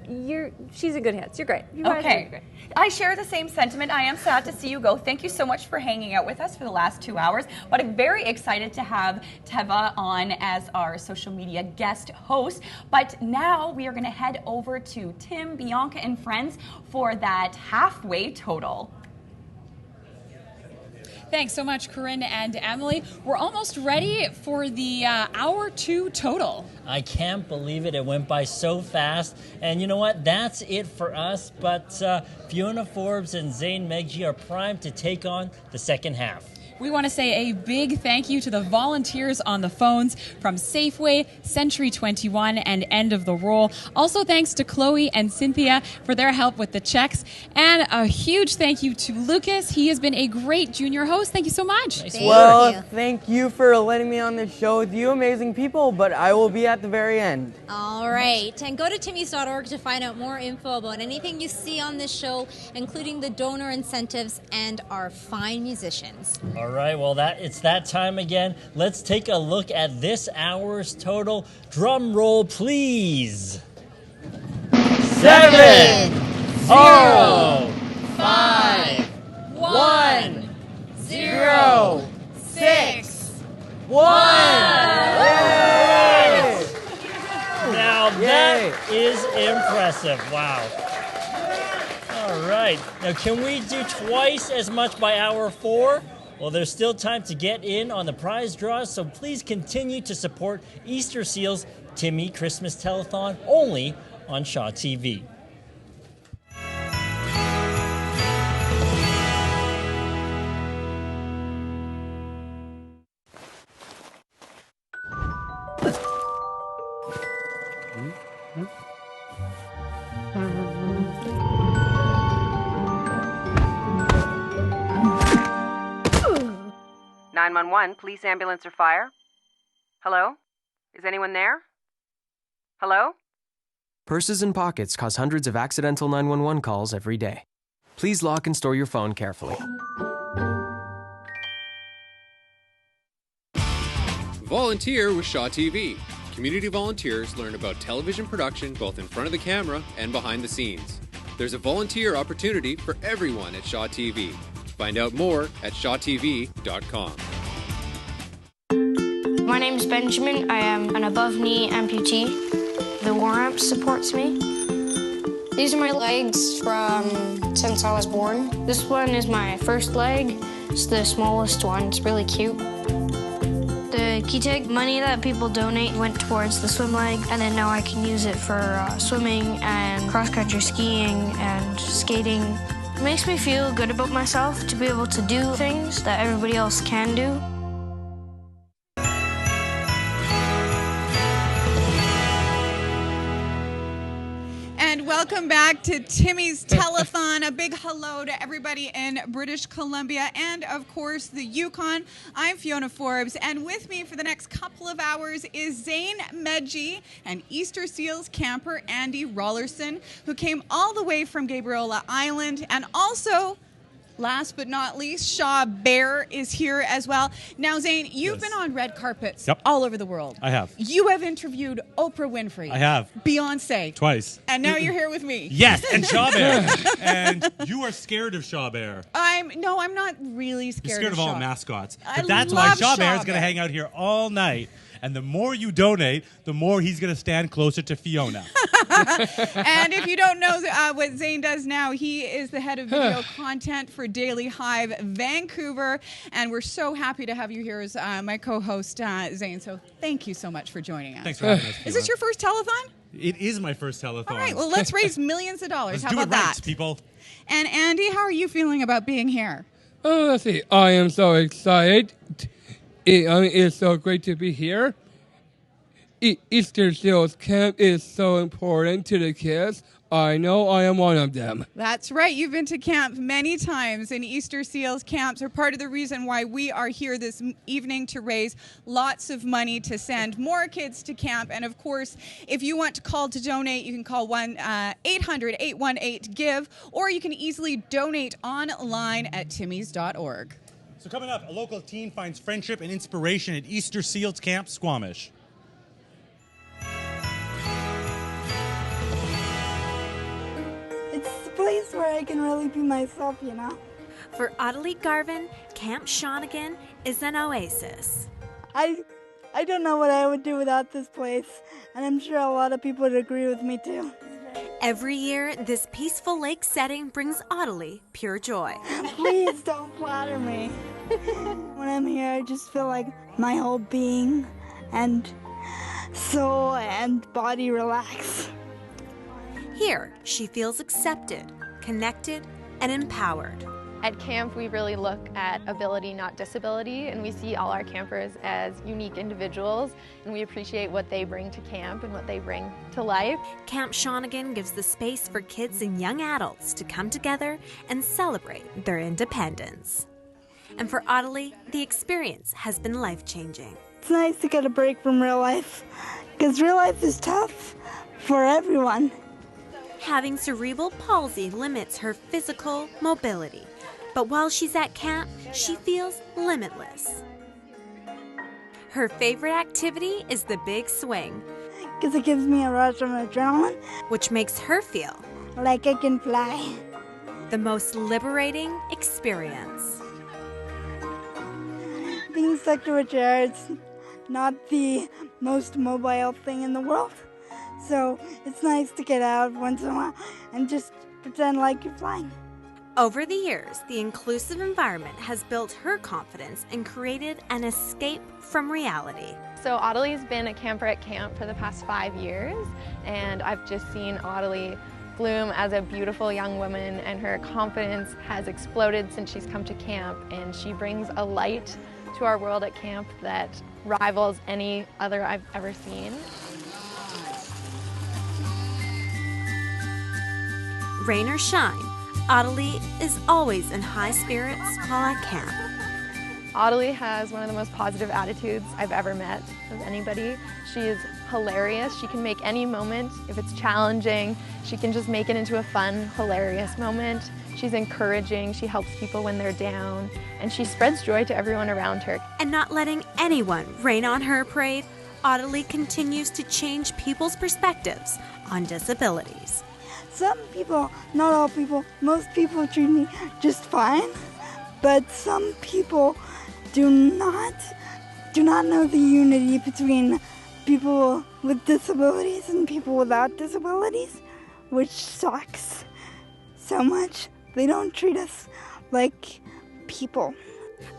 she's in good hands. You're great. You guys are great.
I share the same sentiment. I am sad to see you go. Thank you so much for hanging out with us for the last 2 hours, but I'm very excited to have Teva on as our social media guest host. But now we are going to head over to Tim, Bianca, and friends for that halfway total.
Thanks so much, Corinne and Emily. We're almost ready for the hour 2 total.
I can't believe it. It went by so fast. And you know what? That's it for us. But Fiona Forbes and Zane Megji are primed to take on the second half.
We want to say a big thank you to the volunteers on the phones from Safeway, Century 21, and End of the Roll. Also thanks to Chloe and Cynthia for their help with the checks. And a huge thank you to Lucas. He has been a great junior host. Thank you so much.
Thank you for letting me on this show with you amazing people, but I will be at the very end.
All right. And go to timmys.org to find out more info about anything you see on this show, including the donor incentives and our fine musicians.
All right, well, it's that time again. Let's take a look at this hour's total. Drum roll, please. 7, 0, 5, 1, 0, 6, 1. Now that is impressive. Wow. All right. Now, can we do twice as much by hour 4? Well, there's still time to get in on the prize draws, so please continue to support Easter Seals Timmy Christmas Telethon only on Shaw TV.
911, police, ambulance, or fire? Hello? Is anyone there? Hello?
Purses and pockets cause hundreds of accidental 911 calls every day. Please lock and store your phone carefully.
Volunteer with Shaw TV. Community volunteers learn about television production both in front of the camera and behind the scenes. There's a volunteer opportunity for everyone at Shaw TV. Find out more at shawtv.com.
My name is Benjamin. I am an above-knee amputee. The warm-up supports me. These are my legs from since I was born. This one is my first leg. It's the smallest one. It's really cute. The Kiteg money that people donate went towards the swim leg, and then now I can use it for swimming and cross-country skiing and skating. It makes me feel good about myself to be able to do things that everybody else can do.
Welcome back to Timmy's Telethon. A big hello to everybody in British Columbia and, of course, the Yukon. I'm Fiona Forbes, and with me for the next couple of hours is Zane Medji and Easter Seals camper Andy Rollerson, who came all the way from Gabriola Island, and also, last but not least, Shaw Bear is here as well. Now, Zane, you've been on red carpets all over the world.
I have.
You have interviewed Oprah Winfrey.
I have.
Beyonce.
Twice.
And now you're here with me.
Yes, and Shaw Bear. And you are scared of Shaw Bear.
I'm not really scared.
You're scared of all
Shaw.
mascots.
I
But that's why
love
Shaw Bear is
Shaw
going to
Bear.
hang out here all night. And the more you donate, the more he's going to stand closer to Fiona.
And if you don't know what Zane does now, he is the head of video content for Daily Hive Vancouver. And we're so happy to have you here as my co-host, Zane. So thank you so much for joining us.
Thanks for having us,
Is this your first telethon?
It is my first telethon.
All right, well, let's raise millions of dollars.
Let's
How
do
about
it right,
that?
people.
And Andy, how are you feeling about being here?
Oh, let's see. I am so excited. It's so great to be here. Easter Seals Camp is so important to the kids. I know I am one of them.
That's right. You've been to camp many times, and Easter Seals camps are part of the reason why we are here this evening to raise lots of money to send more kids to camp. And of course, if you want to call to donate, you can call 1-800-818-GIVE, or you can easily donate online at timmys.org.
So coming up, a local teen finds friendship and inspiration at Easter Seals Camp Squamish.
It's the place where I can really be myself, you know?
For Adelie Garvin, Camp Shawnigan is an oasis.
I don't know what I would do without this place, and I'm sure a lot of people would agree with me too.
Every year, this peaceful lake setting brings Adelie pure joy.
Please don't flatter me. When I'm here, I just feel like my whole being and soul and body relax.
Here, she feels accepted, connected, and empowered.
At camp, we really look at ability, not disability, and we see all our campers as unique individuals, and we appreciate what they bring to camp and what they bring to life.
Camp Shawnigan gives the space for kids and young adults to come together and celebrate their independence. And for Adelie, the experience has been life-changing.
It's nice to get a break from real life, because real life is tough for everyone.
Having cerebral palsy limits her physical mobility. But while she's at camp, she feels limitless. Her favorite activity is the big swing,
Because it gives me a rush of adrenaline,
which makes her feel
like I can fly.
The most liberating experience.
Being stuck to a chair is not the most mobile thing in the world. So it's nice to get out once in a while and just pretend like you're flying.
Over the years, the inclusive environment has built her confidence and created an escape from reality.
So Adelie's been a camper at camp for the past 5 years, and I've just seen Adelie bloom as a beautiful young woman, and her confidence has exploded since she's come to camp, and she brings a light to our world at camp that rivals any other I've ever seen.
Rain or shine, Adelie is always in high spirits while at camp.
Audley has one of the most positive attitudes I've ever met of anybody. She is hilarious. She can make any moment, if it's challenging, she can just make it into a fun, hilarious moment. She's encouraging, she helps people when they're down, and she spreads joy to everyone around her.
And not letting anyone rain on her parade, Audley continues to change people's perspectives on disabilities.
Some people, not all people, most people treat me just fine, but some people do not know the unity between people with disabilities and people without disabilities, which sucks so much. They don't treat us like people.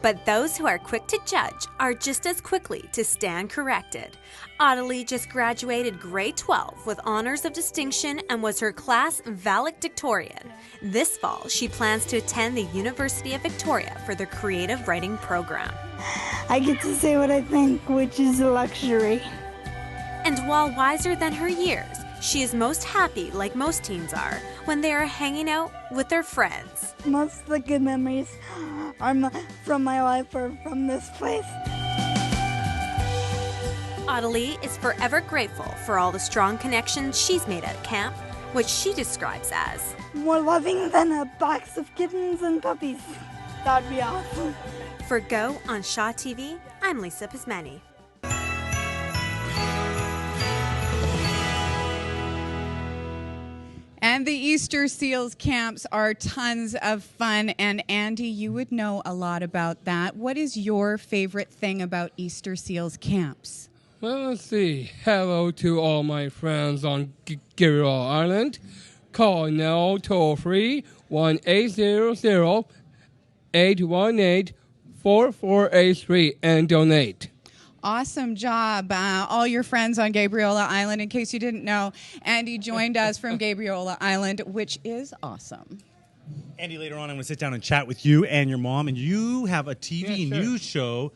But those who are quick to judge are just as quickly to stand corrected. Audley just graduated grade 12 with honors of distinction and was her class valedictorian. This fall, she plans to attend the University of Victoria for their creative writing program.
I get to say what I think, which is a luxury.
And while wiser than her years, she is most happy, like most teens are, when they are hanging out with their friends.
Most of the good memories from my life are from this place.
Audley is forever grateful for all the strong connections she's made at camp, which she describes as
more loving than a box of kittens and puppies. That'd be awesome.
For Go on Shaw TV, I'm Lisa Pismani.
And the Easter Seals camps are tons of fun. And Andy, you would know a lot about that. What is your favorite thing about Easter Seals camps?
Well, let's see. Hello to all my friends on Gabriel Island. Call now toll-free 1-800-818-4483 and donate.
Awesome job. All your friends on Gabriola Island. In case you didn't know, Andy joined us from Gabriola Island, which is awesome.
Andy, later on, I'm going to sit down and chat with you and your mom. And you have a TV news show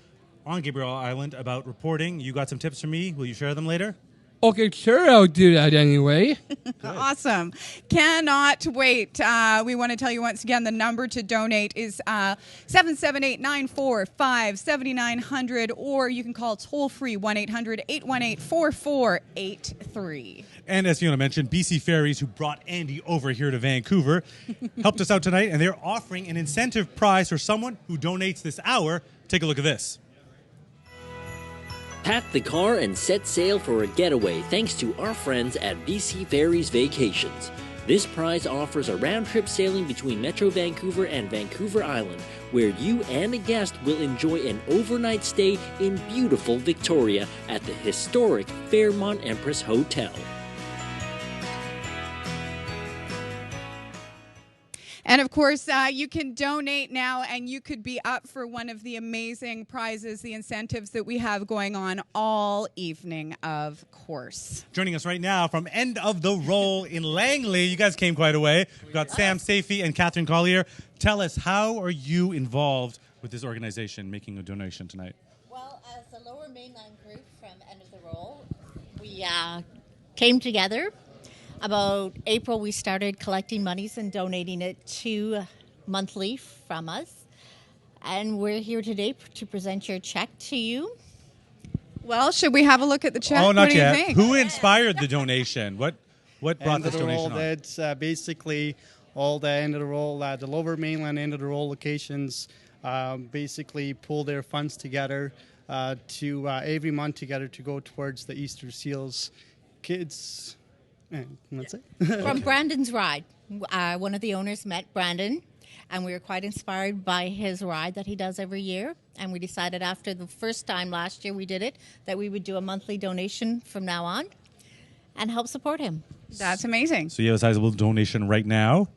on Gabriola Island about reporting. You got some tips for me. Will you share them later?
Okay, sure, I'll do that anyway.
Awesome. Cannot wait. We want to tell you once again, the number to donate is 778-945-7900, or you can call toll-free 1-800-818-4483.
And as Fiona mentioned, BC Ferries, who brought Andy over here to Vancouver, helped us out tonight, and they're offering an incentive prize for someone who donates this hour. Take a look at this.
Pack the car and set sail for a getaway thanks to our friends at BC Ferries Vacations. This prize offers a round-trip sailing between Metro Vancouver and Vancouver Island, where you and a guest will enjoy an overnight stay in beautiful Victoria at the historic Fairmont Empress Hotel.
And of course, you can donate now, and you could be up for one of the amazing prizes, the incentives that we have going on all evening, of course.
Joining us right now from End of the Roll in Langley. You guys came quite a way. We've got Sam Safey and Catherine Collier. Tell us, how are you involved with this organization making a donation tonight?
Well, as the Lower Mainland group from End of the Roll, we came together. About April, we started collecting monies and donating it to monthly from us. And we're here today to present your check to you.
Well, should we have a look at the check?
Oh, not
what
yet.
Do you think?
Who inspired the donation? What brought this donation on?
It's basically all the End of the Roll, the Lower Mainland End of the Roll locations basically pull their funds together to every month together to go towards the Easter Seals kids. And that's it.
From Brandon's ride. One of the owners met Brandon, and we were quite inspired by his ride that he does every year. And we decided after the first time last year we did it, that we would do a monthly donation from now on and help support him.
That's amazing.
So you have a sizable donation right now?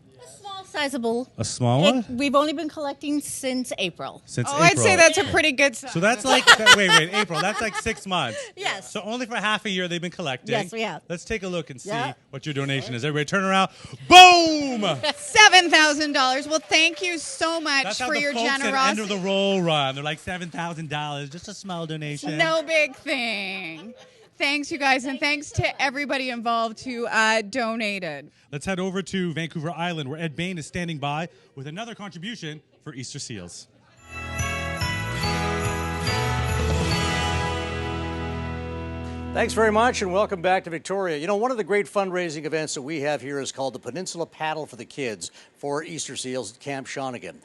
Sizable.
A small one?
We've only been collecting since April.
Since April.
I'd say that's a pretty good size.
So that's like, wait, April, that's like 6 months.
Yes.
So only for half a year they've been collecting.
Yes, we have.
Let's take a look and see what your donation is. Everybody turn around. Boom!
$7,000. Well, thank you so much
That's how
for
the
your
folks
generosity.
at End of the Roll run. They're like $7,000, just a small donation.
No big thing. Thanks, you guys, and thanks to everybody involved who donated.
Let's head over to Vancouver Island, where Ed Bain is standing by with another contribution for Easter Seals.
Thanks very much and welcome back to Victoria. You know, one of the great fundraising events that we have here is called the Peninsula Paddle for the Kids for Easter Seals at Camp Shawnigan.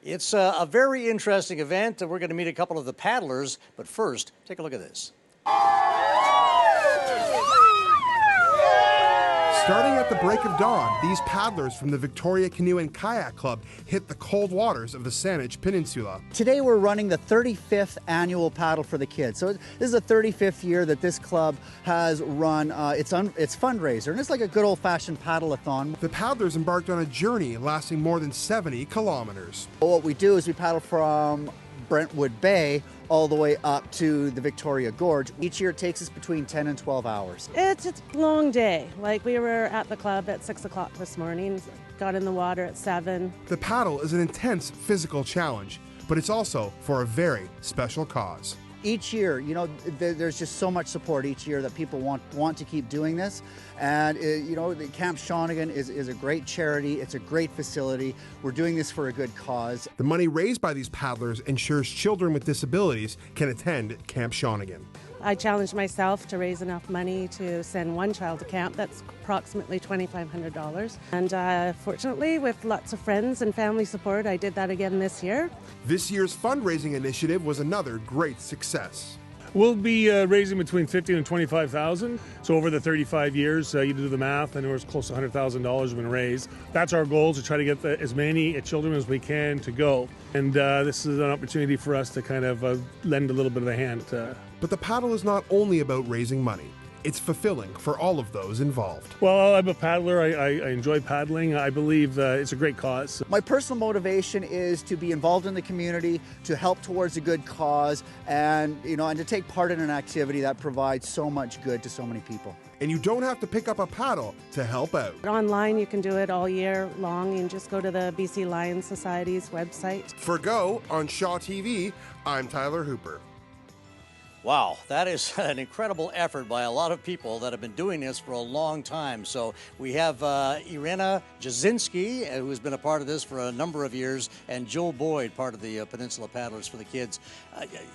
It's a very interesting event, and we're going to meet a couple of the paddlers. But first, take a look at this.
Starting at the break of dawn, these paddlers from the Victoria Canoe and Kayak Club hit the cold waters of the Saanich Peninsula.
Today we're running the 35th annual Paddle for the Kids. So this is the 35th year that this club has run its fundraiser, and it's like a good old-fashioned paddle-a-thon.
The paddlers embarked on a journey lasting more than 70 kilometers.
What we do is we paddle from Brentwood Bay all the way up to the Victoria Gorge. Each year it takes us between 10 and 12 hours.
It's a long day. Like, we were at the club at 6 o'clock this morning, got in the water at 7.
The paddle is an intense physical challenge, but it's also for a very special cause.
Each year, you know, there's just so much support each year that people want to keep doing this. And, you know, the Camp Shawnigan is a great charity. It's a great facility. We're doing this for a good cause.
The money raised by these paddlers ensures children with disabilities can attend Camp Shawnigan.
I challenged myself to raise enough money to send one child to camp. That's approximately $2,500. And fortunately, with lots of friends and family support, I did that again this year.
This year's fundraising initiative was another great success.
We'll be raising between $50,000 and $25,000. So over the 35 years, you do the math, and it was close to $100,000 been raised. That's our goal, to try to get as many children as we can to go. And this is an opportunity for us to kind of lend a little bit of a hand.
But the paddle is not only about raising money. It's fulfilling for all of those involved.
Well, I'm a paddler. I enjoy paddling. I believe it's a great cause.
My personal motivation is to be involved in the community, to help towards a good cause, and, you know, and to take part in an activity that provides so much good to so many people.
And you don't have to pick up a paddle to help out.
Online, you can do it all year long. You can just go to the BC Lions Society's website.
For Go on Shaw TV, I'm Tyler Hooper.
Wow, that is an incredible effort by a lot of people that have been doing this for a long time. So we have Irena Jasinski, who's been a part of this for a number of years, and Joe Boyd, part of the Peninsula Paddlers for the Kids.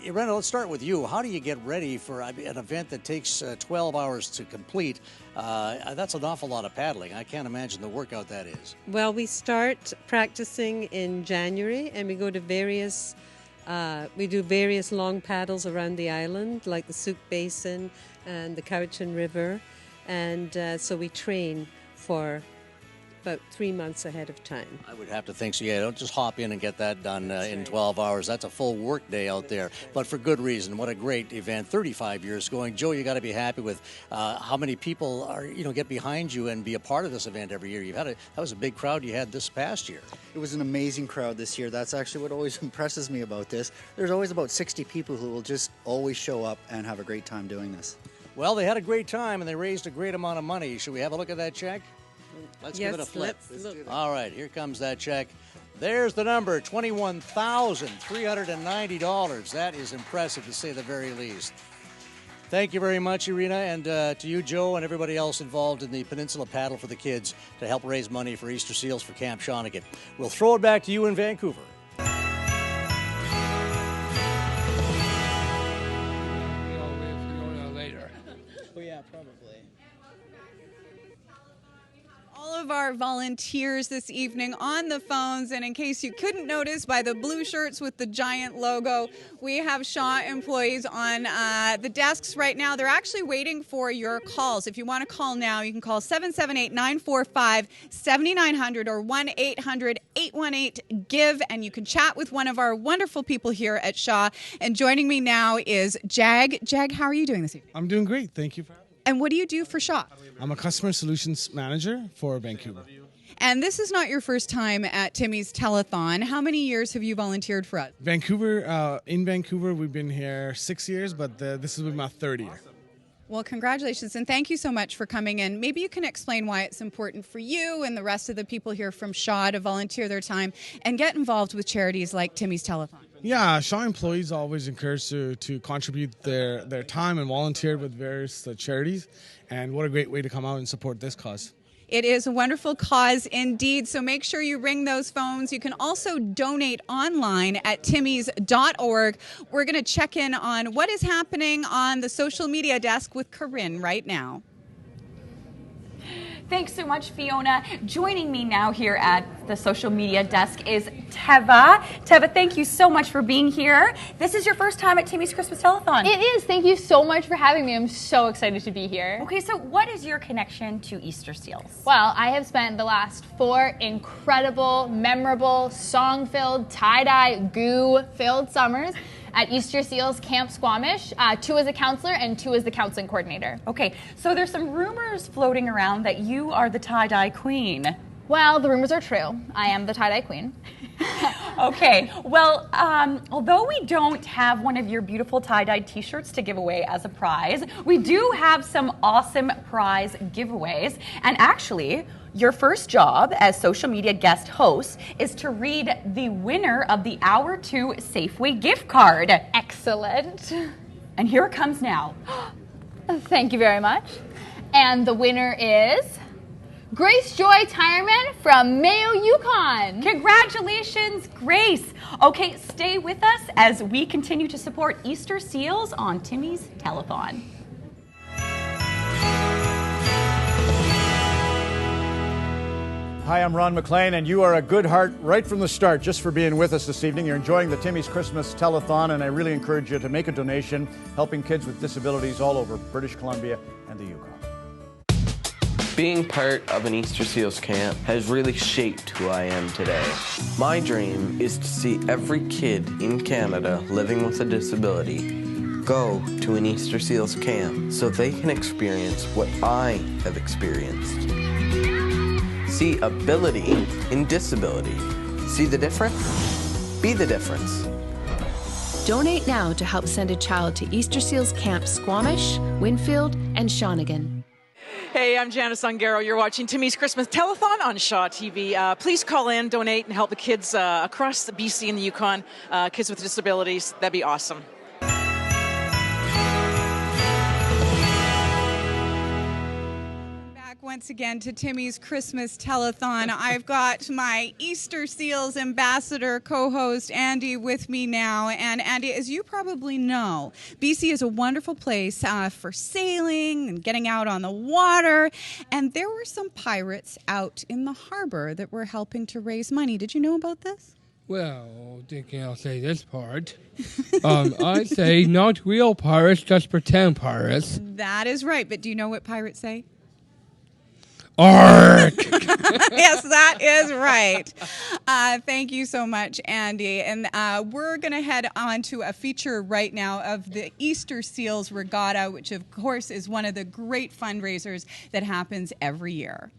Irena, let's start with you. How do you get ready for an event that takes 12 hours to complete? That's an awful lot of paddling. I can't imagine the workout that is.
Well, we start practicing in January, and we go to we do various long paddles around the island, like the Souk Basin and the Cowichan River. And so we train for about 3 months ahead of time.
I would have to think so. Yeah, don't just hop in and get that done in 12 hours. That's a full work day out there, but for good reason. What a great event. 35 years going. Joe, you got to be happy with how many people are, get behind you and be a part of this event every year. That was a big crowd you had this past year.
It was an amazing crowd this year. That's actually what always impresses me about this. There's always about 60 people who will just always show up and have a great time doing this.
Well, they had a great time and they raised a great amount of money. Should we have a look at that check? Let's give it a flip. All right, here comes that check. There's the number, $21,390. That is impressive, to say the very least. Thank you very much, Irena, and to you, Joe, and everybody else involved in the Peninsula Paddle for the Kids to help raise money for Easter Seals for Camp Shawnigan. We'll throw it back to you in Vancouver.
Later.
Oh, yeah, probably.
All of our volunteers this evening on the phones, and in case you couldn't notice by the blue shirts with the giant logo, we have Shaw employees on the desks right now. They're actually waiting for your calls. If you want to call now, you can call 778-945-7900 or 1-800-818-GIVE, and you can chat with one of our wonderful people here at Shaw. And joining me now is Jag. Jag, how are you doing this evening?
I'm doing great. Thank you for having me.
And what do you do for Shaw?
I'm a customer solutions manager for Vancouver.
And this is not your first time at Timmy's Telethon. How many years have you volunteered for us?
In Vancouver, we've been here 6 years, but this is my third year.
Well, congratulations, and thank you so much for coming in. Maybe you can explain why it's important for you and the rest of the people here from Shaw to volunteer their time and get involved with charities like Timmy's Telethon.
Yeah, Shaw employees are always encouraged to contribute their time and volunteer with various charities, and what a great way to come out and support this cause.
It is a wonderful cause indeed. So make sure you ring those phones. You can also donate online at timmys.org. We're going to check in on what is happening on the social media desk with Corinne right now.
Thanks so much, Fiona. Joining me now here at the social media desk is Teva. Teva, thank you so much for being here. This is your first time at Timmy's Christmas Telethon.
It is. Thank you so much for having me. I'm so excited to be here.
Okay, so what is your connection to Easter seals?
Well, I have spent the last 4 incredible, memorable, song-filled, tie-dye, goo-filled summers at Easter Seals Camp Squamish, 2 as a counselor and 2 as the counseling coordinator.
Okay, so there's some rumors floating around that you are the tie-dye queen.
Well, the rumors are true. I am the tie-dye queen.
Okay, well, although we don't have one of your beautiful tie-dyed t-shirts to give away as a prize, we do have some awesome prize giveaways. And actually, your first job as social media guest host is to read the winner of the Hour 2 Safeway gift card.
Excellent.
And here it comes now.
Thank you very much. And the winner is Grace Joy Tireman from Mayo, Yukon.
Congratulations, Grace. Okay, stay with us as we continue to support Easter Seals on Timmy's Telethon.
Hi, I'm Ron McLean, and you are a good heart right from the start just for being with us this evening. You're enjoying the Timmy's Christmas Telethon, and I really encourage you to make a donation helping kids with disabilities all over British Columbia and the Yukon.
Being part of an Easter Seals camp has really shaped who I am today. My dream is to see every kid in Canada living with a disability go to an Easter Seals camp so they can experience what I have experienced. See ability in disability. See the difference? Be the difference.
Donate now to help send a child to Easter Seals Camp Squamish, Winfield, and Shawnigan.
Hey, I'm Janice Ungaro. You're watching Timmy's Christmas Telethon on Shaw TV. Please call in, donate, and help the kids across the BC and the Yukon, kids with disabilities. That'd be awesome.
Once again to Timmy's Christmas Telethon. I've got my Easter Seals ambassador co-host Andy with me now. And Andy, as you probably know, BC is a wonderful place for sailing and getting out on the water. And there were some pirates out in the harbor that were helping to raise money. Did you know about this?
Well, thinking I'll say this part. I say not real pirates, just pretend pirates.
That is right. But do you know what pirates say?
Ark!
Yes, that is right. Thank you so much, Andy. And we're going to head on to a feature right now of the Easter Seals Regatta, which, of course, is one of the great fundraisers that happens every year.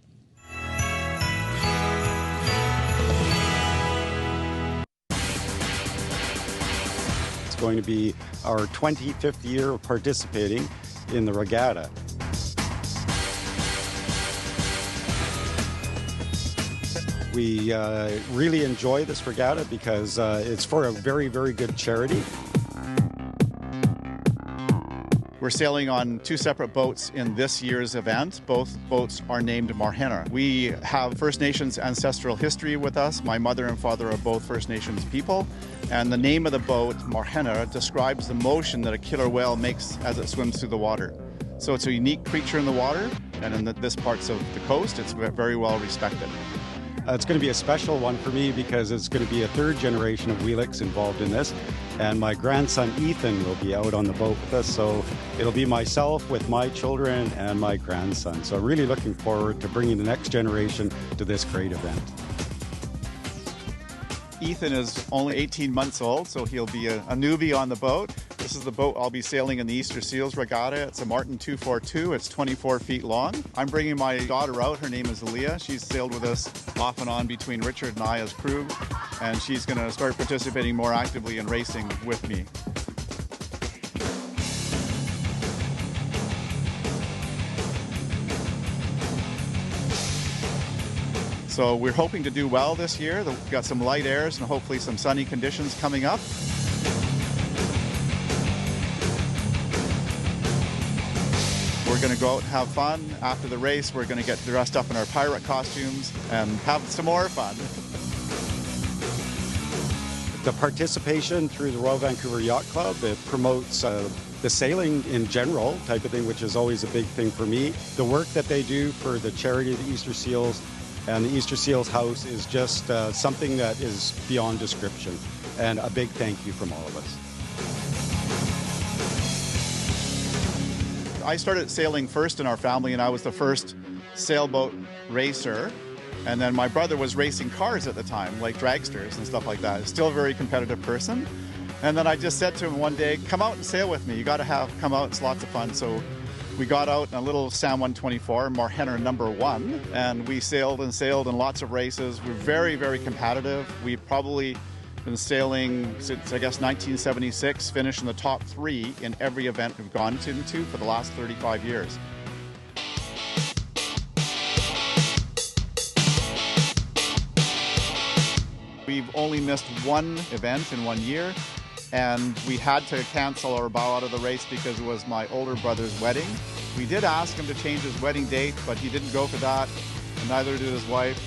It's going to be our 25th year of participating in the regatta. We really enjoy this regatta because it's for a very, very good charity.
We're sailing on 2 separate boats in this year's event. Both boats are named Marhenna. We have First Nations ancestral history with us. My mother and father are both First Nations people. And the name of the boat, Marhenna, describes the motion that a killer whale makes as it swims through the water. So it's a unique creature in the water, and in this parts of the coast, it's very well respected.
It's going to be a special one for me because it's going to be a 3rd generation of Wheelix involved in this. And my grandson Ethan will be out on the boat with us. So it'll be myself with my children and my grandson. So really looking forward to bringing the next generation to this great event.
Ethan is only 18 months old, so he'll be a newbie on the boat. This is the boat I'll be sailing in the Easter Seals Regatta. It's a Martin 242. It's 24 feet long. I'm bringing my daughter out. Her name is Aaliyah. She's sailed with us off and on between Richard and I as crew, and she's going to start participating more actively in racing with me. So we're hoping to do well this year. We've got some light airs and hopefully some sunny conditions coming up. We're We're going to go out and have fun. After the race, we're going to get dressed up in our pirate costumes and have some more fun.
The participation through the Royal Vancouver Yacht Club, it promotes the sailing in general type of thing, which is always a big thing for me. The work that they do for the charity of the Easter Seals and the Easter Seals House is just something that is beyond description. And a big thank you from all of us.
I started sailing first in our family, and I was the first sailboat racer. And then my brother was racing cars at the time, like dragsters and stuff like that. Still a very competitive person. And then I just said to him one day, come out and sail with me. You got to come out. It's lots of fun. So we got out in a little Sam 124, Marhenner #1, and we sailed and sailed in lots of races. We're very, very competitive. We've probably been sailing since, I guess, 1976, finished in the top 3 in every event we've gone into for the last 35 years. We've only missed one event in 1 year, and we had to cancel or bow out of the race because it was my older brother's wedding. We did ask him to change his wedding date, but he didn't go for that, and neither did his wife.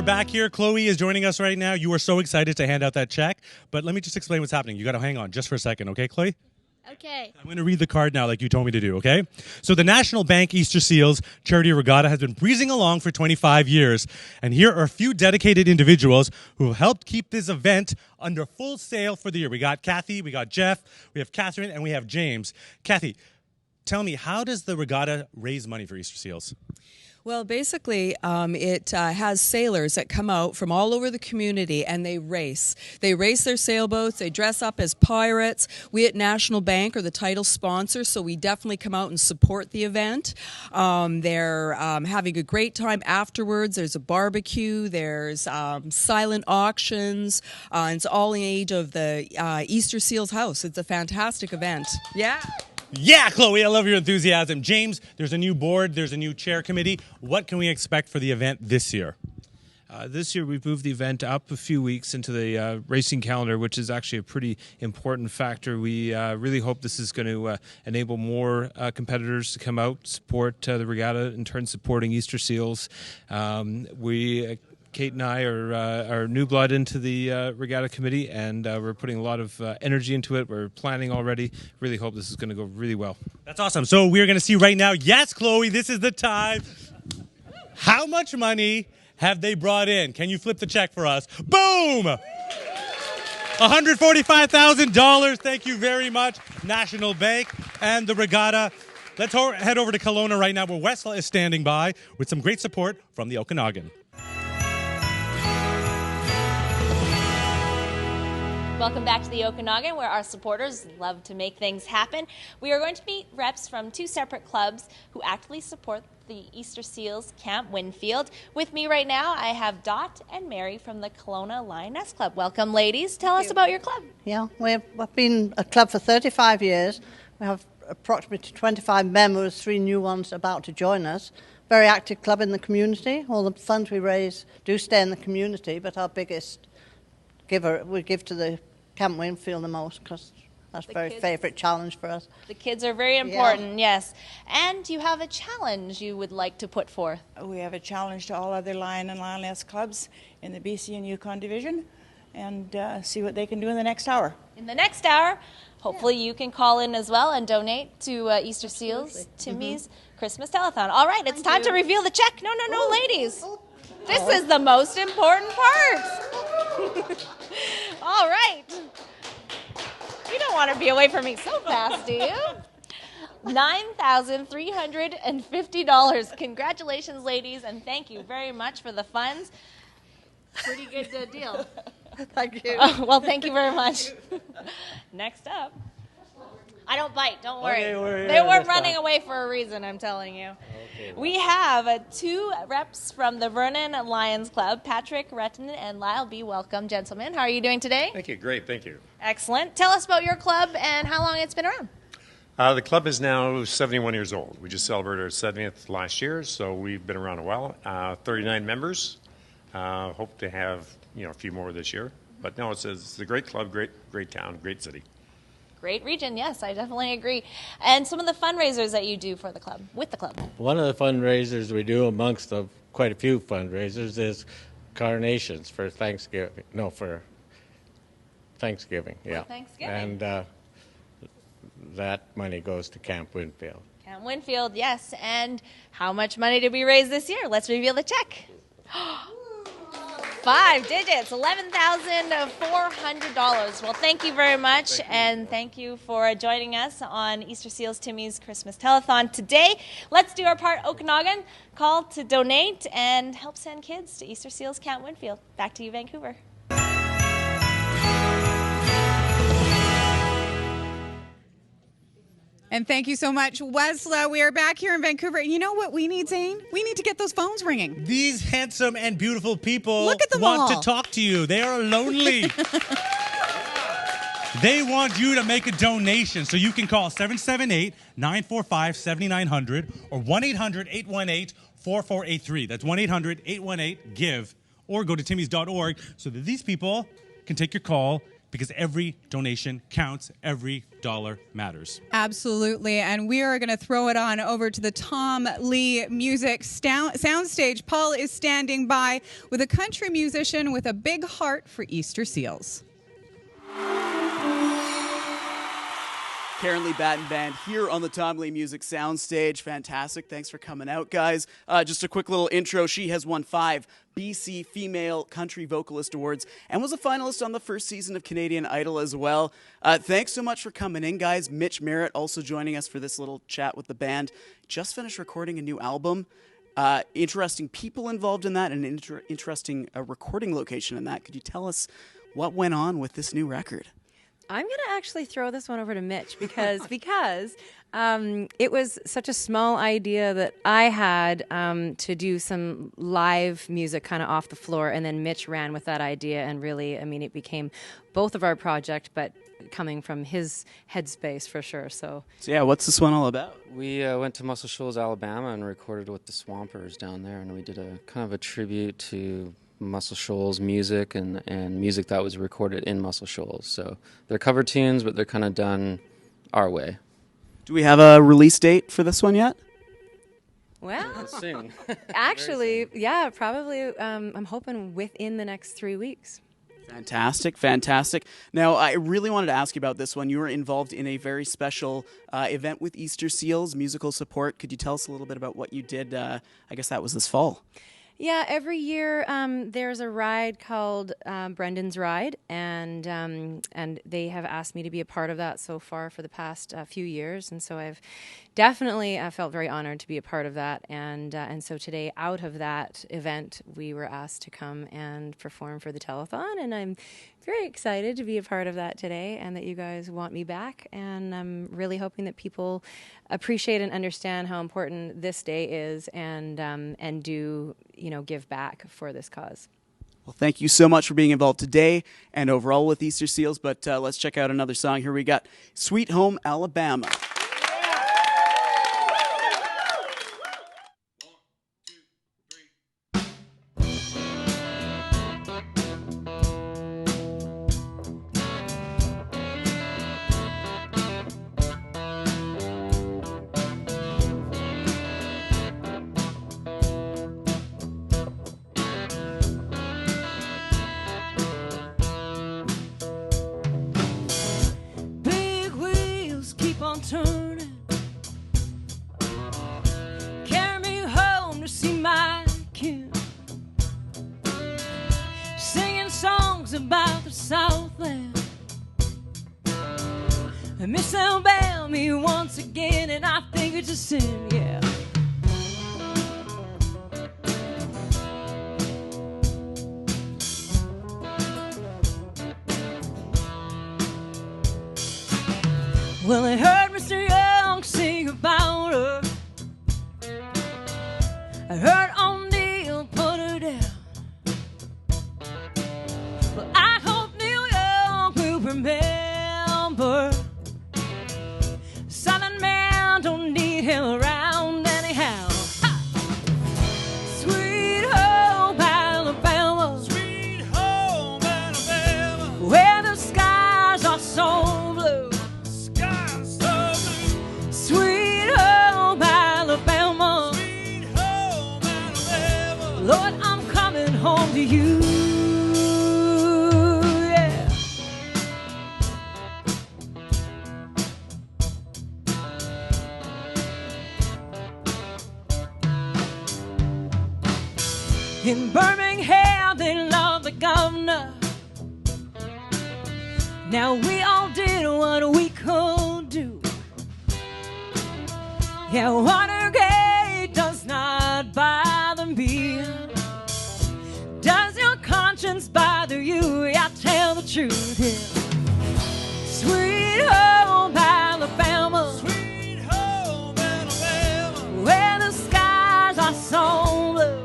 Back here, Chloe is joining us right now. You are so excited to hand out that check, but let me just explain what's happening. You got to hang on just for a second, okay, Chloe?
Okay.
I'm going to read the card now like you told me to do, okay? So the National Bank Easter Seals Charity Regatta has been breezing along for 25 years, and here are a few dedicated individuals who have helped keep this event under full sail for the year. We got Kathy, we got Jeff, we have Catherine, and we have James. Kathy, tell me, how does the regatta raise money for Easter Seals?
Well, basically, it has sailors that come out from all over the community and they race. They race their sailboats. They dress up as pirates. We at National Bank are the title sponsor, so we definitely come out and support the event. They're having a great time afterwards. There's a barbecue. There's silent auctions. It's all in aid of the Easter Seals House. It's a fantastic event. Yeah.
Yeah, Chloe, I love your enthusiasm. James, there's a new board, there's a new chair committee. What can we expect for the event this year?
This year we've moved the event up a few weeks into the racing calendar, which is actually a pretty important factor. We really hope this is going to enable more competitors to come out, support the regatta, in turn supporting Easter Seals. Kate and I are new blood into the regatta committee, and we're putting a lot of energy into it. We're planning already. Really hope this is going to go really well.
That's awesome. So we're going to see right now. Yes, Chloe, this is the time. How much money have they brought in? Can you flip the check for us? Boom! $145,000. Thank you very much, National Bank and the regatta. Let's head over to Kelowna right now, where Westlaw is standing by with some great support from the Okanagan.
Welcome back to the Okanagan, where our supporters love to make things happen. We are going to meet reps from 2 separate clubs who actively support the Easter Seals Camp Winfield. With me right now, I have Dot and Mary from the Kelowna Lioness Club. Welcome, ladies. Tell us about your club.
Yeah, we've been a club for 35 years. We have approximately 25 members, 3 new ones about to join us. Very active club in the community. All the funds we raise do stay in the community, but our biggest giver we give to the Camp Winfield the most, because that's a very favourite challenge for us.
The kids are very important, yes. And you have a challenge you would like to put forth.
We have a challenge to all other Lion and Lioness clubs in the BC and Yukon division, and see what they can do in the next hour.
In the next hour, hopefully you can call in as well and donate to Easter Seals, Timmy's Christmas Telethon. All right, it's time to reveal the check. No, ladies. This is the most important part. All right. You don't want to be away from me so fast, do you? $9,350. Congratulations, ladies, and thank you very much for the funds. Pretty good deal.
Thank you.
Well, thank you very much. Next up. I don't bite, don't worry.
Okay,
They were running away for a reason, I'm telling you.
Okay.
We have 2 reps from the Vernon Lions Club, Patrick Retton and Lyle B. Welcome, gentlemen. How are you doing today?
Thank you. Great. Thank you.
Excellent. Tell us about your club and how long it's been around.
The club is now 71 years old. We just celebrated our 70th last year, so we've been around a while. 39 members. Hope to have a few more this year. But no, it's a great club, great town, great city.
Great region, yes, I definitely agree. And some of the fundraisers that you do for the club, with the club.
One of the fundraisers we do amongst quite a few fundraisers is carnations for Thanksgiving. No, for Thanksgiving, yeah.
For Thanksgiving.
And that money goes to Camp Winfield.
Camp Winfield, yes. And how much money did we raise this year? Let's reveal the check. 5 digits, $11,400. Well, thank you very much, and thank you for joining us on Easter Seals Timmy's Christmas Telethon today. Let's do our part, Okanagan. Call to donate and help send kids to Easter Seals Camp Winfield. Back to you, Vancouver.
And thank you so much, Wesla. We are back here in Vancouver. And you know what we need, Zane? We need to get those phones ringing.
These handsome and beautiful people
Look at them
want
all.
to talk to you. They are lonely. They want you to make a donation. So you can call 778-945-7900 or 1-800-818-4483. That's 1-800-818-GIVE. Or go to timmys.org so that these people can take your call, because every donation counts, every dollar matters.
Absolutely. And we are going to throw it on over to the Tom Lee Music Soundstage. Paul is standing by with a country musician with a big heart for Easter Seals.
Karen Lee Batten Band here on the Tom Lee Music Soundstage. Fantastic. Thanks for coming out, guys. Just a quick little intro. She has won 5 BC Female Country Vocalist Awards and was a finalist on the first season of Canadian Idol as well. Thanks so much for coming in, guys. Mitch Merritt also joining us for this little chat with the band. Just finished recording a new album. Interesting people involved in that and an interesting recording location in that. Could you tell us what went on with this new record?
I'm going to actually throw this one over to Mitch because it was such a small idea that I had to do some live music kind of off the floor, and then Mitch ran with that idea, and really, I mean, it became both of our project, but coming from his headspace for sure. So
yeah, what's this one all about?
We went to Muscle Shoals, Alabama, and recorded with the Swampers down there, and we did a kind of a tribute to Muscle Shoals music and music that was recorded in Muscle Shoals. So they're cover tunes, but they're kind of done our way.
Do we have a release date for this one yet?
Well,
soon.
Actually, yeah, probably. I'm hoping within the next 3 weeks.
Fantastic, fantastic. Now, I really wanted to ask you about this one. You were involved in a very special event with Easter Seals, musical support. Could you tell us a little bit about what you did? I guess that was this fall.
Yeah, every year there's a ride called Brendan's Ride, and they have asked me to be a part of that so far for the past few years, and so I've definitely felt very honored to be a part of that, and so today, out of that event, we were asked to come and perform for the telethon, and I'm very excited to be a part of that today, and that you guys want me back, and I'm really hoping that people appreciate and understand how important this day is, and do, give back for this cause.
Well, thank you so much for being involved today and overall with Easter Seals, but let's check out another song. Here we got Sweet Home Alabama.
Turning, carry me home to see my kin, singing songs about the Southland, and Miss Alabama me once again, and I think it's a sin, yeah. Well, I heard Mr. Young sing about her. I heard O'Neill put her down. Well, I hope Neil Young will remember. Southern man don't need him around anyhow. Ha! Sweet home Alabama, sweet home Alabama, where the skies are so blue. Skies so blue. Sweet home Alabama, sweet home Alabama. Lord, I'm coming home to you. In Birmingham, they love the governor. Now we all did what we could do. Yeah, Watergate does not bother me. Does your conscience bother you? Yeah, tell the truth. Yeah. Sweet home Alabama, sweet home Alabama, where the skies are so blue.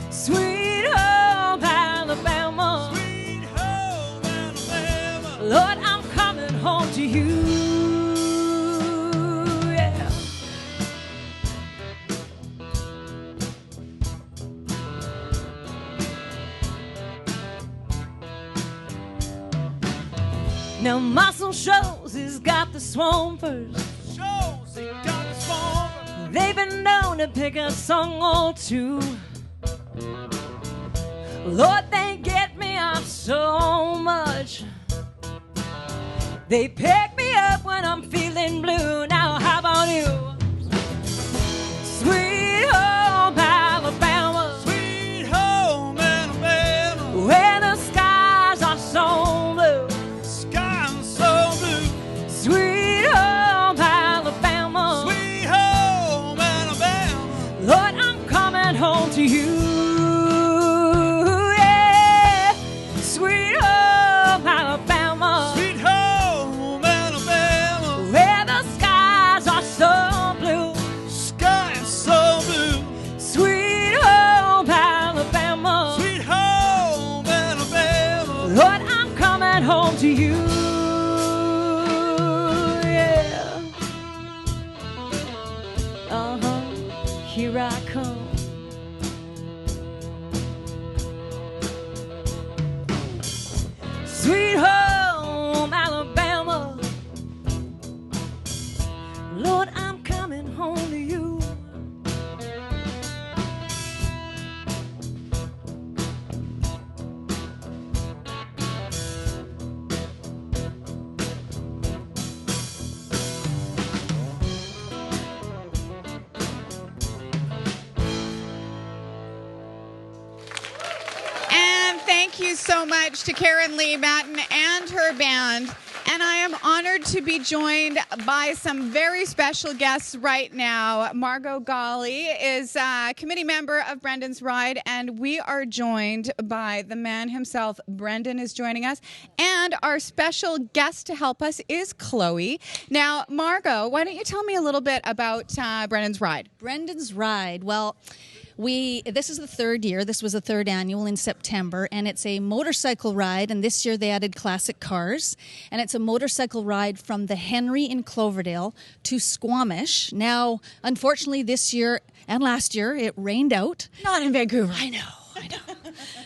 Sweet home Alabama, sweet home Alabama, Lord, I'm coming home to you. Yeah. Now Muscle Shoals has got the swampers. They've been known to pick a song or two. Lord, they get me up so much. They pick me up when I'm feeling blue. Now how about you? Sweet home Alabama, sweet home Alabama, where the skies are so blue. Skies so blue. Sweet home Alabama, sweet home Alabama, Lord, I'm coming home to you. Home to you, yeah. Here I come. Sweet home Alabama, Lord, I'm coming home to you.
Thank you so much to Karen Lee Batten and her band. And I am honored to be joined by some very special guests right now. Margot Golly is a committee member of Brendan's Ride, and we are joined by the man himself. Brendan is joining us, and our special guest to help us is Chloe. Now, Margot, why don't you tell me a little bit about Brendan's Ride?
Brendan's Ride, well, this is the third year. This was the third annual in September, and it's a motorcycle ride, and this year they added classic cars, and it's a motorcycle ride from the Henry in Cloverdale to Squamish. Now, unfortunately, this year and last year, it rained out.
Not in Vancouver.
I know.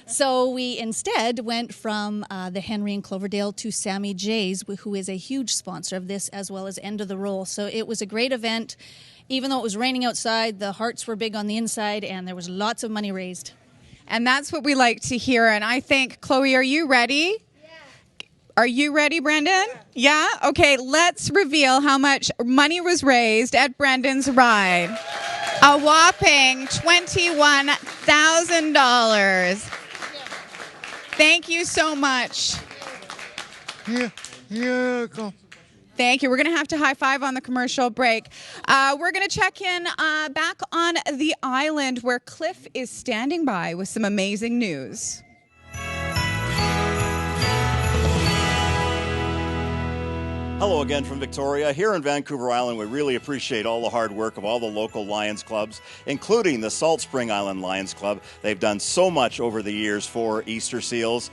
So we instead went from the Henry in Cloverdale to Sammy J's, who is a huge sponsor of this, as well as End of the Roll. So it was a great event. Even though it was raining outside, the hearts were big on the inside, and there was lots of money raised.
And that's what we like to hear. And I think, Chloe, are you ready? Yeah. Are you ready, Brendan? Yeah? Okay, let's reveal how much money was raised at Brendan's Ride. A whopping $21,000. Thank you so much.
Yeah, go.
Thank you. We're going to have to high five on the commercial break. We're going to check in back on the island where Cliff is standing by with some amazing news.
Hello again from Victoria. Here in Vancouver Island, we really appreciate all the hard work of all the local Lions clubs, including the Salt Spring Island Lions Club. They've done so much over the years for Easter Seals.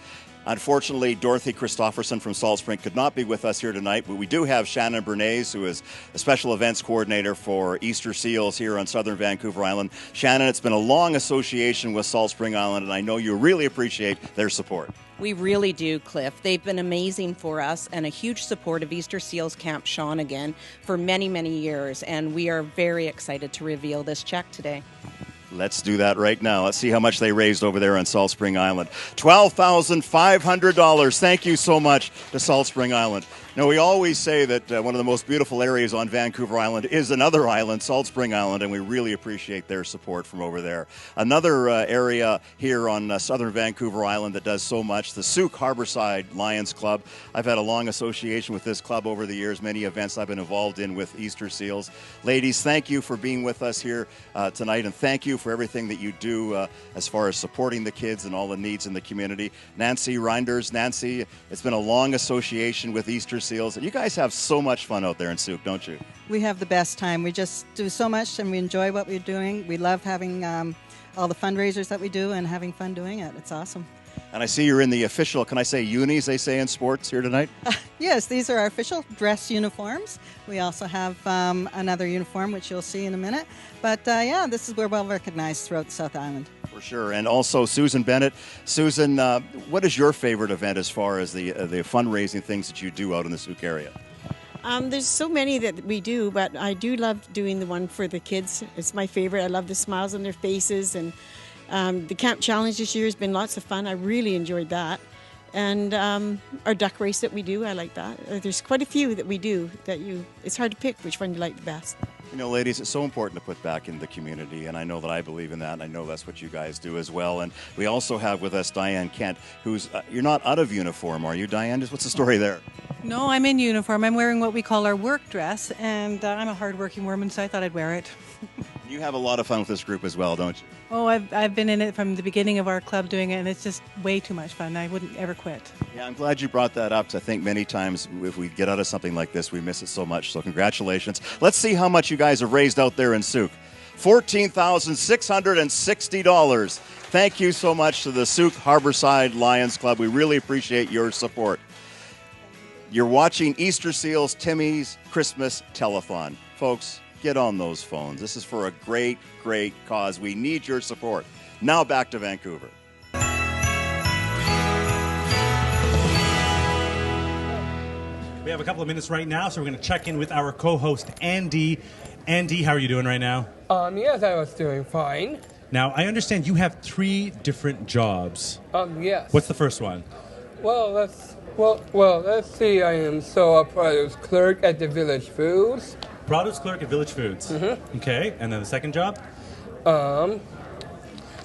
Unfortunately, Dorothy Christofferson from Salt Spring could not be with us here tonight, but we do have Shannon Bernays, who is a special events coordinator for Easter Seals here on southern Vancouver Island. Shannon, it's been a long association with Salt Spring Island, and I know you really appreciate their support.
We really do, Cliff. They've been amazing for us and a huge support of Easter Seals Camp Shawnigan for many, many years, and we are very excited to reveal this check today.
Let's do that right now. Let's see how much they raised over there on Salt Spring Island. $12,500. Thank you so much to Salt Spring Island. Now, we always say that one of the most beautiful areas on Vancouver Island is another island, Salt Spring Island, and we really appreciate their support from over there. Another area here on southern Vancouver Island that does so much, the Souk Harborside Lions Club. I've had a long association with this club over the years, many events I've been involved in with Easter Seals. Ladies, thank you for being with us here tonight, and thank you for everything that you do as far as supporting the kids and all the needs in the community. Nancy Reinders. Nancy, it's been a long association with Easter Seals, and you guys have so much fun out there in Souk, don't you?
We have the best time. We just do so much, and we enjoy what we're doing. We love having all the fundraisers that we do and having fun doing it. It's awesome.
And I see you're in the official, can I say unis, they say in sports here tonight?
Yes, these are our official dress uniforms. We also have another uniform, which you'll see in a minute. But yeah, we're well recognized throughout the South Island.
For sure. And also Susan Bennett. Susan, what is your favorite event as far as the fundraising things that you do out in the Souk area?
There's so many that we do, but I do love doing the one for the kids. It's my favorite. I love the smiles on their faces, and the Camp Challenge this year has been lots of fun. I really enjoyed that. And our duck race that we do, I like that. There's quite a few that we do that it's hard to pick which one you like the best.
You know, ladies, it's so important to put back in the community, and I know that I believe in that, and I know that's what you guys do as well. And we also have with us Diane Kent, who's, you're not out of uniform, are you, Diane? What's the story there?
No, I'm in uniform. I'm wearing what we call our work dress, and I'm a hardworking woman, so I thought I'd wear it.
You have a lot of fun with this group as well, don't you?
Oh, I've been in it from the beginning of our club doing it, and it's just way too much fun. I wouldn't ever quit.
Yeah, I'm glad you brought that up, because I think many times if we get out of something like this, we miss it so much. So congratulations. Let's see how much you guys have raised out there in Souk. $14,660. Thank you so much to the Souk Harborside Lions Club. We really appreciate your support. You're watching Easter Seals Timmy's Christmas Telethon. Folks, get on those phones. This is for a great, great cause. We need your support. Now back to Vancouver.
We have a couple of minutes right now, so we're going to check in with our co-host, Andy. Andy, how are you doing right now?
Yes, I was doing fine.
Now, I understand you have 3 different jobs.
Yes.
What's the first one?
Well, let's see. I am a produce clerk at the Village Foods.
Produce clerk at Village Foods. Mm-hmm. Okay, and then the second job?
I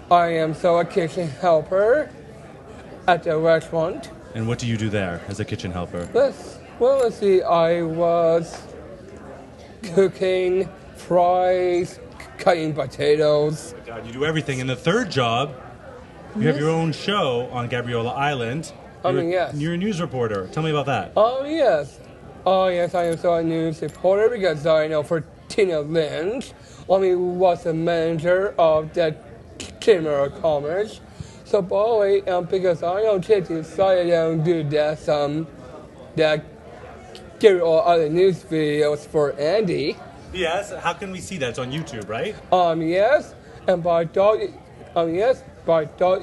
am a kitchen helper at the restaurant.
And what do you do there as a kitchen helper?
Let's see. I was cooking, fries, cutting potatoes.
Oh my God, you do everything. And the third job, you have your own show on Gabriola Island.
Yes.
You're a news reporter. Tell me about that.
Yes, I am a news reporter because I know for Tina Lynch, was the manager of that Timber Commerce. So, because I know she decided to do that give all other news videos for Andy.
Yes, how can we see that? It's on YouTube, right?
Yes, and by thought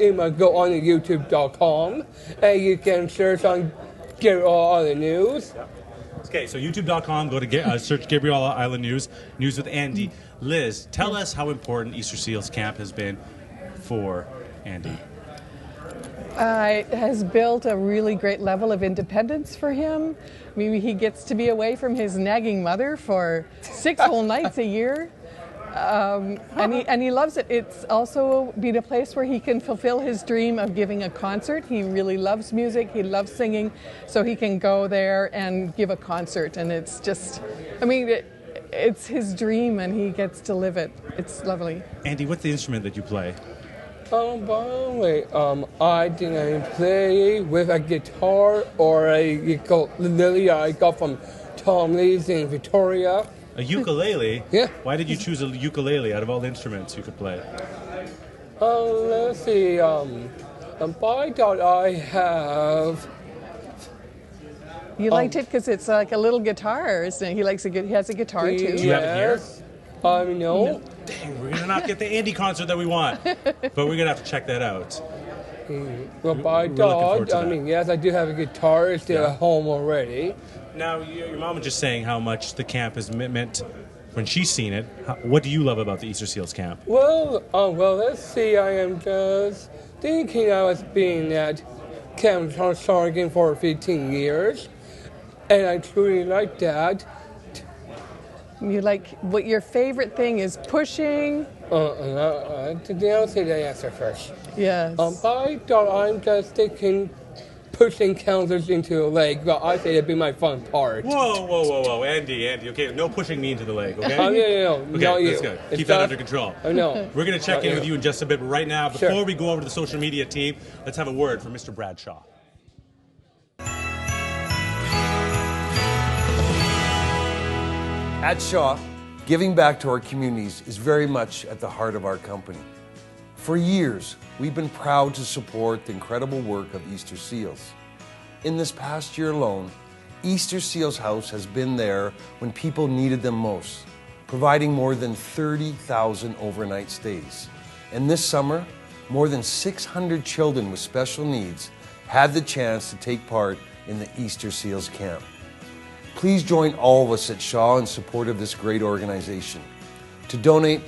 you might go on to youtube.com and you can search on Give All Other News.
Okay, so youtube.com, go to search Gabriola Island News with Andy. Liz, tell us how important Easter Seals Camp has been for Andy.
It has built a really great level of independence for him. I mean, he gets to be away from his nagging mother for 6 whole nights a year. And he loves it. It's also been a place where he can fulfill his dream of giving a concert. He really loves music. He loves singing. So he can go there and give a concert. And it's just, it's his dream and he gets to live it. It's lovely.
Andy, what's the instrument that you play?
I didn't play with a guitar or a ukulele. I got from families in Victoria.
A ukulele?
Yeah.
Why did you choose a ukulele out of all the instruments you could play?
Let's see. By that I have.
You liked it because it's like a little guitar, isn't it? He has a guitar too.
Do you have it here?
No.
Dang, we're gonna not get the indie concert that we want, but we're gonna have to check that out.
Well, by that, yes, I do have a guitar still at home already.
Now, your mom was just saying how much the camp has meant when she's seen it. What do you love about the Easter Seals camp?
Well, let's see. I am just thinking I was being at Camp Sargent for 15 years, and I truly like that.
You like what your favorite thing is pushing?
I'll say the answer first.
Yes.
By that, I'm just thinking pushing counters into a leg, but I say it'd be my fun part.
Whoa, Andy, okay, no pushing me into the leg, okay?
No,
okay,
not you.
That's good.
It's
Keep that
not-
under control.
I know.
We're gonna check
Not
in
you.
with you in just a bit, but right now,
Sure.
before we go over to the social media team, let's have a word from Mr. Bradshaw.
At Shaw, giving back to our communities is very much at the heart of our company. For years, we've been proud to support the incredible work of Easter Seals. In this past year alone, Easter Seals House has been there when people needed them most, providing more than 30,000 overnight stays. And this summer, more than 600 children with special needs had the chance to take part in the Easter Seals Camp. Please join all of us at Shaw in support of this great organization. To donate,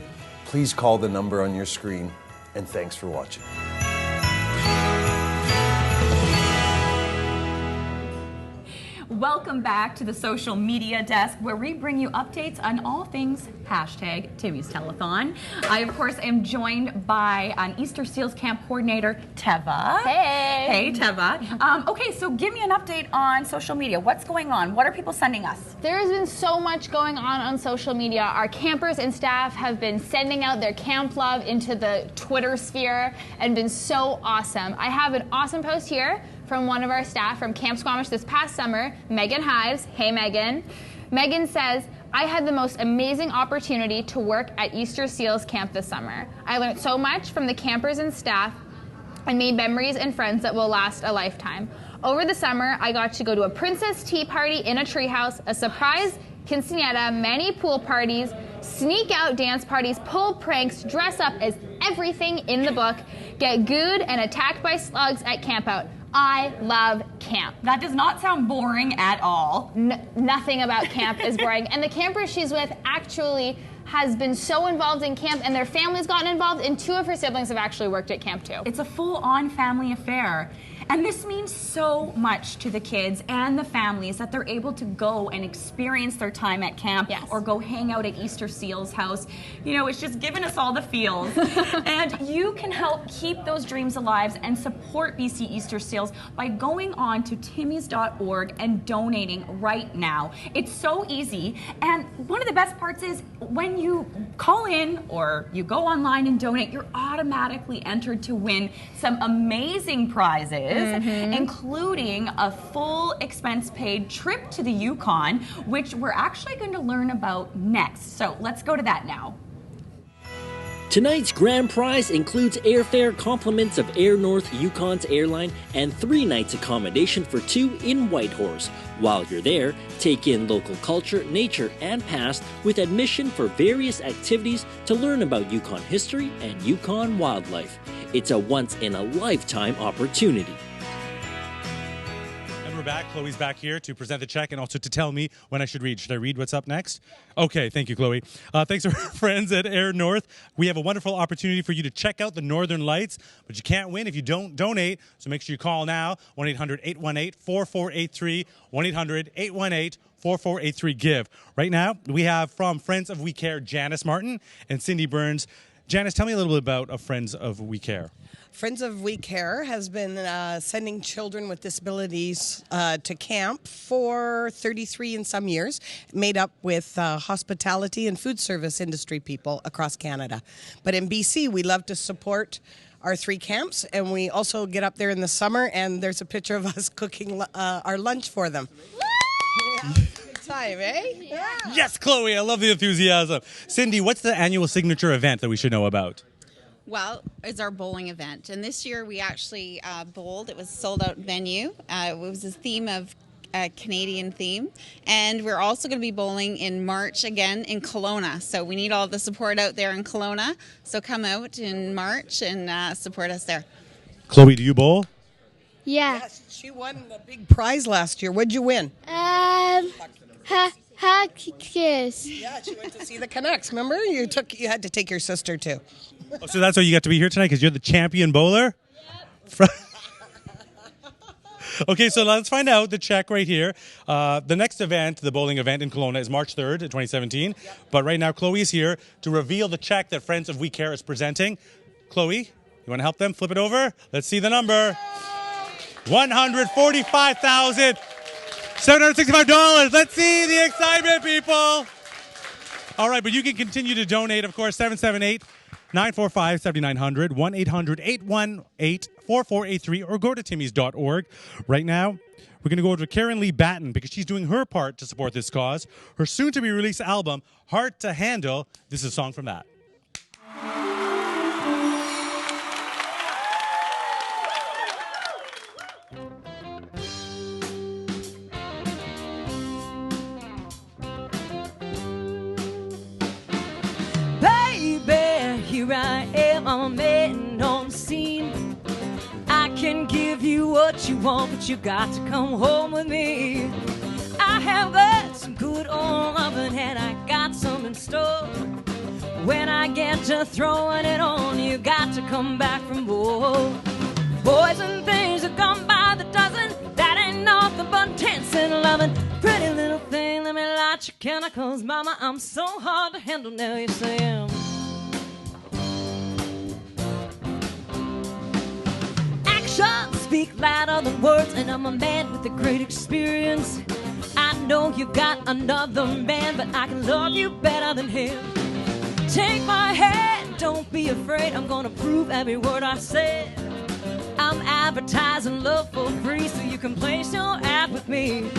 please call the number on your screen, and thanks for watching.
Welcome back to the social media desk, where we bring you updates on all things hashtag Timmy's Telethon. I, of course, am joined by an Easter Seals Camp coordinator, Teva.
Hey.
Hey, Teva. Okay, so give me an update on social media. What's going on? What are people sending us?
There has been so much going on social media. Our campers and staff have been sending out their camp love into the Twitter sphere and been so awesome. I have an awesome post here from one of our staff from Camp Squamish this past summer, Megan Hives. Hey, Megan. Megan says, I had the most amazing opportunity to work at Easter Seals Camp this summer. I learned so much from the campers and staff and made memories and friends that will last a lifetime. Over the summer, I got to go to a princess tea party in a treehouse, a surprise quinceanera, many pool parties, sneak out dance parties, pull pranks, dress up as everything in the book, get gooed and attacked by slugs at camp out. I love camp.
That does not sound boring at all.
Nothing about camp is boring. And the camper she's with actually has been so involved in camp, and their family's gotten involved, and 2 of her siblings have actually worked at camp too.
It's a full-on family affair. And this means so much to the kids and the families that they're able to go and experience their time at camp or go hang out at Easter Seals House. You know, it's just giving us all the feels. And you can help keep those dreams alive and support BC Easter Seals by going on to timmys.org and donating right now. It's so easy. And one of the best parts is when you call in or you go online and donate, you're automatically entered to win some amazing prizes. Including a full expense-paid trip to the Yukon, which we're actually going to learn about next. So let's go to that now.
Tonight's grand prize includes airfare compliments of Air North Yukon's airline and 3 nights accommodation for 2 in Whitehorse. While you're there, take in local culture, nature, and past with admission for various activities to learn about Yukon history and Yukon wildlife. It's a once-in-a-lifetime opportunity.
We're back. Chloe's back here to present the check and also to tell me when I should read. Should I read what's up next? Okay, thank you, Chloe. Thanks to our friends at Air North. We have a wonderful opportunity for you to check out the Northern Lights, but you can't win if you don't donate, so make sure you call now, 1-800-818-4483, 1-800-818-4483-GIVE. Right now, we have from Friends of We Care, Janice Martin and Cindy Burns. Janice, tell me a little bit about Friends of We Care.
Friends of We Care has been sending children with disabilities to camp for 33 and some years, made up with hospitality and food service industry people across Canada. But in BC, we love to support our 3 camps, and we also get up there in the summer, and there's a picture of us cooking our lunch for them. Yeah. time, eh? Yeah.
Yes, Chloe, I love the enthusiasm. Cindy, what's the annual signature event that we should know about?
Well, it's our bowling event. And this year we actually bowled. It was a sold-out venue. It was a theme of Canadian theme. And we're also going to be bowling in March again in Kelowna. So we need all the support out there in Kelowna. So come out in March and support us there.
Chloe, do you bowl?
Yeah. Yes, she won the big prize last year. What'd you win?
Hockey kiss.
Yeah, she went to see the Canucks. Remember? You had to take your sister too.
Oh, so that's why you got to be here tonight, because you're the champion bowler? Yep. Okay, so let's find out the check right here. The next event, the bowling event in Kelowna, is March 3rd, 2017. Yep. But right now, Chloe is here to reveal the check that Friends of We Care is presenting. Chloe, you want to help them? Flip it over. Let's see the number. $145,765. Let's see the excitement, people. All right, but you can continue to donate, of course, 778-945-7900, 1-800-818-4483, or go to timmys.org. Right now, we're going to go to Karen Lee Batten because she's doing her part to support this cause. Her soon-to-be-released album, Hard to Handle, this is a song from that.
Here I am, I'm a man on the scene. I can give you what you want, but you got to come home with me. I have got some good old loving and I got some in store. When I get to throwing it on, you got to come back for more. Boys and things have gone by the dozen. That ain't nothing but tense and loving. Pretty little thing, let me light your candle, 'cause mama, I'm so hard to handle now, you say. Speak louder than words, and I'm a man with a great experience. I know you got another man, but I can love you better than him. Take my hand, don't be afraid, I'm gonna prove every word I said. I'm advertising love for free, so you can place your ad with me.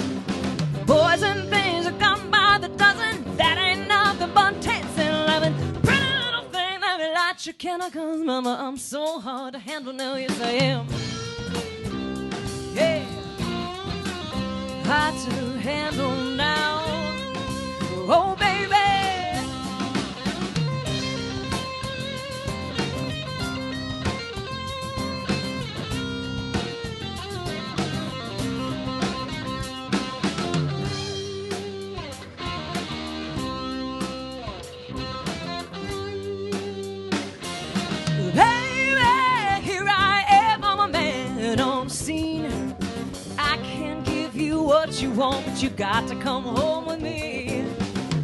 Boys and things have come by the dozen. That ain't nothing but tense and loving. Pretty little thing, let me light your candle, 'cause mama, I'm so hard to handle now, yes I am. Yeah, hard to handle now. Oh, baby. Baby, here I am, I'm a man on the scene. I can give you what you want, but you got to come home with me.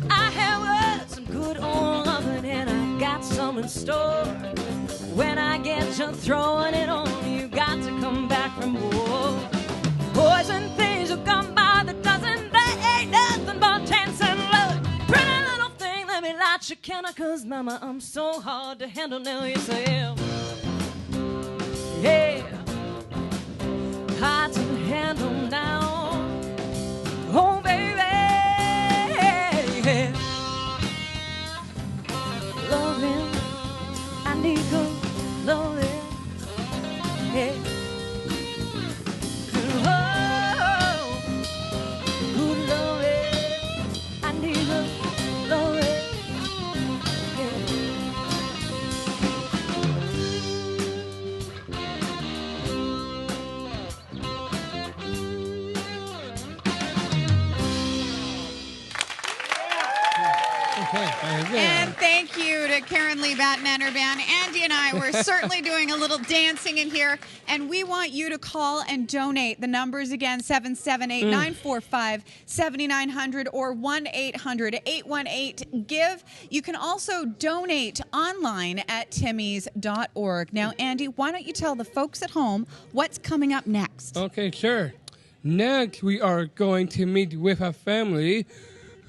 I have some good old loving and I got some in store. When I get to throwing it on, you got to come back for more. Boys and things have come by the dozen. They ain't nothing but tense and love. Pretty little thing, let me light your candle, 'cause mama, I'm so hard to handle now, yes I am. Yeah, hard to handle now. Oh, baby. Love him. I need good loving. Yeah. Oh, good loving. I need good loving.
And thank you to Karen Lee Batten and her band. Andy and I were certainly doing a little dancing in here, and we want you to call and donate. The numbers again, 778-945-7900 or 1-800-818-GIVE. You can also donate online at timmys.org. Now, Andy, why don't you tell the folks at home what's coming up next?
Okay, sure. Next, we are going to meet with a family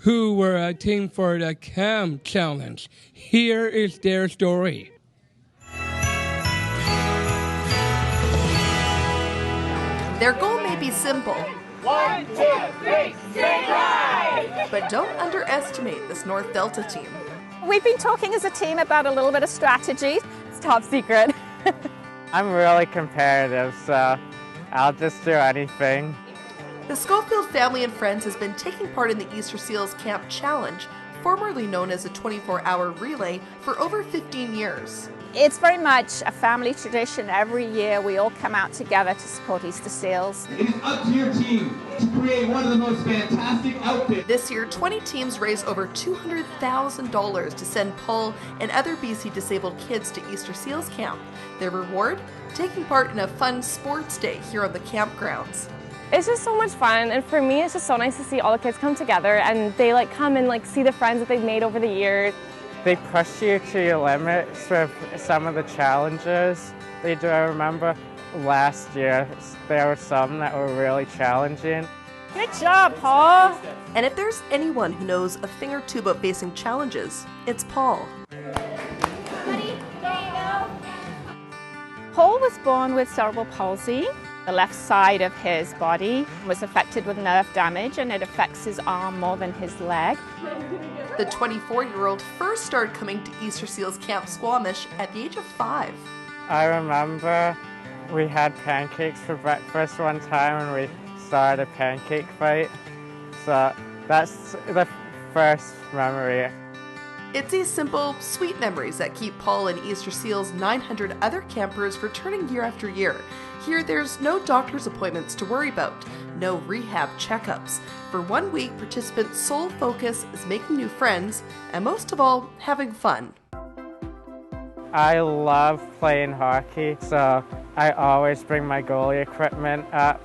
who were a team for the Cam Challenge. Here is their story.
Their goal may be simple.
1, 2, 3, stay dry!
But don't underestimate this North Delta team.
We've been talking as a team about a little bit of strategy. It's top secret.
I'm really competitive, so I'll just do anything.
The Schofield family and friends has been taking part in the Easter Seals Camp Challenge, formerly known as a 24-hour relay, for over 15 years.
It's very much a family tradition. Every year we all come out together to support Easter Seals.
It is up to your team to create one of the most fantastic outfits.
This year, 20 teams raised over $200,000 to send Paul and other BC disabled kids to Easter Seals Camp. Their reward? Taking part in a fun sports day here on the campgrounds.
It's just so much fun, and for me it's just so nice to see all the kids come together and they come and see the friends that they've made over the years.
They push you to your limits with some of the challenges they do. I remember last year there were some that were really challenging.
Good job, Paul!
And if there's anyone who knows a thing or two about facing challenges, it's Paul.
Paul was born with cerebral palsy. The left side of his body was affected with nerve damage, and it affects his arm more than his leg.
The 24-year-old first started coming to Easter Seals Camp Squamish at the age of 5.
I remember we had pancakes for breakfast one time and we started a pancake fight. So that's the first memory.
It's these simple, sweet memories that keep Paul and Easter Seals' 900 other campers returning year after year. Here, there's no doctor's appointments to worry about, no rehab checkups. For 1 week, participants' sole focus is making new friends, and most of all, having fun.
I love playing hockey, so I always bring my goalie equipment up.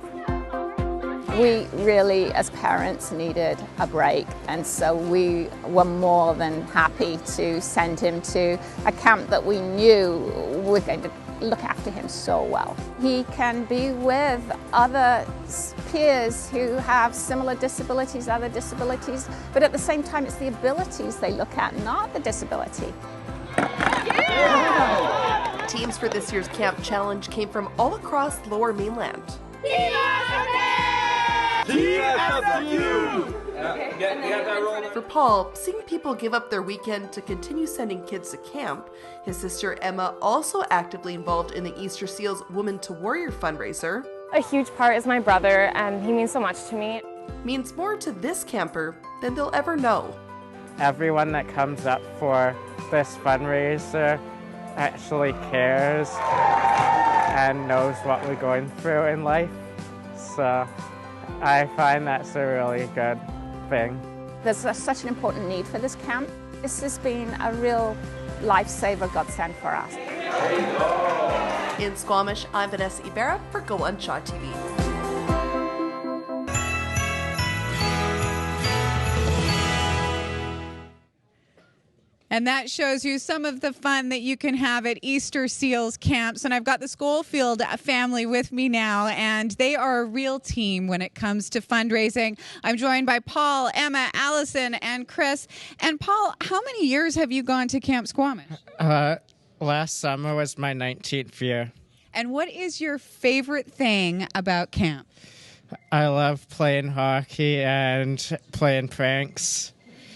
We really, as parents, needed a break, and so we were more than happy to send him to a camp that we knew was going to look after him so well. He can be with other peers who have similar disabilities, other disabilities, but at the same time it's the abilities they look at, not the disability.
Yeah! Teams for this year's Camp Challenge came from all across Lower Mainland. For Paul, seeing people give up their weekend to continue sending kids to camp, his sister Emma also actively involved in the Easter Seals Woman to Warrior fundraiser.
A huge part is my brother, and he means so much to me.
Means more to this camper than they'll ever know.
Everyone that comes up for this fundraiser actually cares and knows what we're going through in life. So I find that's a really good thing.
There's such an important need for this camp. This has been a real lifesaver godsend for us.
In Squamish, I'm Vanessa Ibarra for Go On Shaw TV.
And that shows you some of the fun that you can have at Easter Seals camps. And I've got the Schofield family with me now, and they are a real team when it comes to fundraising. I'm joined by Paul, Emma, Allison, and Chris. And Paul, how many years have you gone to Camp Squamish?
Last summer was my 19th year.
And what is your favorite thing about camp?
I love playing hockey and playing pranks.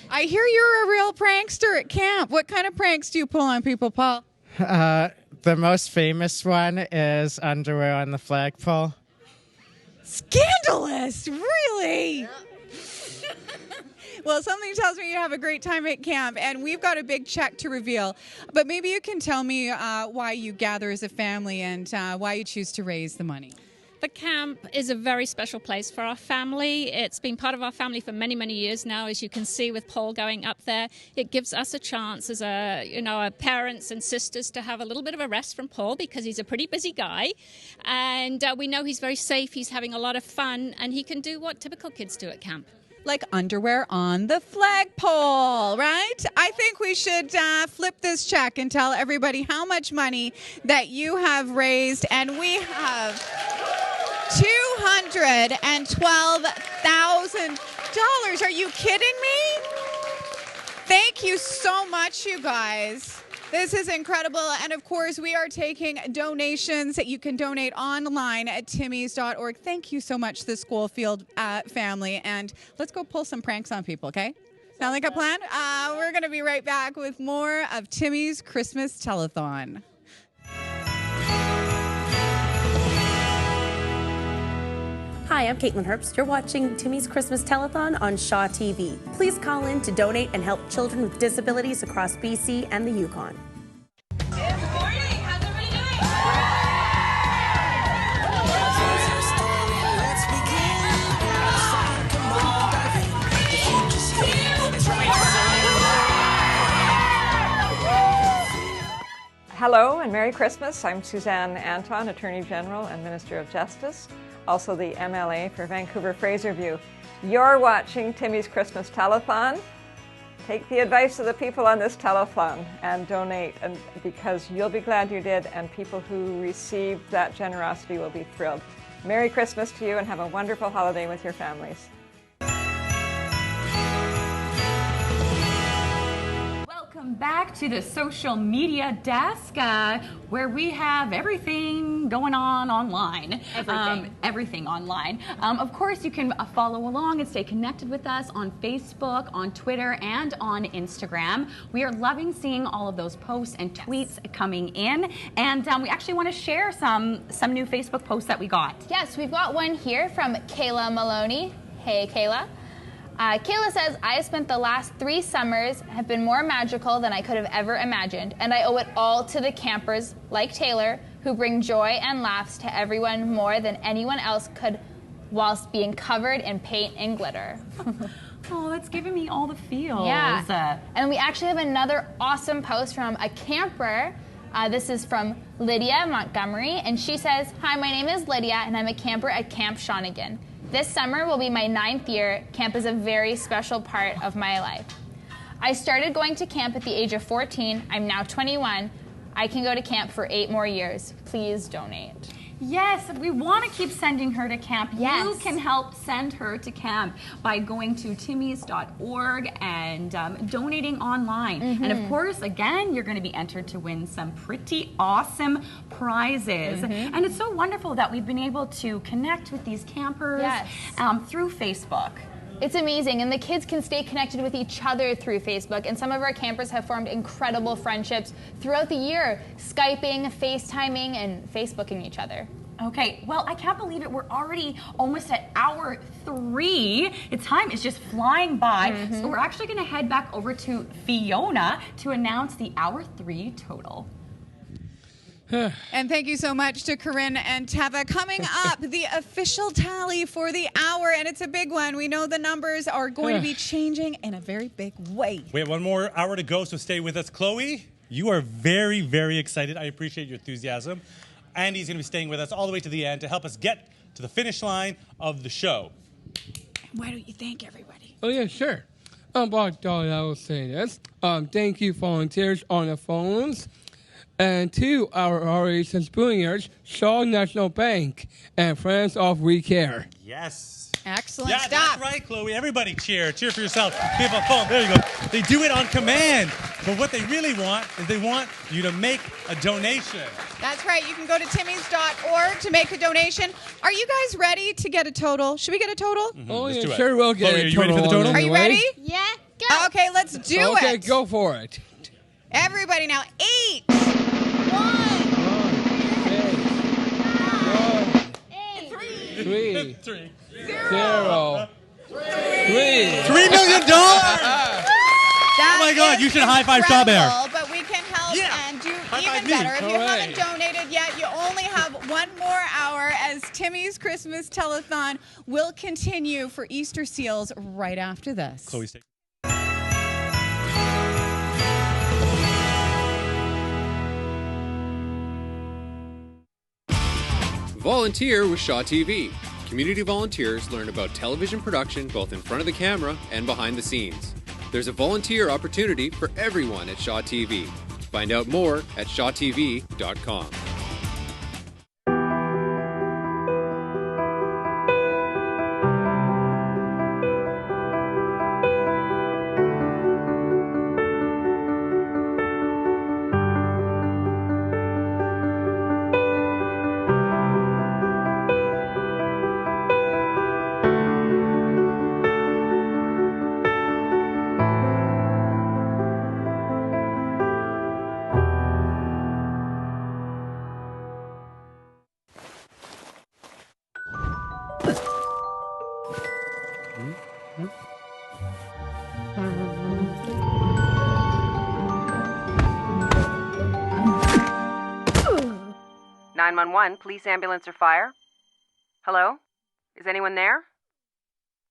I hear you're a real prankster at camp. What kind of pranks do you pull on people, Paul?
The most famous one is underwear on the flagpole.
Scandalous! Really? Yeah. Well, something tells me you have a great time at camp, and we've got a big check to reveal. But maybe you can tell me why you gather as a family and why you choose to raise the money.
The camp is a very special place for our family. It's been part of our family for many, many years now, as you can see with Paul going up there. It gives us a chance as our parents and sisters to have a little bit of a rest from Paul because he's a pretty busy guy. And we know he's very safe, he's having a lot of fun, and he can do what typical kids do at camp.
Like underwear on the flagpole, right? I think we should flip this check and tell everybody how much money that you have raised. And we have $212,000. Are you kidding me? Thank you so much, you guys. This is incredible. And of course, we are taking donations. You can donate online at timmys.org. Thank you so much, the Schoolfield family. And let's go pull some pranks on people, okay? Sound like a plan? We're going to be right back with more of Timmy's Christmas Telethon.
Hi, I'm Caitlin Herbst. You're watching Timmy's Christmas Telethon on Shaw TV. Please call in to donate and help children with disabilities across BC and the Yukon.
Hello and Merry Christmas. I'm Suzanne Anton, Attorney General and Minister of Justice, also the MLA for Vancouver Fraserview. You're watching Timmy's Christmas Telethon. Take the advice of the people on this telethon and donate, and because you'll be glad you did, and people who receive that generosity will be thrilled. Merry Christmas to you and have a wonderful holiday with your families.
Welcome back to the social media desk, where we have everything going on online. Everything online. Of course, you can follow along and stay connected with us on Facebook, on Twitter, and on Instagram. We are loving seeing all of those posts and tweets coming in, and we actually want to share some new Facebook posts that we got.
Yes, we've got one here from Kayla Maloney. Hey, Kayla. Kayla says, I have spent the last 3 summers have been more magical than I could have ever imagined, and I owe it all to the campers like Taylor who bring joy and laughs to everyone more than anyone else could whilst being covered in paint and glitter.
Oh, that's giving me all the feels.
Yeah. And we actually have another awesome post from a camper. This is from Lydia Montgomery, and she says, hi, my name is Lydia, and I'm a camper at Camp Shawnigan. This summer will be my 9th year. Camp is a very special part of my life. I started going to camp at the age of 14. I'm now 21. I can go to camp for 8 more years. Please donate.
Yes, we want to keep sending her to camp.
Yes.
You can help send her to camp by going to timmys.org and donating online. And of course, again, you're going to be entered to win some pretty awesome prizes. And it's so wonderful that we've been able to connect with these campers through Facebook.
It's amazing, and the kids can stay connected with each other through Facebook, and some of our campers have formed incredible friendships throughout the year, Skyping, FaceTiming, and Facebooking each other.
Okay, well, I can't believe it. We're already almost at hour 3. Time is just flying by. So we're actually going to head back over to Fiona to announce the hour 3 total.
And thank you so much to Corinne and Teva. Coming up, the official tally for the hour, and it's a big one. We know the numbers are going to be changing in a very big way.
We have one more hour to go, so stay with us. Chloe, you are very, very excited. I appreciate your enthusiasm. Andy's going to be staying with us all the way to the end to help us get to the finish line of the show.
Why don't you thank everybody?
Oh, yeah, sure. But I will say this. Thank you, volunteers on the phones. And to our RAs and Spooniers, Shaw National Bank, and Friends of We Care.
Yes.
Excellent
stuff. That's right, Chloe. Everybody cheer. Cheer for yourself. People on phone. There you go. They do it on command. But what they really want is they want you to make a donation.
That's right. You can go to timmys.org to make a donation. Are you guys ready to get a total? Should we get a total?
Oh, yeah, sure we'll get
Chloe,
a
are you ready for the
total
total?
Are you ready?
Yeah, go.
Okay, let's do it.
Okay, go for it.
Everybody now. 8.
3,
3,
0, 3.
$3 million! Oh my God, you should high-five Strawberry.
But we can help and do even better. If you haven't donated yet, you only have 1 more hour as Timmy's Christmas Telethon will continue for Easter Seals right after this.
Chloe, stay.
Volunteer with Shaw TV. Community volunteers learn about television production both in front of the camera and behind the scenes. There's a volunteer opportunity for everyone at Shaw TV. Find out more at shawtv.com.
(911), police, ambulance, or fire? Hello? Is anyone there?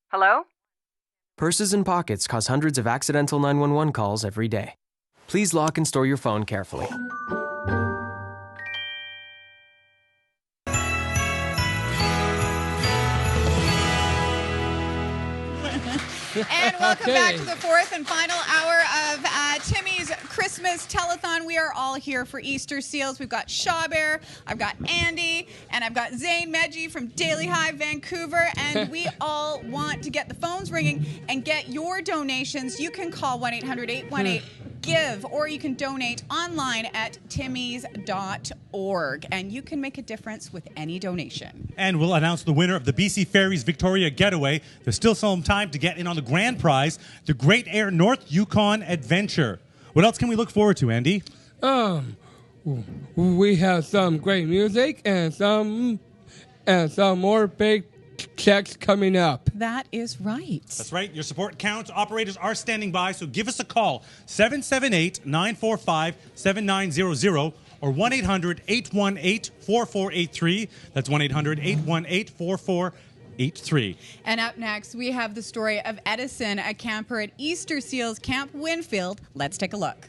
Hello?
Purses and pockets cause hundreds of accidental 911 calls every day. Please lock and store your phone carefully.
And welcome back to the fourth and final hour of Timmy's Christmas Telethon. We are all here for Easter Seals. We've got Shawbear, I've got Andy, and I've got Zane Medji from Daily Hive Vancouver. And we all want to get the phones ringing and get your donations. You can call 1-800-818-GIVE, or you can donate online at timmys.org. And you can make a difference with any donation.
And we'll announce the winner of the BC Ferries Victoria Getaway. There's still some time to get in on the grand prize, the Great Air North Yukon Adventure. What else can we look forward to, Andy?
We have some great music and some more big checks coming up.
That is right.
That's right. Your support counts. Operators are standing by, so give us a call. 778-945-7900 or 1-800-818-4483. That's 1-800-818-4483.
And up next, we have the story of Edison, a camper at Easter Seals Camp Winfield. Let's take a look.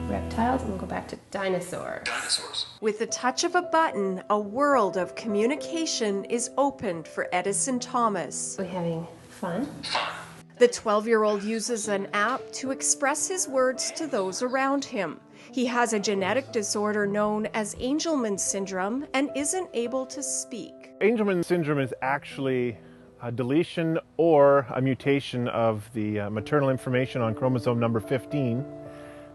Reptiles, and we'll go back to dinosaurs.
With the touch of a button, a world of communication is opened for Edison Thomas.
We're having fun.
The 12-year-old uses an app to express his words to those around him. He has a genetic disorder known as Angelman syndrome and isn't able to speak.
Angelman syndrome is actually a deletion or a mutation of the maternal information on chromosome number 15.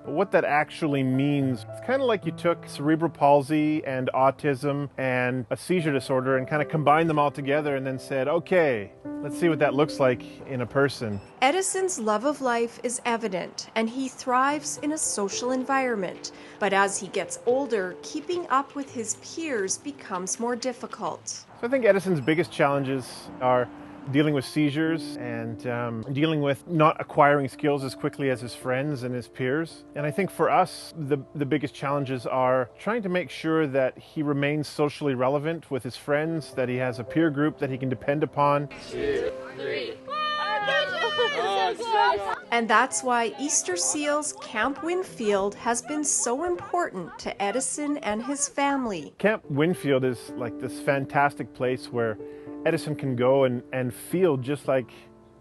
But what that actually means, it's kind of like you took cerebral palsy and autism and a seizure disorder and kind of combined them all together and then said, okay, let's see what that looks like in a person.
Edison's love of life is evident, and he thrives in a social environment. But as he gets older, keeping up with his peers becomes more difficult.
So I think Edison's biggest challenges are dealing with seizures and dealing with not acquiring skills as quickly as his friends and his peers. And I think for us, the biggest challenges are trying to make sure that he remains socially relevant with his friends, that he has a peer group that he can depend upon.
2, 3. And that's why Easter Seals Camp Winfield has been so important to Edison and his family.
Camp Winfield is like this fantastic place where Edison can go and feel just like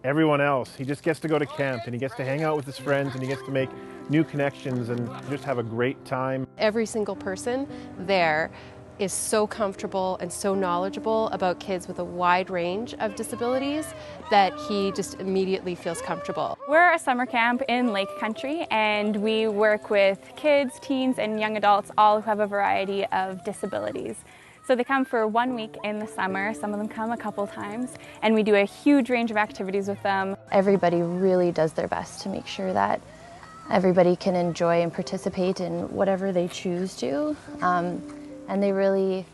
everyone else. He just gets to go to camp and he gets to hang out with his friends and he gets to make new connections and just have a great time.
Every single person there is so comfortable and so knowledgeable about kids with a wide range of disabilities that he just immediately feels comfortable.
We're a summer camp in Lake Country, and we work with kids, teens, and young adults, all who have a variety of disabilities. So they come for 1 week in the summer, some of them come a couple times, and we do a huge range of activities with them.
Everybody really does their best to make sure that everybody can enjoy and participate in whatever they choose to. And they really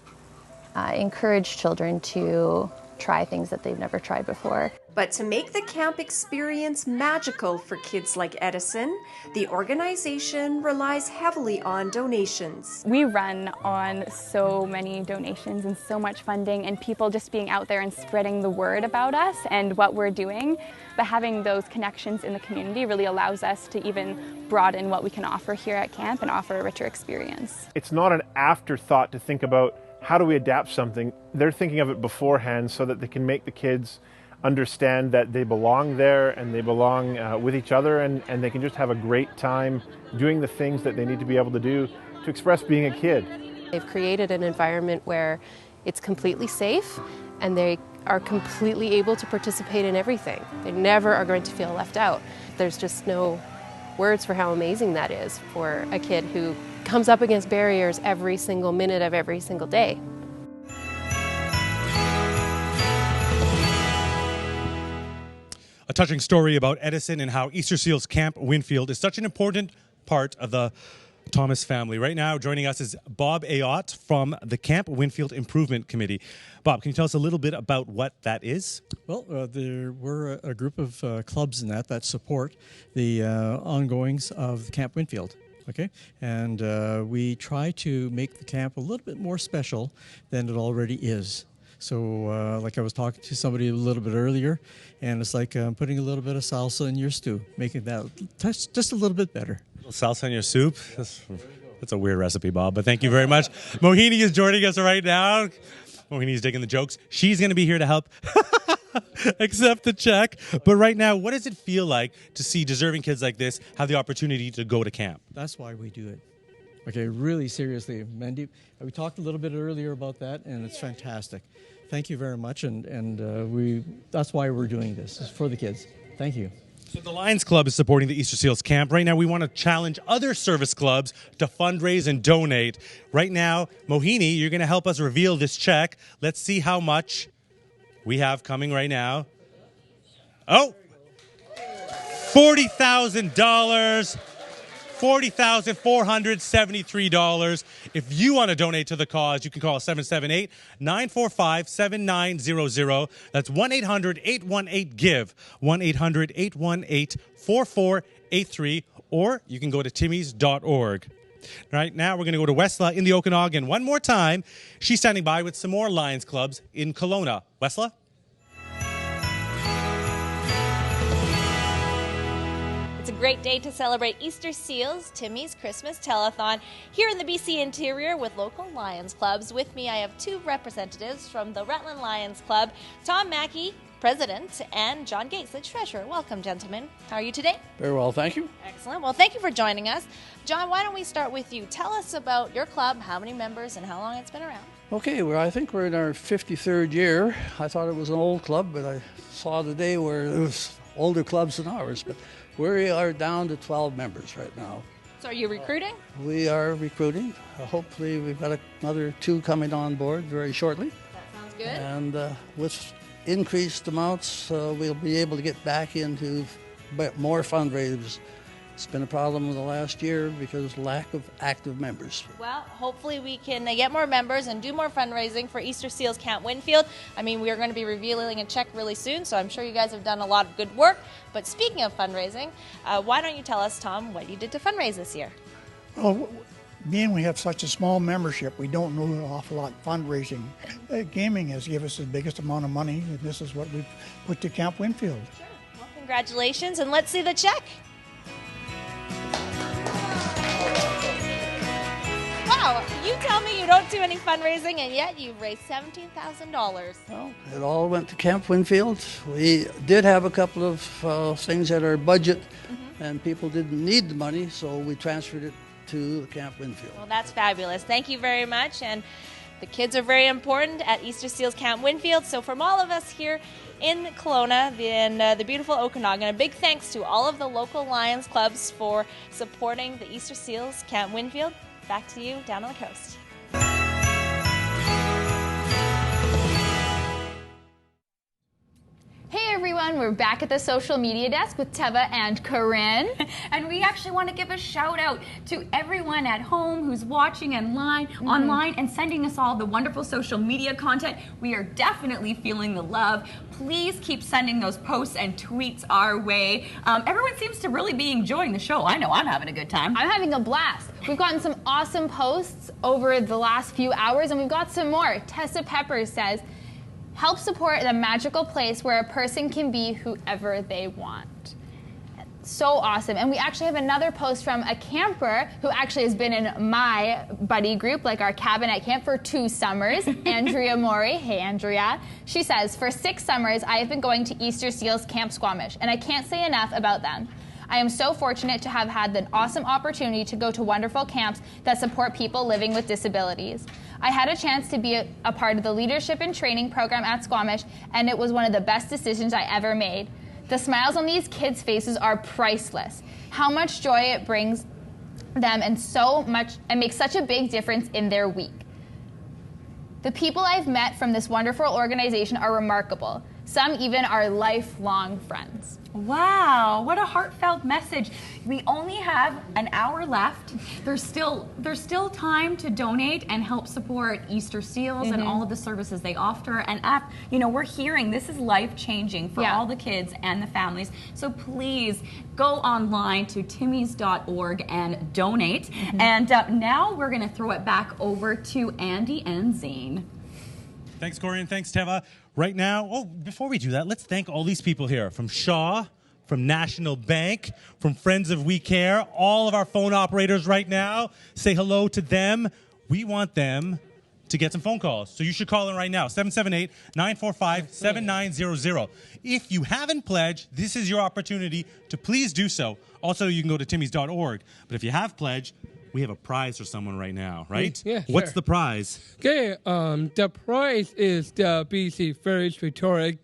encourage children to try things that they've never tried before.
But to make the camp experience magical for kids like Edison, the organization relies heavily on donations.
We run on so many donations and so much funding and people just being out there and spreading the word about us and what we're doing. But having those connections in the community really allows us to even broaden what we can offer here at camp and offer a richer experience.
It's not an afterthought to think about how do we adapt something. They're thinking of it beforehand so that they can make the kids understand that they belong there and they belong with each other and they can just have a great time doing the things that they need to be able to do to express being a kid.
They've created an environment where it's completely safe and they are completely able to participate in everything. They never are going to feel left out. There's just no
words for how amazing that is for a kid who comes up against barriers every single minute of every single day.
A touching story about Edison and how Easter Seals Camp Winfield is such an important part of the Thomas family. Right now, joining us is Bob Ayotte from the Camp Winfield Improvement Committee. Bob, can you tell us a little bit about what that is?
Well, there were a group of clubs in that support the ongoings of Camp Winfield. Okay, and we try to make the camp a little bit more special than it already is. So, like I was talking to somebody a little bit earlier, and it's like putting a little bit of salsa in your stew, making that just a little bit better.
Salsa in your soup? That's a weird recipe, Bob, but thank you very much. Mohini is joining us right now. Mohini's digging the jokes. She's going to be here to help accept the check. But right now, what does it feel like to see deserving kids like this have the opportunity to go to camp?
That's why we do it. Okay, really seriously, Mandy, we talked a little bit earlier about that, and it's fantastic. Thank you very much, and that's why we're doing this. It's for the kids. Thank you.
So the Lions Club is supporting the Easter Seals Camp. Right now, we want to challenge other service clubs to fundraise and donate. Right now, Mohini, you're going to help us reveal this check. Let's see how much we have coming right now. Oh, $40,000. $40,473. If you want to donate to the cause, you can call 778-945-7900. That's 1-800-818-GIVE, 1-800-818-4483, or you can go to timmys.org. Right now, we're going to go to Wesla in the Okanagan one more time. She's standing by with some more Lions clubs in Kelowna. Wesla?
It's a great day to celebrate Easter Seals, Timmy's Christmas Telethon, here in the BC interior with local Lions clubs. With me, I have two representatives from the Rutland Lions Club, Tom Mackey, President, and John Gates, the Treasurer. Welcome, gentlemen. How are you today?
Very well, thank you.
Excellent. Well, thank you for joining us. John, why don't we start with you? Tell us about your club, how many members, and how long it's been around.
Okay, well, I think we're in our 53rd year. I thought it was an old club, but I saw the day where there was older clubs than ours. But we are down to 12 members right now.
So are you recruiting?
We are recruiting. Hopefully we've got another 2 coming on board very shortly.
That sounds good.
And with increased amounts, we'll be able to get back into more fundraisers. It's been a problem in the last year because of lack of active members.
Well, hopefully we can get more members and do more fundraising for Easter Seals Camp Winfield. I mean, we are going to be revealing a check really soon, so I'm sure you guys have done a lot of good work. But speaking of fundraising, why don't you tell us, Tom, what you did to fundraise this year?
Well, being we have such a small membership, we don't know an awful lot fundraising. Gaming has given us the biggest amount of money, and this is what we've put to Camp Winfield.
Sure. Well, congratulations, and let's see the check. Wow, you tell me you don't do any fundraising, and yet you've raised $17,000.
Well, it all went to Camp Winfield. We did have a couple of things at our budget, and people didn't need the money, so we transferred it to Camp Winfield.
Well, that's fabulous. Thank you very much. And the kids are very important at Easter Seals Camp Winfield. So from all of us here in Kelowna and the beautiful Okanagan, a big thanks to all of the local Lions clubs for supporting the Easter Seals Camp Winfield. Back to you down on the coast.
Hey everyone, we're back at the social media desk with Teva and Corinne. And we actually want to give a shout out to everyone at home who's watching online and sending us all the wonderful social media content. We are definitely feeling the love. Please keep sending those posts and tweets our way. Everyone seems to really be enjoying the show. I know I'm having a good time.
I'm having a blast. We've gotten some awesome posts over the last few hours, and we've got some more. Tessa Pepper says, help support the magical place where a person can be whoever they want. So awesome. And we actually have another post from a camper who actually has been in my buddy group, like our cabin at camp, for 2 summers. Andrea Mori. Hey, Andrea. She says, for 6 summers, I have been going to Easter Seals Camp Squamish, and I can't say enough about them. I am so fortunate to have had the awesome opportunity to go to wonderful camps that support people living with disabilities. I had a chance to be a part of the leadership and training program at Squamish, and it was one of the best decisions I ever made. The smiles on these kids' faces are priceless. How much joy it brings them and makes such a big difference in their week. The people I've met from this wonderful organization are remarkable. Some even are lifelong friends.
Wow, what a heartfelt message. We only have an hour left. There's still time to donate and help support Easter Seals and all of the services they offer. And we're hearing this is life-changing for all the kids and the families. So please go online to timmys.org and donate. And now we're going to throw it back over to Andy and Zane.
Thanks, Corey, and thanks, Teva. Right now, before we do that, let's thank all these people here from Shaw, from National Bank, from Friends of We Care, all of our phone operators right now. Say hello to them. We want them to get some phone calls. So you should call in right now, 778-945-7900. If you haven't pledged, this is your opportunity to please do so. Also, you can go to timmys.org. But if you have pledged, we have a prize for someone right now, right?
Yeah,
What's
sure.
the prize?
Okay, the prize is the BC Ferries Victoria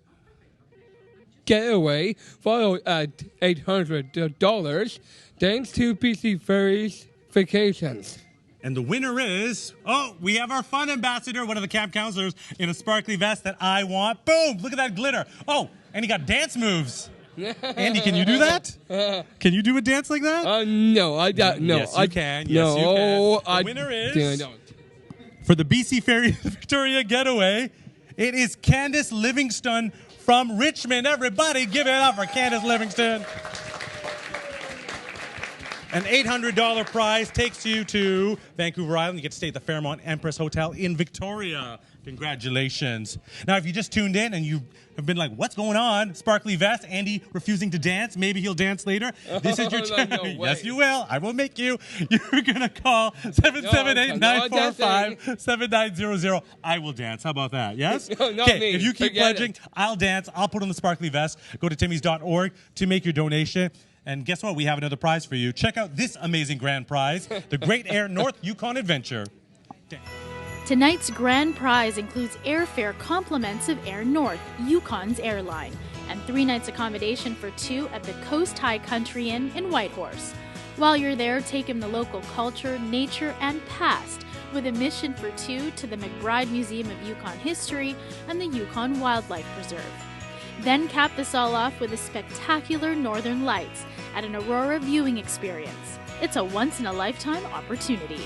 Getaway, followed at $800, thanks to BC Ferries Vacations.
And the winner is, we have our fun ambassador, one of the camp counselors, in a sparkly vest that I want. Boom! Look at that glitter. Oh, and he got dance moves. Andy, can you do that? Can you do a dance like that?
No, I don't. No,
yes, you can. Yes, you can. The winner is, for the BC Ferry Victoria Getaway, it is Candace Livingston from Richmond. Everybody give it up for Candace Livingston. An $800 prize takes you to Vancouver Island. You get to stay at the Fairmont Empress Hotel in Victoria. Congratulations. Now, if you just tuned in and you have been like, what's going on? Sparkly vest, Andy refusing to dance. Maybe he'll dance later. This is your chance. No yes, you will. I will make you. You're going to call 778-945-7900. I will dance. How about that? Yes? Okay, if you keep pledging, I'll dance. I'll put on the sparkly vest. Go to timmys.org to make your donation. And guess what? We have another prize for you. Check out this amazing grand prize, the Great Air North Yukon Adventure.
Tonight's grand prize includes airfare compliments of Air North, Yukon's airline, and 3 nights accommodation for 2 at the Coast High Country Inn in Whitehorse. While you're there, take in the local culture, nature, and past with a mission for 2 to the McBride Museum of Yukon History and the Yukon Wildlife Preserve. Then cap this all off with a spectacular Northern Lights at an Aurora viewing experience. It's a once-in-a-lifetime opportunity.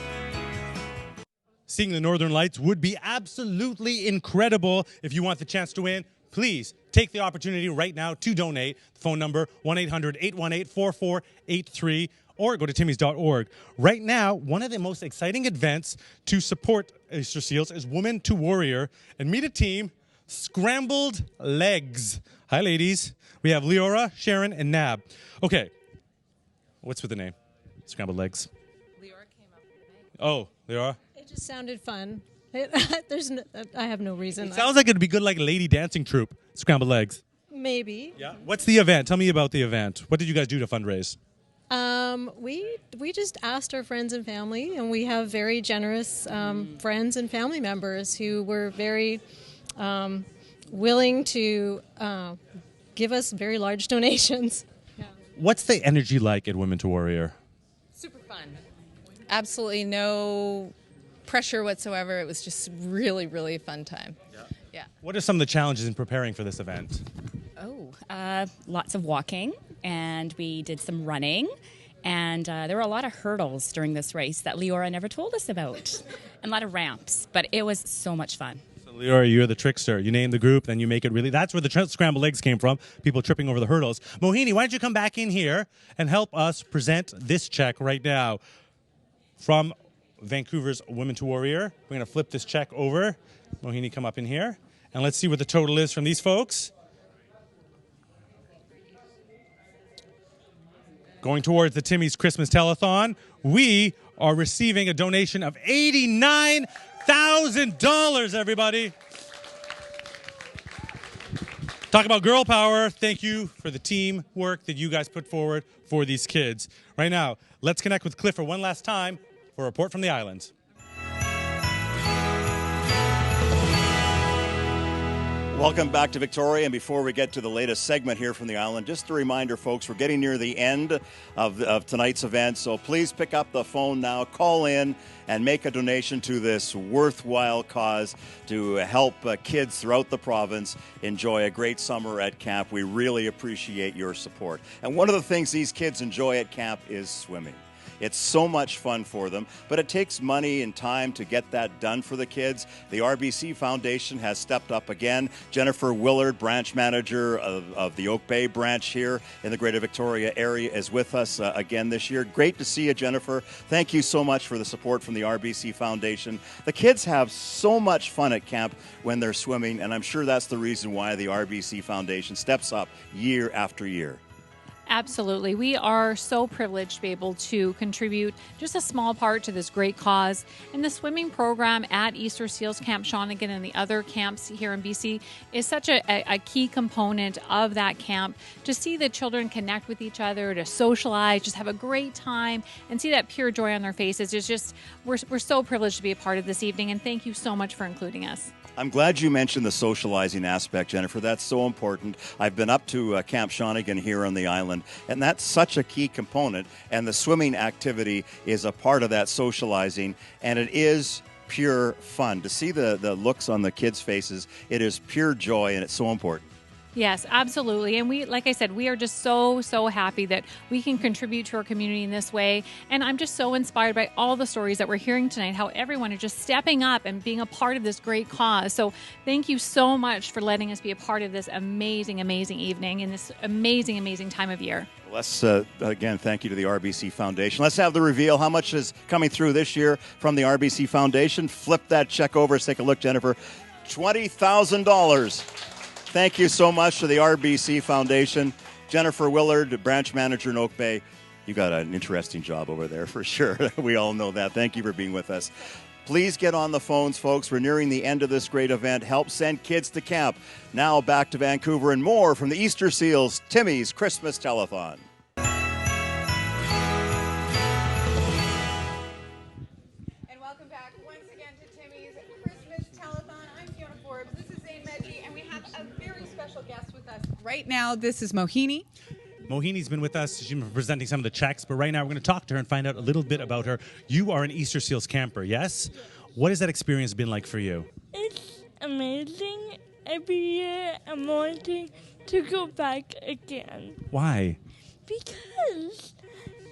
Seeing the Northern Lights would be absolutely incredible. If you want the chance to win, please take the opportunity right now to donate. The phone number, 1-800-818-4483, or go to timmys.org. Right now, one of the most exciting events to support Easter Seals is Woman to Warrior. And meet a team, Scrambled Legs. Hi, ladies. We have Leora, Sharon, and Nab. Okay. What's with the name? Scrambled Legs.
Leora came up with the name.
Oh, Leora?
It just sounded fun. I have no reason.
It sounds like it'd be good, like a lady dancing troupe. Scrambled Legs.
Maybe.
Yeah. What's the event? Tell me about the event. What did you guys do to fundraise?
We just asked our friends and family, and we have very generous friends and family members who were very willing to give us very large donations. Yeah.
What's the energy like at Women to Warrior?
Super fun.
Absolutely no pressure whatsoever. It was just really, really a fun time. Yeah.
What are some of the challenges in preparing for this event?
Lots of walking, and we did some running, and there were a lot of hurdles during this race that Leora never told us about, and a lot of ramps, but it was so much fun.
So Leora, you're the trickster. You name the group, then you make it really. That's where the Scrambled Legs came from, people tripping over the hurdles. Mohini, why don't you come back in here and help us present this check right now from Vancouver's Women to Warrior. We're going to flip this check over. Mohini, come up in here. And let's see what the total is from these folks. Going towards the Timmy's Christmas Telethon, we are receiving a donation of $89,000, everybody. Talk about girl power. Thank you for the teamwork that you guys put forward for these kids. Right now, let's connect with Clifford one last time for a report from the islands.
Welcome back to Victoria, and before we get to the latest segment here from the island, just a reminder, folks, we're getting near the end of tonight's event, so please pick up the phone now, call in, and make a donation to this worthwhile cause to help kids throughout the province enjoy a great summer at camp. We really appreciate your support. And one of the things these kids enjoy at camp is swimming. It's so much fun for them, but it takes money and time to get that done for the kids. The RBC Foundation has stepped up again. Jennifer Willard, branch manager of the Oak Bay branch here in the Greater Victoria area, is with us again this year. Great to see you, Jennifer. Thank you so much for the support from the RBC Foundation. The kids have so much fun at camp when they're swimming, and I'm sure that's the reason why the RBC Foundation steps up year after year.
Absolutely. We are so privileged to be able to contribute just a small part to this great cause. And the swimming program at Easter Seals Camp Shawnigan and the other camps here in BC is such a key component of that camp, to see the children connect with each other, to socialize, just have a great time, and see that pure joy on their faces. It's just, we're so privileged to be a part of this evening, and thank you so much for including us.
I'm glad you mentioned the socializing aspect, Jennifer. That's so important. I've been up to Camp Shawnigan here on the island, and that's such a key component. And the swimming activity is a part of that socializing, and it is pure fun. To see the looks on the kids' faces, it is pure joy, and it's so important.
Yes, absolutely. And we, like I said, we are just so happy that we can contribute to our community in this way. And I'm just so inspired by all the stories that we're hearing tonight, how everyone is just stepping up and being a part of this great cause. So thank you so much for letting us be a part of this amazing, amazing evening in this amazing, amazing time of year.
Let's, again, thank you to the RBC Foundation. Let's have the reveal. How much is coming through this year from the RBC Foundation? Flip that check over. Let's take a look, Jennifer. $20,000. Thank you so much to the RBC Foundation. Jennifer Willard, branch manager in Oak Bay. You got an interesting job over there for sure. We all know that. Thank you for being with us. Please get on the phones, folks. We're nearing the end of this great event. Help send kids to camp. Now back to Vancouver and more from the Easter Seals, Timmy's Christmas Telethon.
And welcome back once again to Timmy's Christmas Telethon. I'm Fiona Forbes. This is Zane Medji, and we have a very special guest with us right now. This is Mohini.
Mohini's been with us. She's been presenting some of the checks, but right now we're going to talk to her and find out a little bit about her. You are an Easter Seals camper, yes? What has that experience been like for you?
It's amazing. Every year I'm wanting to go back again.
Why?
Because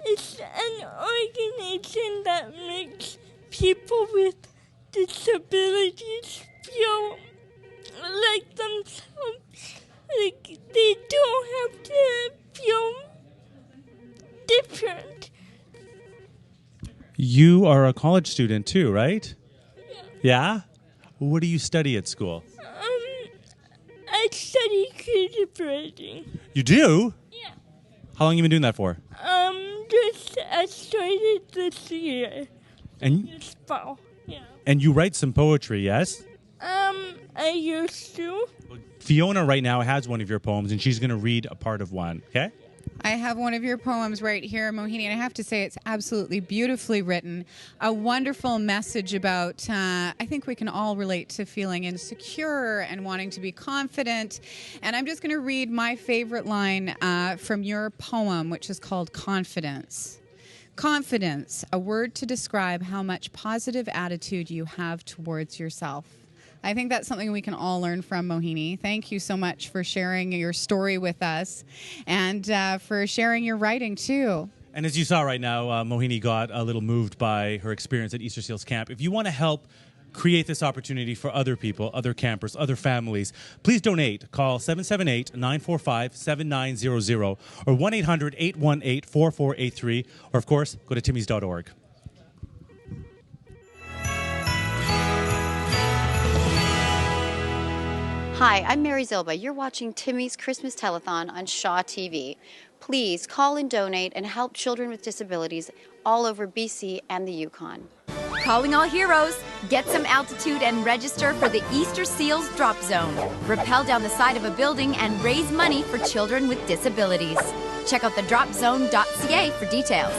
it's an organization that makes people with disabilities feel like themselves. Like they don't have to feel different.
You are a college student too, right? Yeah? What do you study at school?
I study creative writing.
You do? Yeah. How long have you been doing that for?
I started this year.
And
this fall. Yeah.
And you write some poetry, yes?
I used to.
Fiona right now has one of your poems, and she's going to read a part of one, okay?
I have one of your poems right here, Mohini, and I have to say it's absolutely beautifully written. A wonderful message about, I think we can all relate to feeling insecure and wanting to be confident. And I'm just going to read my favorite line from your poem, which is called Confidence. Confidence, a word to describe how much positive attitude you have towards yourself. I think that's something we can all learn from, Mohini. Thank you so much for sharing your story with us and for sharing your writing, too.
And as you saw right now, Mohini got a little moved by her experience at Easter Seals Camp. If you want to help create this opportunity for other people, other campers, other families, please donate. Call 778-945-7900 or 1-800-818-4483, or, of course, go to timmys.org.
Hi, I'm Mary Zilba. You're watching Timmy's Christmas Telethon on Shaw TV. Please call and donate and help children with disabilities all over BC and the Yukon.
Calling all heroes, get some altitude and register for the Easter Seals Drop Zone. Rappel down the side of a building and raise money for children with disabilities. Check out thedropzone.ca for details.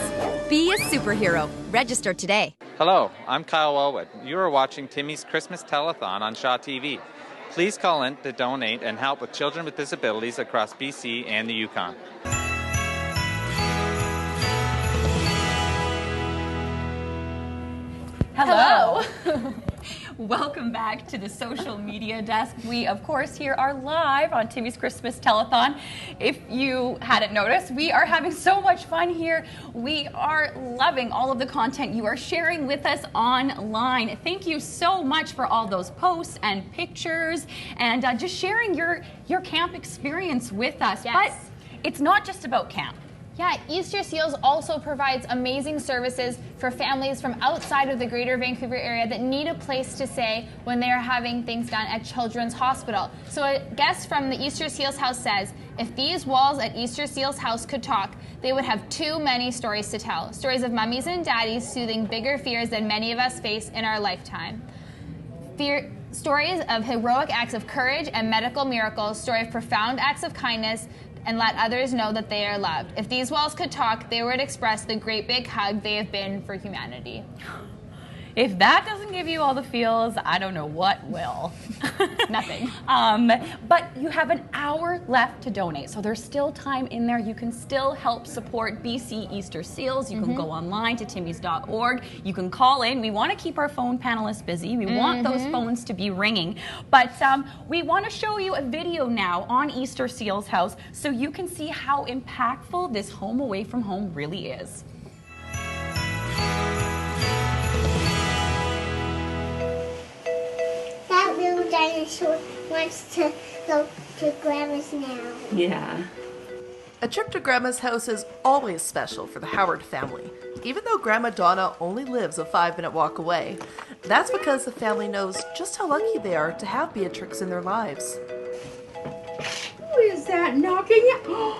Be a superhero. Register today.
Hello, I'm Kyle Wellwood. You are watching Timmy's Christmas Telethon on Shaw TV.
Please call in to donate and help with children with disabilities across BC and the Yukon.
Hello. Welcome back to the social media desk. We, of course, here are live on Timmy's Christmas Telethon. If you hadn't noticed, we are having so much fun here. We are loving all of the content you are sharing with us online. Thank you so much for all those posts and pictures and just sharing your camp experience with us.
Yes.
But it's not just about camp.
Yeah, Easter Seals also provides amazing services for families from outside of the Greater Vancouver area that need a place to stay when they are having things done at Children's Hospital. So a guest from the Easter Seals House says, if these walls at Easter Seals House could talk, they would have too many stories to tell. Stories of mummies and daddies soothing bigger fears than many of us face in our lifetime. Stories of heroic acts of courage and medical miracles, story of profound acts of kindness, and let others know that they are loved. If these walls could talk, they would express the great big hug they have been for humanity.
If that doesn't give you all the feels, I don't know what will.
Nothing.
But you have an hour left to donate, so there's still time in there. You can still help support BC Easter Seals. You can go online to timmys.org. You can call in. We want to keep our phone panelists busy. We want those phones to be ringing. But we want to show you a video now on Easter Seals House so you can see how impactful this home away from home really is.
That little dinosaur wants to go to Grandma's now.
Yeah. A trip to Grandma's house is always special for the Howard family, even though Grandma Donna only lives a 5-minute walk away. That's because the family knows just how lucky they are to have Beatrix in their lives.
Who is that knocking? Well,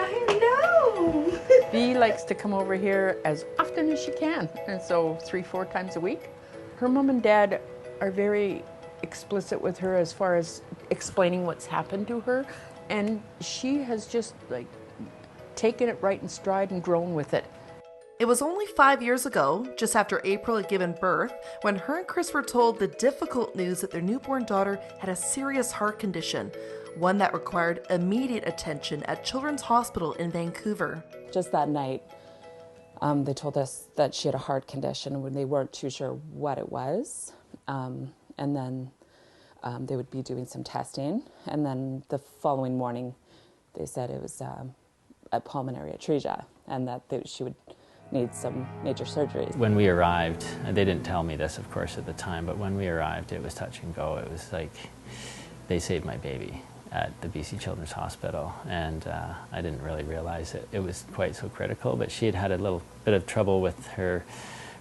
hello.
Bea likes to come over here as often as she can, and so 3-4 times a week. Her mom and dad are very explicit with her as far as explaining what's happened to her, and she has just taken it right in stride and grown with it.
It was only 5 years ago, just after April had given birth, when her and Chris were told the difficult news that their newborn daughter had a serious heart condition, one that required immediate attention at Children's Hospital in Vancouver.
Just that night, they told us that she had a heart condition when they weren't too sure what it was. And then they would be doing some testing. And then the following morning, they said it was a pulmonary atresia and that she would need some major surgery.
When we arrived, they didn't tell me this, of course, at the time, but when we arrived, it was touch and go. It was like they saved my baby at the BC Children's Hospital, and I didn't really realize it was quite so critical, but she had a little bit of trouble with her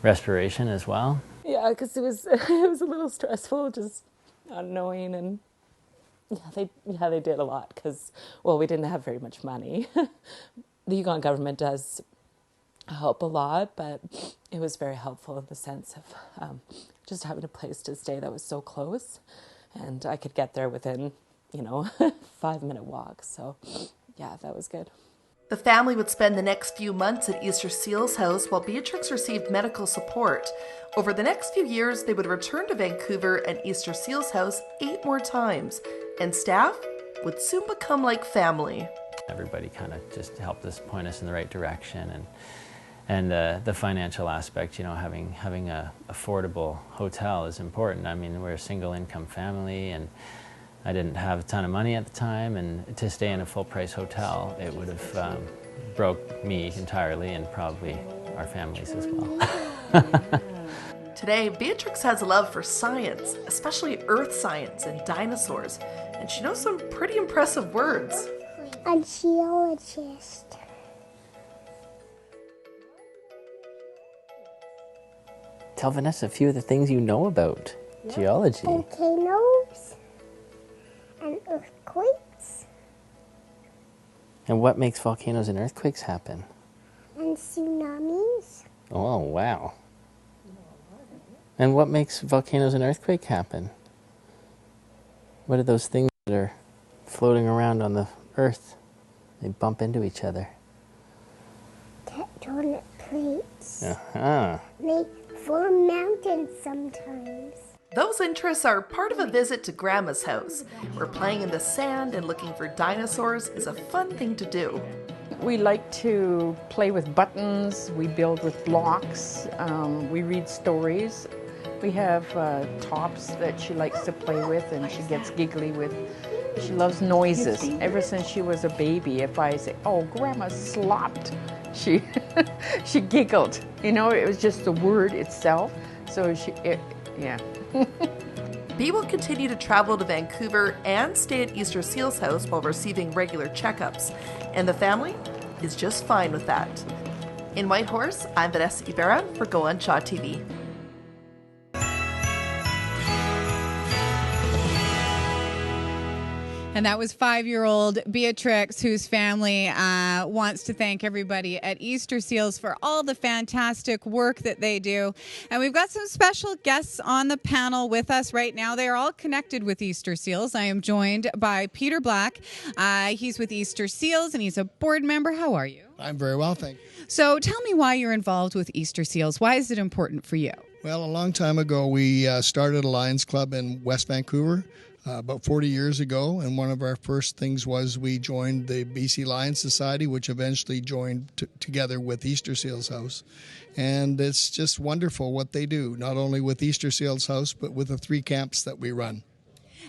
respiration as well.
Yeah, because it was a little stressful, just not knowing, and they did a lot because, well, we didn't have very much money. The Yukon government does help a lot, but it was very helpful in the sense of just having a place to stay that was so close, and I could get there within 5-minute walk. So yeah, that was good.
The family would spend the next few months at Easter Seals House while Beatrix received medical support. Over the next few years, they would return to Vancouver and Easter Seals House 8 more times, and staff would soon become like family.
Everybody kind of just helped us, point us in the right direction, and the financial aspect, having a affordable hotel is important. I mean, we're a single income family, and I didn't have a ton of money at the time, and to stay in a full-price hotel, it would have broke me entirely and probably our families as well.
Today, Beatrix has a love for science, especially earth science and dinosaurs, and she knows some pretty impressive words.
A geologist.
Tell Vanessa a few of the things you know about geology.
Volcanoes and earthquakes.
And what makes volcanoes and earthquakes happen?
And tsunamis.
Oh, wow. And what makes volcanoes and earthquakes happen? What are those things that are floating around on the earth? They bump into each other.
Tectonic plates.
Uh-huh.
They form mountains sometimes.
Those interests are part of a visit to Grandma's house, where playing in the sand and looking for dinosaurs is a fun thing to do.
We like to play with buttons, we build with blocks, we read stories. We have tops that she likes to play with and she gets giggly with. She loves noises. Ever since she was a baby, if I say, "Oh, Grandma slopped," she giggled. You know, it was just the word itself. So yeah.
Bea will continue to travel to Vancouver and stay at Easter Seals House while receiving regular checkups, and the family is just fine with that. In Whitehorse, I'm Vanessa Ibarra for Go on Shaw TV.
And that was 5-year-old Beatrix, whose family wants to thank everybody at Easter Seals for all the fantastic work that they do. And we've got some special guests on the panel with us right now. They are all connected with Easter Seals. I am joined by Peter Black. He's with Easter Seals, and he's a board member. How are you?
I'm very well, thank you.
So tell me why you're involved with Easter Seals. Why is it important for you?
Well, a long time ago, we started a Lions Club in West Vancouver. About 40 years ago, and one of our first things was we joined the BC Lions Society, which eventually joined together with Easter Seals House. And it's just wonderful what they do, not only with Easter Seals House, but with the 3 camps that we run.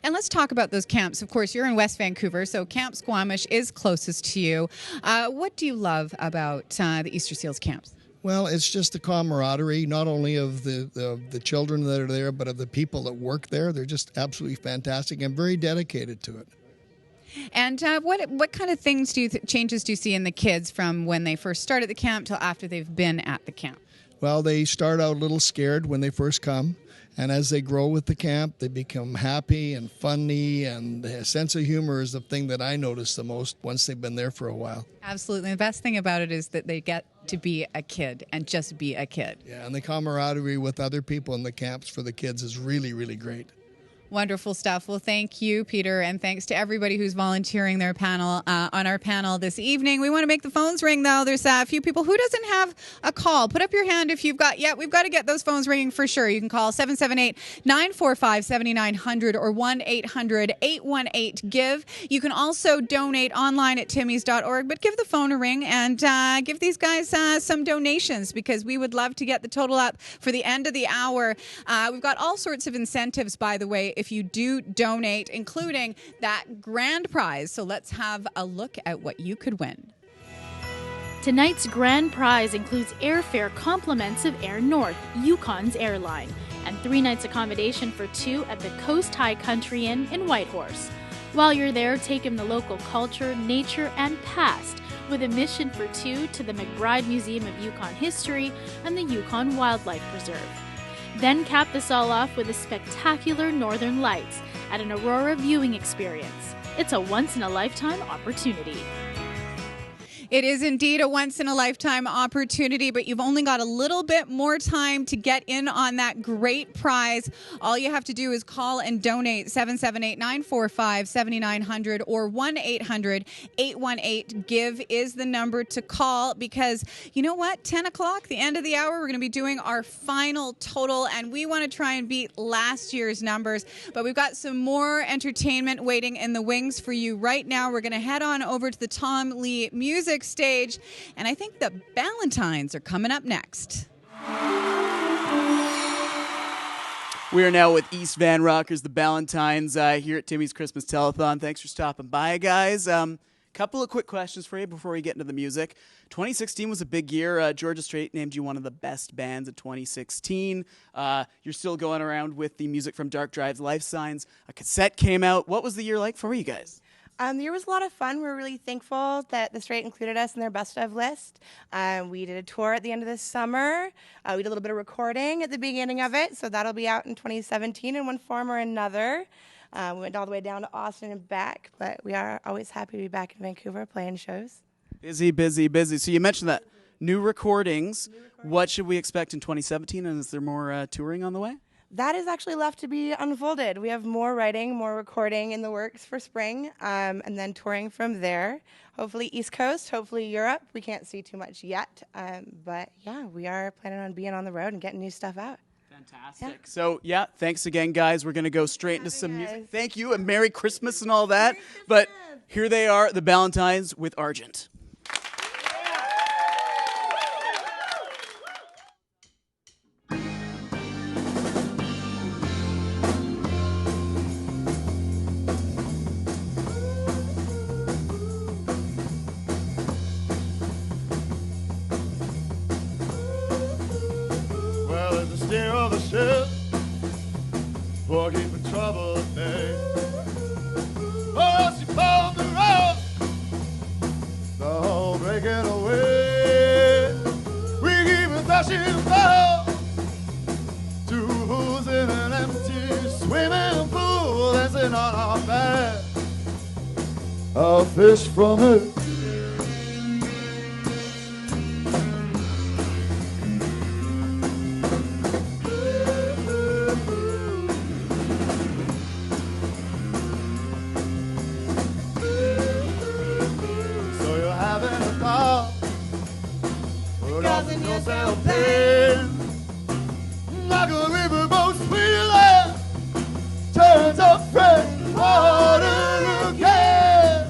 And let's talk about those camps. Of course, you're in West Vancouver, so Camp Squamish is closest to you. What do you love about the Easter Seals camps?
Well, it's just the camaraderie, not only of the children that are there, but of the people that work there. They're just absolutely fantastic and very dedicated to it.
And what kind of things changes do you see in the kids from when they first start at the camp till after they've been at the camp?
Well, they start out a little scared when they first come. And as they grow with the camp, they become happy and funny, and a sense of humor is the thing that I notice the most once they've been there for a while.
Absolutely. The best thing about it is that they get to be a kid and just be a kid.
Yeah, and the camaraderie with other people in the camps for the kids is really, really great.
Wonderful stuff. Well, thank you, Peter, and thanks to everybody who's volunteering their panel on our panel this evening. We want to make the phones ring, though. There's a few people who doesn't have a call. Put up your hand if you've got. Yeah, we've got to get those phones ringing for sure. You can call 778-945-7900 or 1-800-818-GIVE. You can also donate online at timmys.org, but give the phone a ring and give these guys some donations, because we would love to get the total up for the end of the hour. We've got all sorts of incentives, by the way, if you do donate, including that grand prize. So let's have a look at what you could win.
Tonight's grand prize includes airfare compliments of Air North, Yukon's airline, and 3 nights accommodation for 2 at the Coast High Country Inn in Whitehorse. While you're there, take in the local culture, nature, and past, with a mission for 2 to the McBride Museum of Yukon History and the Yukon Wildlife Preserve. Then cap this all off with a spectacular Northern Lights at an Aurora viewing experience. It's a once-in-a-lifetime opportunity.
It is indeed a once-in-a-lifetime opportunity, but you've only got a little bit more time to get in on that great prize. All you have to do is call and donate 778-945-7900 or 1-800-818-GIVE is the number to call, because you know what? 10 o'clock, the end of the hour, we're going to be doing our final total, and we want to try and beat last year's numbers. But we've got some more entertainment waiting in the wings for you right now. We're going to head on over to the Tom Lee Music Stage, and I think the Ballantines are coming up next.
We are now with East Van Rockers, the Ballantines, here at Timmy's Christmas Telethon. Thanks for stopping by, guys. Couple of quick questions for you before we get into the music. 2016 was a big year. Georgia Strait named you one of the best bands of 2016. You're still going around with the music from Dark Drive's Life Signs. A cassette came out. What was the year like for you guys?
The year was a lot of fun. We're really thankful that the Strait included us in their best of list. We did a tour at the end of this summer. We did a little bit of recording at the beginning of it, so that'll be out in 2017 in one form or another. We went all the way down to Austin and back, but we are always happy to be back in Vancouver playing shows.
Busy, busy, busy. So you mentioned that new recordings. What should we expect in 2017, and is there more touring on the way?
That is actually left to be unfolded. We have more writing, more recording in the works for spring, and then touring from there. Hopefully East Coast, hopefully Europe. We can't see too much yet, but yeah, we are planning on being on the road and getting new stuff out.
Fantastic. So, yeah, thanks again, guys. We're going to go straight into some music. Thank you, and Merry Christmas and all that. But here they are, the Ballantines with Argent.
Well, as the steer of the ship, for keeping trouble at bay. Oh, she found the rock, the whole breaking away. We keep a thrashing fire, two fools in an empty swimming pool, dancing on our back. I'll fish from it. Forgotten yourself pain, like a riverboat squealing, turns up fresh water again.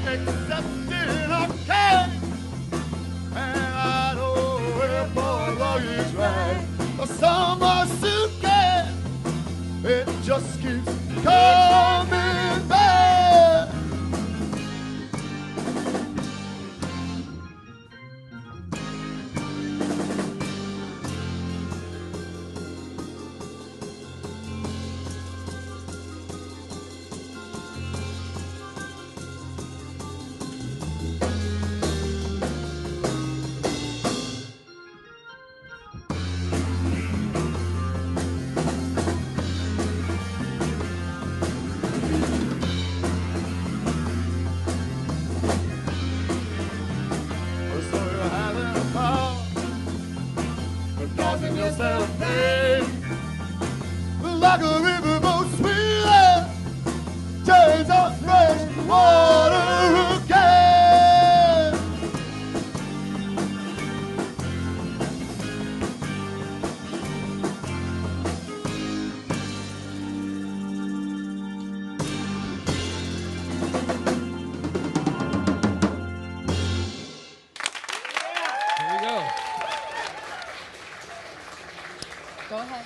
Accepting our can. A summer suitcase, it just keeps coming back. Yourself pain, like a riverboat squealing, turns up fresh water again.
Here we go.
Go ahead.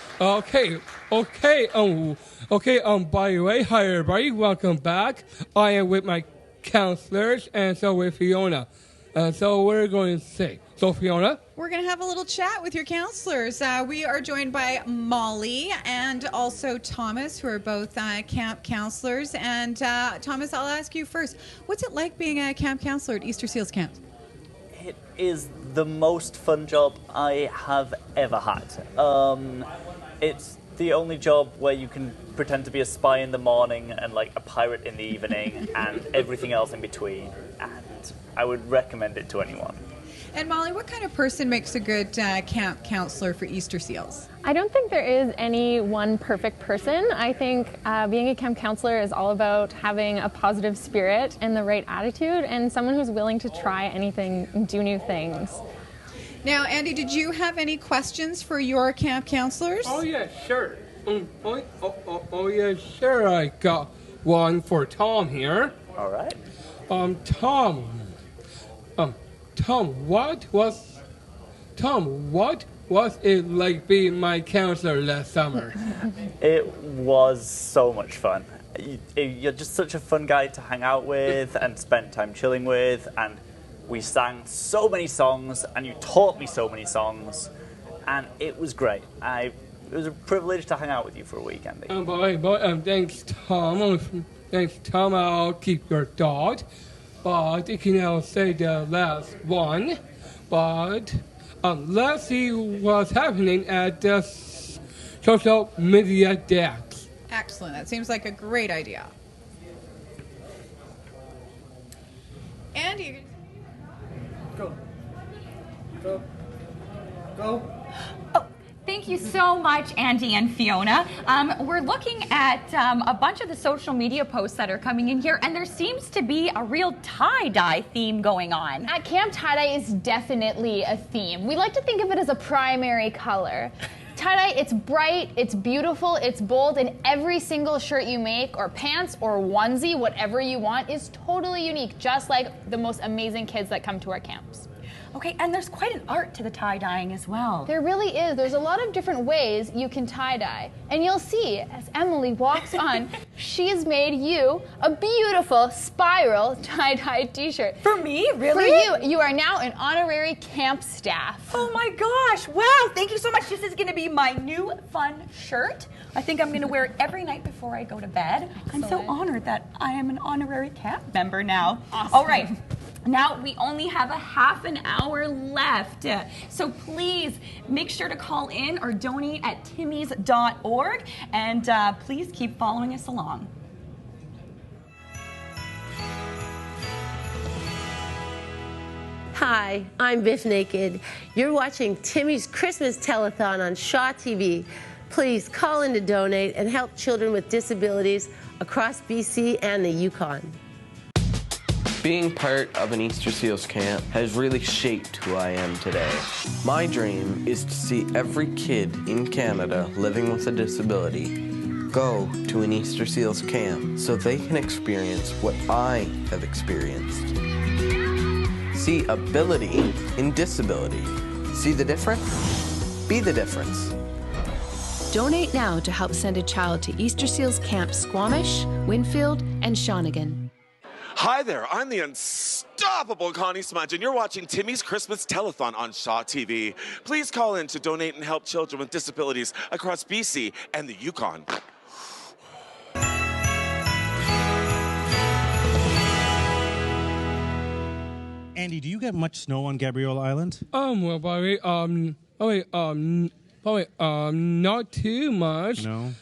By the way, hi everybody, welcome back. I am with my counselors and so with Fiona. And so we're going to sing. So Fiona?
We're going to have a little chat with your counselors. We are joined by Molly and also Thomas, who are both camp counselors. And Thomas, I'll ask you first. What's it like being a camp counselor at Easter Seals Camp?
It is the most fun job I have ever had. It's the only job where you can pretend to be a spy in the morning and like a pirate in the evening and everything else in between. And I would recommend it to anyone.
And Molly, what kind of person makes a good camp counselor for Easter Seals?
I don't think there is any one perfect person. I think being a camp counselor is all about having a positive spirit and the right attitude and someone who's willing to try anything and do new things.
Now, Andy, did you have any questions for your camp counselors?
Oh, yeah, sure. Yeah, sure. I got one for Tom here.
All right.
Tom, what was it like being my counselor last summer?
It was so much fun. You're just such a fun guy to hang out with and spend time chilling with, and we sang so many songs, and you taught me so many songs, and it was great. It was a privilege to hang out with you for a week, Andy.
Thanks, Tom. Thanks, Tom. I'll keep your thought. But you can now say the last one. But let's see what's happening at the social media decks.
Excellent. That seems like a great idea. Andy.
Go.
Oh, thank
you so much, Andy and Fiona. We're looking at a bunch of the social media posts that are coming in here, and there seems to be a real tie-dye theme going on.
At camp, tie-dye is definitely a theme. We like to think of it as a primary color. Tie-dye, it's bright, it's beautiful, it's bold, and every single shirt you make, or pants, or onesie, whatever you want, is totally unique, just like the most amazing kids that come to our camps.
Okay, and there's quite an art to the tie-dyeing as well.
There really is. There's a lot of different ways you can tie-dye. And you'll see, as Emily walks on, she's made you a beautiful spiral tie-dye t-shirt.
For me? Really?
For you. You are now an honorary camp staff.
Oh my gosh, wow, thank you so much. This is gonna be my new fun shirt. I think I'm gonna wear it every night before I go to bed. I'm so honored that I am an honorary camp member now.
Awesome.
All right. Now we only have a half an hour left, so please make sure to call in or donate at timmys.org, and please keep following us along.
Hi, I'm Biff Naked. You're watching Timmy's Christmas Telethon on Shaw TV. Please call in to donate and help children with disabilities across BC and the Yukon.
Being part of an Easter Seals camp has really shaped who I am today. My dream is to see every kid in Canada living with a disability go to an Easter Seals camp so they can experience what I have experienced. See ability in disability. See the difference? Be the difference.
Donate now to help send a child to Easter Seals Camp Squamish, Winfield, and Shawnigan.
Hi there, I'm the unstoppable Connie Smudge, and you're watching Timmy's Christmas Telethon on Shaw TV. Please call in to donate and help children with disabilities across BC and the Yukon.
Andy, do you get much snow on Gabrielle Island?
Well, Bobby, not too much.
No.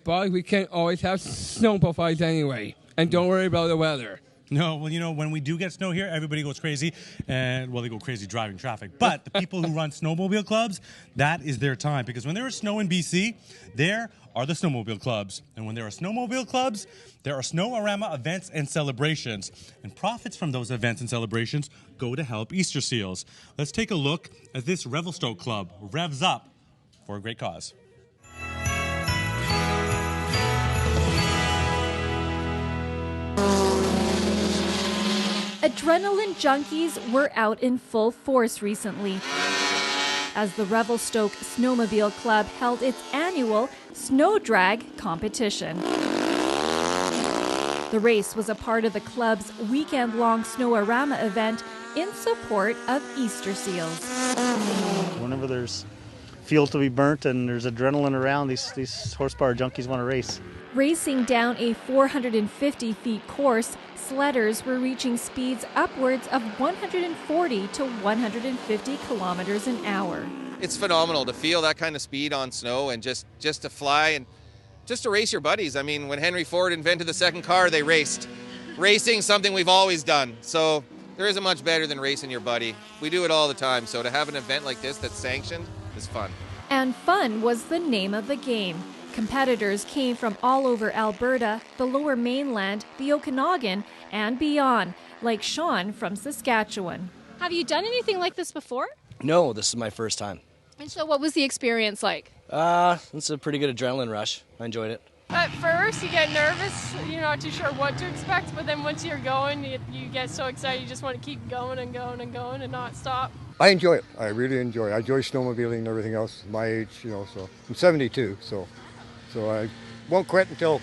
But we can't always have snow profiles anyway. And don't worry about the weather.
No, well, you know, when we do get snow here, everybody goes crazy. And, well, they go crazy driving traffic. But the people who run snowmobile clubs, that is their time. Because when there is snow in BC, there are the snowmobile clubs. And when there are snowmobile clubs, there are snow-orama events and celebrations. And profits from those events and celebrations go to help Easter Seals. Let's take a look at this Revelstoke Club. Revs up for a great cause.
Adrenaline junkies were out in full force recently as the Revelstoke Snowmobile Club held its annual snow drag competition. The race was a part of the club's weekend-long snow-orama event in support of Easter Seals.
Whenever there's fuel to be burnt and there's adrenaline around, these horsepower junkies want to race.
Racing down a 450 feet course, sledders were reaching speeds upwards of 140 to 150 kilometers an hour.
It's phenomenal to feel that kind of speed on snow and just to fly and just to race your buddies. I mean, when Henry Ford invented the second car, they raced. Racing's something we've always done. So there isn't much better than racing your buddy. We do it all the time. So to have an event like this that's sanctioned is fun.
And fun was the name of the game. Competitors came from all over Alberta, the Lower Mainland, the Okanagan, and beyond, like Sean from Saskatchewan.
Have you done anything like this before?
No, this is my first time.
And so what was the experience like?
It's a pretty good adrenaline rush. I enjoyed it.
At first, you get nervous. You're not too sure what to expect, but then once you're going, you get so excited. You just want to keep going and going and going and not stop.
I enjoy it. I really enjoy it. I enjoy snowmobiling and everything else. My age, so I'm 72, so I won't quit until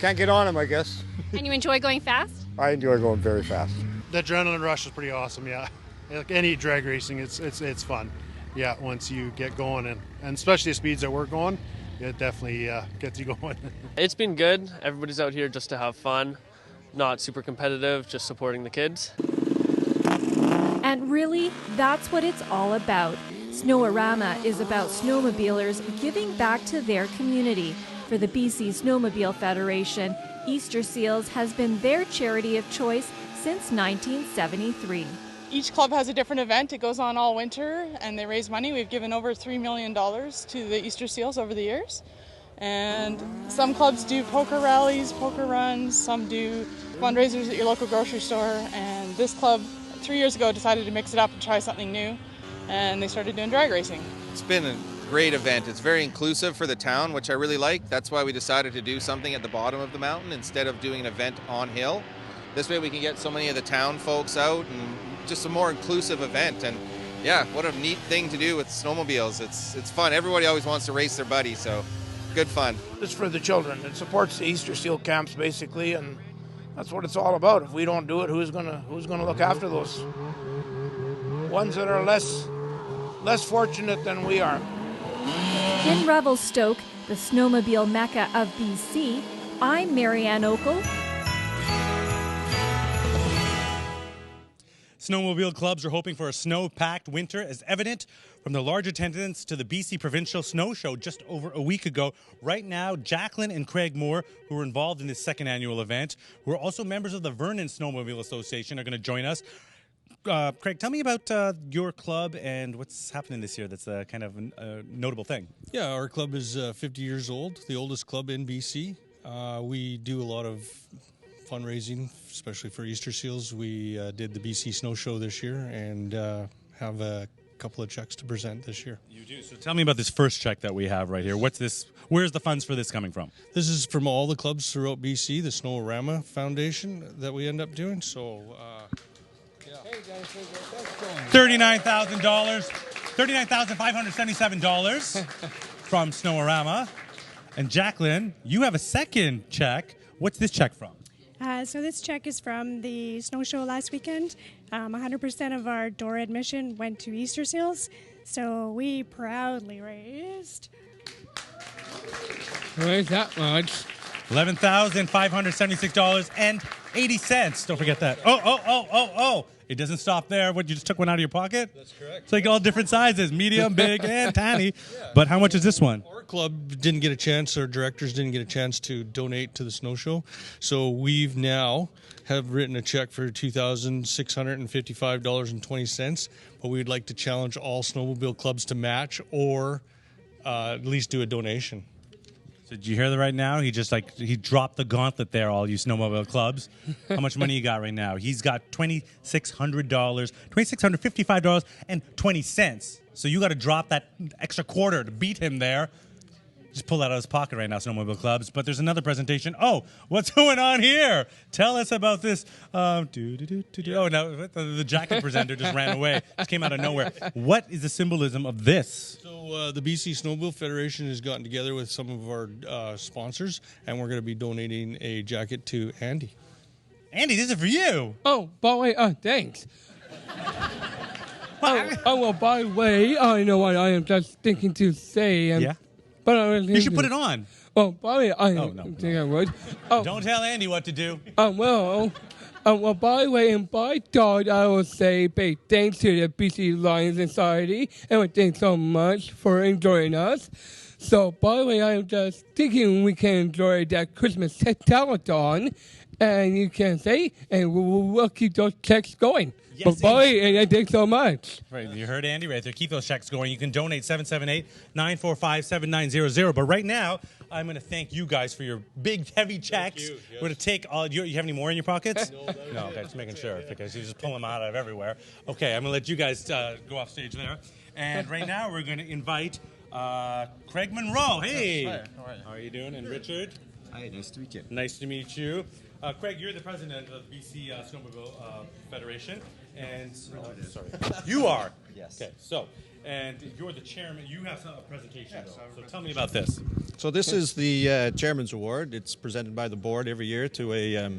can't get on them, I guess.
And you enjoy going fast?
I enjoy going very fast.
The adrenaline rush is pretty awesome, yeah. Like any drag racing, it's fun. Yeah, once you get going, and especially the speeds that we're going, it definitely gets you going.
It's been good. Everybody's out here just to have fun, not super competitive, just supporting the kids.
And really, that's what it's all about. Snow-orama is about snowmobilers giving back to their community. For the BC Snowmobile Federation, Easter Seals has been their charity of choice since 1973.
each club has a different event. It goes on all winter, and they raise money. We've given over $3 million to the Easter Seals over the years. And some clubs do poker rallies, poker runs. Some do fundraisers at your local grocery store. And this club, 3 years ago, decided to mix it up and try something new. And they started doing drag racing.
It's been a great event. It's very inclusive for the town, which I really like. That's why we decided to do something at the bottom of the mountain instead of doing an event on hill. This way we can get so many of the town folks out and just a more inclusive event. And yeah, what a neat thing to do with snowmobiles. It's fun. Everybody always wants to race their buddy, so good fun.
It's for the children. It supports the Easter Seal camps basically, and that's what it's all about. If we don't do it, who's gonna look after those ones that are less fortunate than we are?
In Revelstoke, the snowmobile mecca of BC, I'm Marianne Okel.
Snowmobile clubs are hoping for a snow-packed winter, as evident from the large attendance to the BC Provincial Snow Show just over a week ago. Right now, Jacqueline and Craig Moore, who are involved in this second annual event, who are also members of the Vernon Snowmobile Association, are going to join us. Craig, tell me about your club and what's happening this year that's kind of a notable thing.
Yeah, our club is 50 years old, the oldest club in BC. We do a lot of fundraising, especially for Easter Seals. We did the BC Snow Show this year and have a couple of checks to present this year.
You do. So tell me about this first check that we have right here. What's this? Where's the funds for this coming from?
This is from all the clubs throughout BC, the Snow-A-Rama Foundation that we end up doing. So,
$39,000, $39,577 from Snow-A-Rama. And Jacqueline, you have a second check. What's this check from?
So this check is from the snow show last weekend. 100% of our door admission went to Easter Seals. So we proudly raised...
Raised that much.
$11,576.80. Don't forget that. Oh. It doesn't stop there. What, you just took one out of your pocket?
That's correct.
It's like all different sizes, medium, big, and tiny. Yeah. But how much is this one?
Our club didn't get a chance, our directors didn't get a chance to donate to the snow show. So we've now have written a check for $2,655.20. But we would like to challenge all snowmobile clubs to match or at least do a donation.
So did you hear that right now? He dropped the gauntlet there, all you snowmobile clubs. How much money you got right now? He's got $2,655.20. So you got to drop that extra quarter to beat him there. Just pull that out of his pocket right now, snowmobile clubs. But there's another presentation. Oh, what's going on here? Tell us about this. Oh, no, the jacket presenter just ran away. Just came out of nowhere. What is the symbolism of this?
So the BC Snowmobile Federation has gotten together with some of our sponsors, and we're going to be donating a jacket to Andy.
Andy, this is for you.
Oh, by the way, thanks. Well, by the way, I know what I am just thinking to say.
Yeah?
But
You should put it on.
Oh, by the way, I think I would. Oh,
Don't tell Andy what to do.
Well, by the way, and by God, I will say big thanks to the BC Lions Society, and thanks so much for enjoying us. So, by the way, I'm just thinking we can enjoy that Christmas telethon, and you can say, and we'll keep those checks going.
Yes,
bye, and thanks so much.
Right, you heard Andy right there. Keep those checks going. You can donate 778-945-7900. But right now, I'm going to thank you guys for your big, heavy checks.
Yes.
We're going to take all. You have any more in your pockets? No, okay, just making sure because you just pull them out of everywhere. Okay, I'm going to let you guys go off stage there. And right now, we're going to invite Craig Monroe. Hey,
Hi.
How are you doing? And Richard.
Hi, nice to meet you.
Nice to meet you. Craig, you're the president of BC Snowmobile Federation. And sorry, you are.
Yes.
Okay. So, and you're the chairman. You have a presentation. Yes, so tell me about this.
So this is the Chairman's Award. It's presented by the board every year to a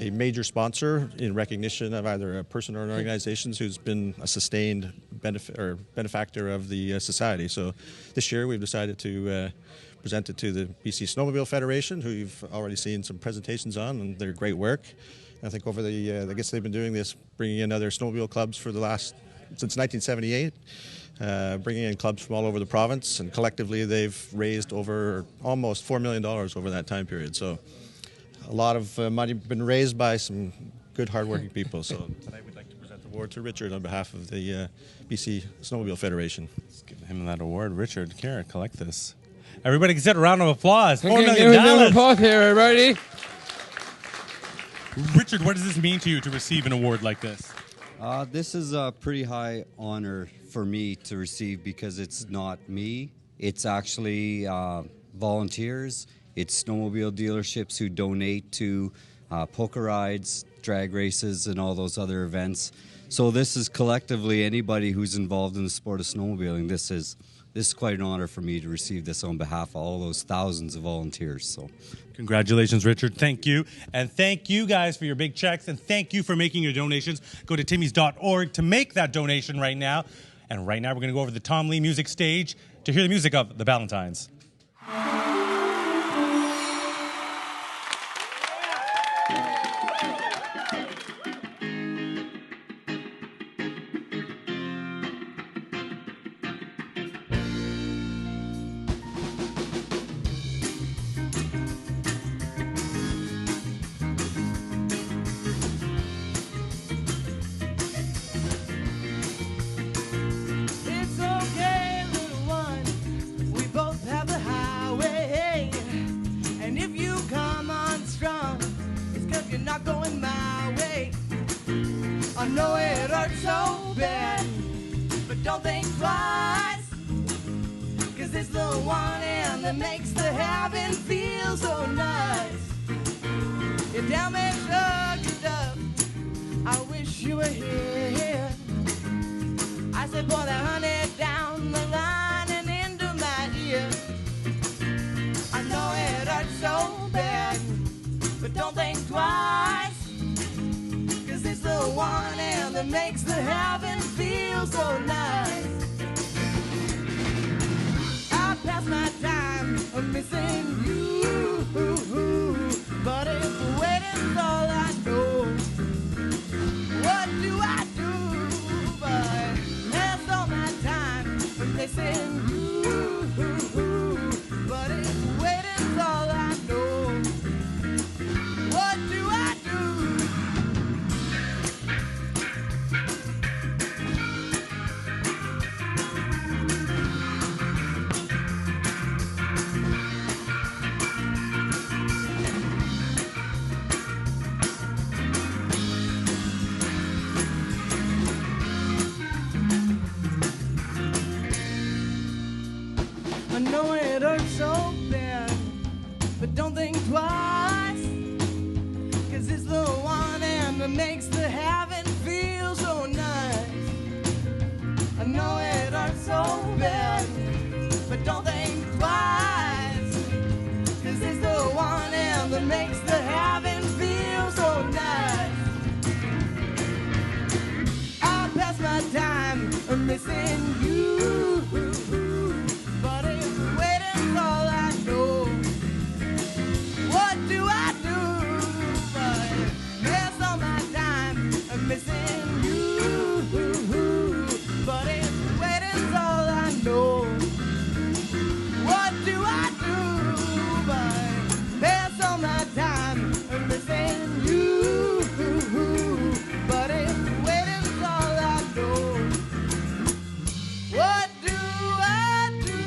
major sponsor in recognition of either a person or an organization who's been a sustained benefactor of the society. So this year we've decided to present it to the BC Snowmobile Federation, who you've already seen some presentations on, and their great work. I think over I guess they've been doing this, bringing in other snowmobile clubs since 1978, bringing in clubs from all over the province, and collectively they've raised over almost $4 million over that time period. So a lot of money been raised by some good, hardworking people. So tonight we'd like to present the Award to Richard on behalf of the BC Snowmobile Federation.
Let's give him that award. Richard, Kara, collect this. Everybody can get a round of applause. $4
Okay,
million.
give us a round of applause here, everybody.
Richard, what does this mean to you to receive an award like this?
This is a pretty high honor for me to receive because it's not me. It's actually volunteers. It's snowmobile dealerships who donate to poker rides, drag races, and all those other events. So this is collectively anybody who's involved in the sport of snowmobiling. This is quite an honor for me to receive this on behalf of all those thousands of volunteers. So,
congratulations, Richard. Thank you. And thank you guys for your big checks. And thank you for making your donations. Go to timmys.org to make that donation right now. And right now we're going to go over to the Tom Lee music stage to hear the music of the Valentines.
It's okay, little one. We both have the highway. And if you come on strong, it's 'cause you're not going my way. I know it hurts so bad, but don't think twice. 'Cause it's the one hand that makes the having feel so nice. You damn it, sugar dove. I wish you were here. I said, pour that honey down the line and into my ear. I know it hurts so bad, but don't think twice. 'Cause it's the one hand that makes the heaven feel so nice. I pass my time missing you, but if waiting's all I know, what do I do? But that's all my time missing you, but if waiting's all I know, what do I do? I know it hurts so bad, but don't think twice. 'Cause it's the one hand that makes the having feel so nice. I know it hurts so bad, but don't think twice. 'Cause it's the one hand that makes the having feel so nice. I pass my time missing you, but if waiting's all I know, what do I do? But there's all my time missing you, but if waiting's all I know, what do I do? But there's all my time missing you, but if waiting's all I know, what do I do?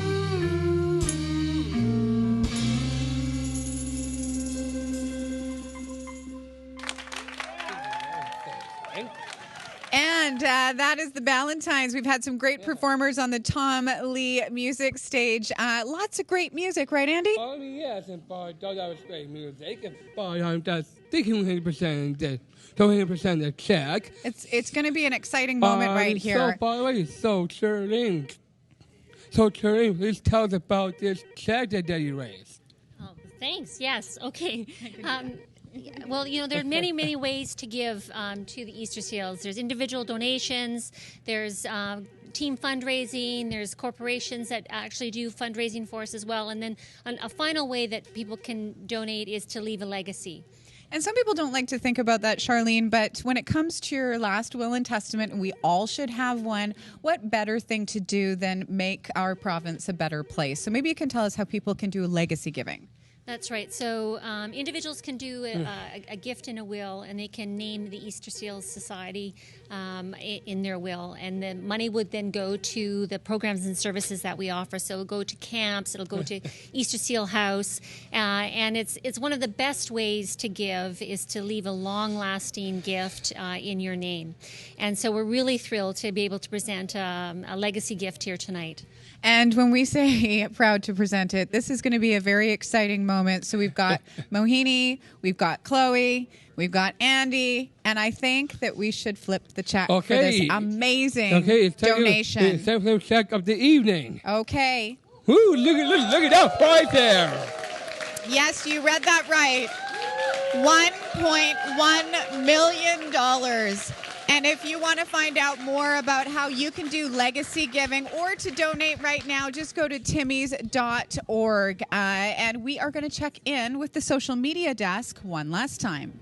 And that is the Valentines. We've had some great performers on the Tom Lee music stage. Lots of great music, right, Andy?
Oh, yes, and but that was great music. But I'm just thinking 100% the 100% the check.
It's going to be an exciting moment right here.
So, by the way, so Charlene, please tell us about this check that you raised.
Oh, thanks. Yes. Okay. Well, you know, there are many, many ways to give to the Easter Seals. There's individual donations. There's team fundraising. There's corporations that actually do fundraising for us as well. And then a final way that people can donate is to leave a legacy.
And some people don't like to think about that, Charlene, but when it comes to your last will and testament, and we all should have one, what better thing to do than make our province a better place? So maybe you can tell us how people can do legacy giving.
That's right. So individuals can do a gift and a will, and they can name the Easter Seals Society in their will, and the money would then go to the programs and services that we offer. So it'll go to camps, it'll go to Easter Seal House, and it's one of the best ways to give is to leave a long-lasting gift in your name. And so we're really thrilled to be able to present a legacy gift here tonight.
And when we say proud to present it, this is going to be a very exciting moment. So we've got Mohini, we've got Chloe, we've got Andy, and I think that we should flip the check for this amazing donation.
It's time for the check of the evening.
Okay.
Woo, look at that right there.
Yes, you read that right. $1.1 million. And if you want to find out more about how you can do legacy giving or to donate right now, just go to timmys.org. And we are going to check in with the social media desk one last time.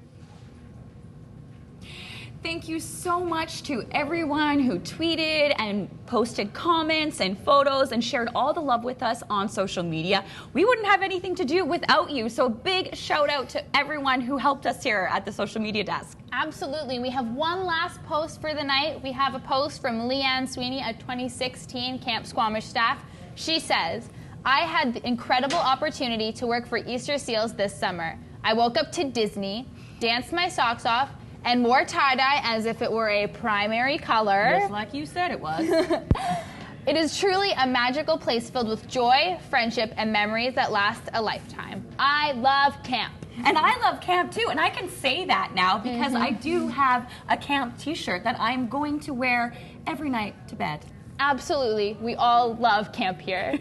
Thank you so much to everyone who tweeted and posted comments and photos and shared all the love with us on social media. We wouldn't have anything to do without you. So big shout out to everyone who helped us here at the social media desk.
Absolutely. We have one last post for the night. We have a post from Leanne Sweeney, a 2016 Camp Squamish staff. She says, I had the incredible opportunity to work for Easter Seals this summer. I woke up to Disney, danced my socks off, and wore tie-dye as if it were a primary color.
Just like you said it was.
It is truly a magical place filled with joy, friendship, and memories that last a lifetime. I love camp.
And I love camp too, and I can say that now because I do have a camp t-shirt that I'm going to wear every night to bed.
Absolutely. We all love camp here.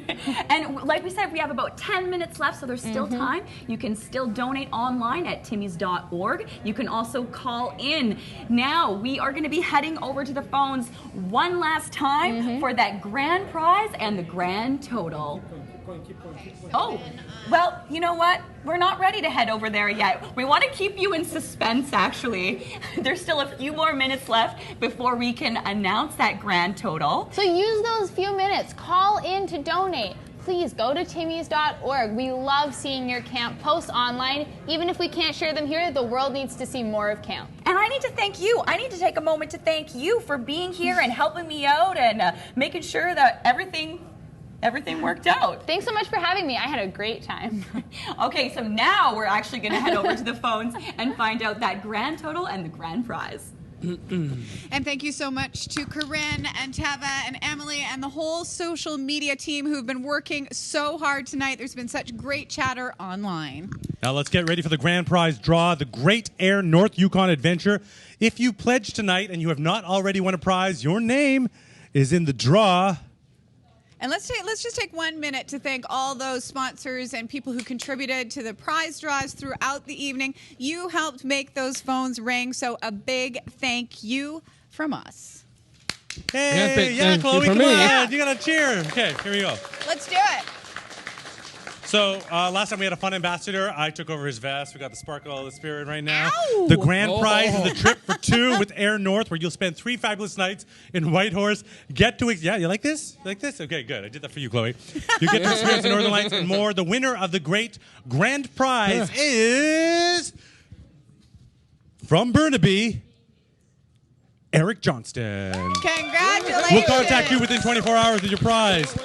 And like we said, we have about 10 minutes left, so there's still time. You can still donate online at timmys.org. You can also call in. Now, we are going to be heading over to the phones one last time for that grand prize and the grand total. Oh, well, you know what? We're not ready to head over there yet. We want to keep you in suspense, actually. There's still a few more minutes left before we can announce that grand total.
So use those few minutes. Call in to donate. Please go to timmys.org. We love seeing your camp posts online. Even if we can't share them here, the world needs to see more of camp.
And I need to thank you. I need to take a moment to thank you for being here and helping me out and making sure that everything worked out.
Thanks so much for having me. I had a great time.
Okay, so now we're actually going to head over to the phones and find out that grand total and the grand prize.
And thank you so much to Corinne and Teva and Emily and the whole social media team who've been working so hard tonight. There's been such great chatter online.
Now let's get ready for the grand prize draw, the Great Air North Yukon Adventure. If you pledge tonight and you have not already won a prize, your name is in the draw.
And let's just take 1 minute to thank all those sponsors and people who contributed to the prize draws throughout the evening. You helped make those phones ring, so a big thank you from us.
Hey, yeah, Chloe, come on. You got to cheer. Okay, here we go.
Let's do it.
So last time we had a fun ambassador. I took over his vest. We got the sparkle of the spirit right now.
Ow!
The grand prize is a trip for two with Air North, where you'll spend 3 fabulous nights in Whitehorse. Yeah, you like this? You like this? Okay, good. I did that for you, Chloe. You get to experience the Northern Lights and more. The winner of the great grand prize is from Burnaby, Eric Johnston.
Congratulations.
We'll contact you within 24 hours with your prize.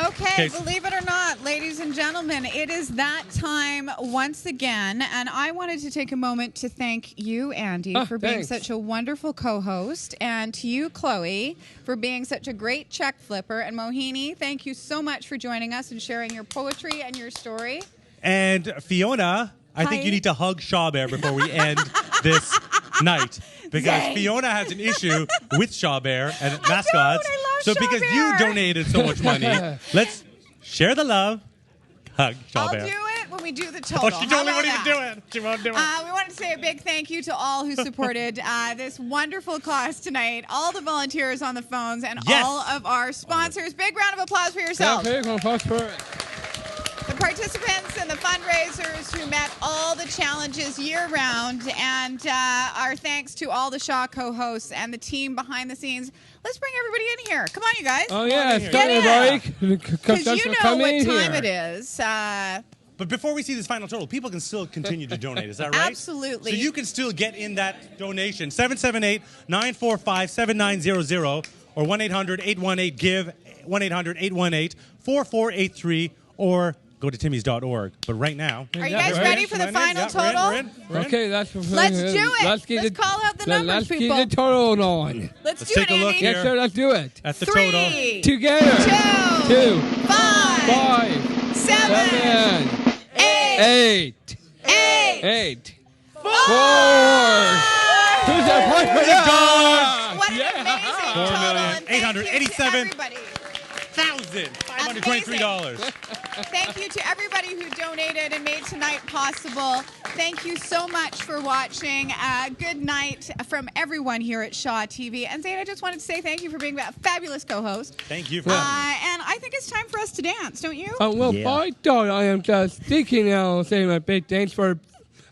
Okay, believe it or not, ladies and gentlemen, it is that time once again, and I wanted to take a moment to thank you, Andy, for being such a wonderful co-host, and to you, Chloe, for being such a great check flipper, and Mohini, thank you so much for joining us and sharing your poetry and your story.
And Fiona, I think you need to hug Shaw Bear before we end this night, because Fiona has an issue with Shaw Bear and mascots. So because you donated so much money, let's share the love. Hug Shaw Bear.
I'll do it when we do the total.
Oh, she told me what to do it. She won't do it.
We want to say a big thank you to all who supported this wonderful cause tonight, all the volunteers on the phones, and all of our sponsors. Big round of applause for yourselves. The participants and the fundraisers who met all the challenges year-round, and our thanks to all the Shaw co-hosts and the team behind the scenes. Let's bring everybody in here. Come on, you guys.
Oh, yeah.
Get in. Because you know what time
it
is.
But before we see this final total, people can still continue to donate. Is that right?
Absolutely.
So you can still get in that donation. 778-945-7900 or 1-800-818-GIVE, 1-800-818-4483, or go to timmys.org. But right now...
Are you guys ready for the final total?
We're in.
Okay,
Let's do it. Let's call out the numbers,
let's
people.
get the total on.
Let's do
take
it,
a look
Andy.
here.
Yes, sir, let's do it.
At the
3,
total.
Together.
2,
2,
5, 7, 8,
8, 4. Who's
$4.
that point for that?
What an amazing total. And thank you to everybody.
$4,887,523.
Thank you to everybody who donated and made tonight possible. Thank you so much for watching. Good night from everyone here at Shaw TV. And Zane, I just wanted to say thank you for being a fabulous co-host.
Thank you for
And I think it's time for us to dance, don't you?
I thought I am just thinking I'll say my big thanks for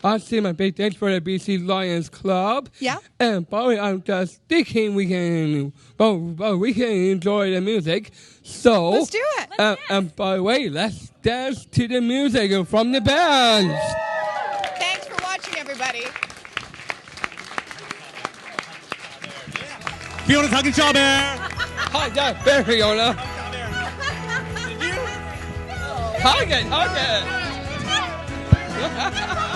the BC Lions Club.
Yeah.
And Bowie, I'm just thinking we can enjoy the music. So
let's do it.
And by the way, let's dance to the music from the bands.
Thanks for watching, everybody.
Fiona's hugging Shaw Bear.
Hug that bear, Fiona. Hug it.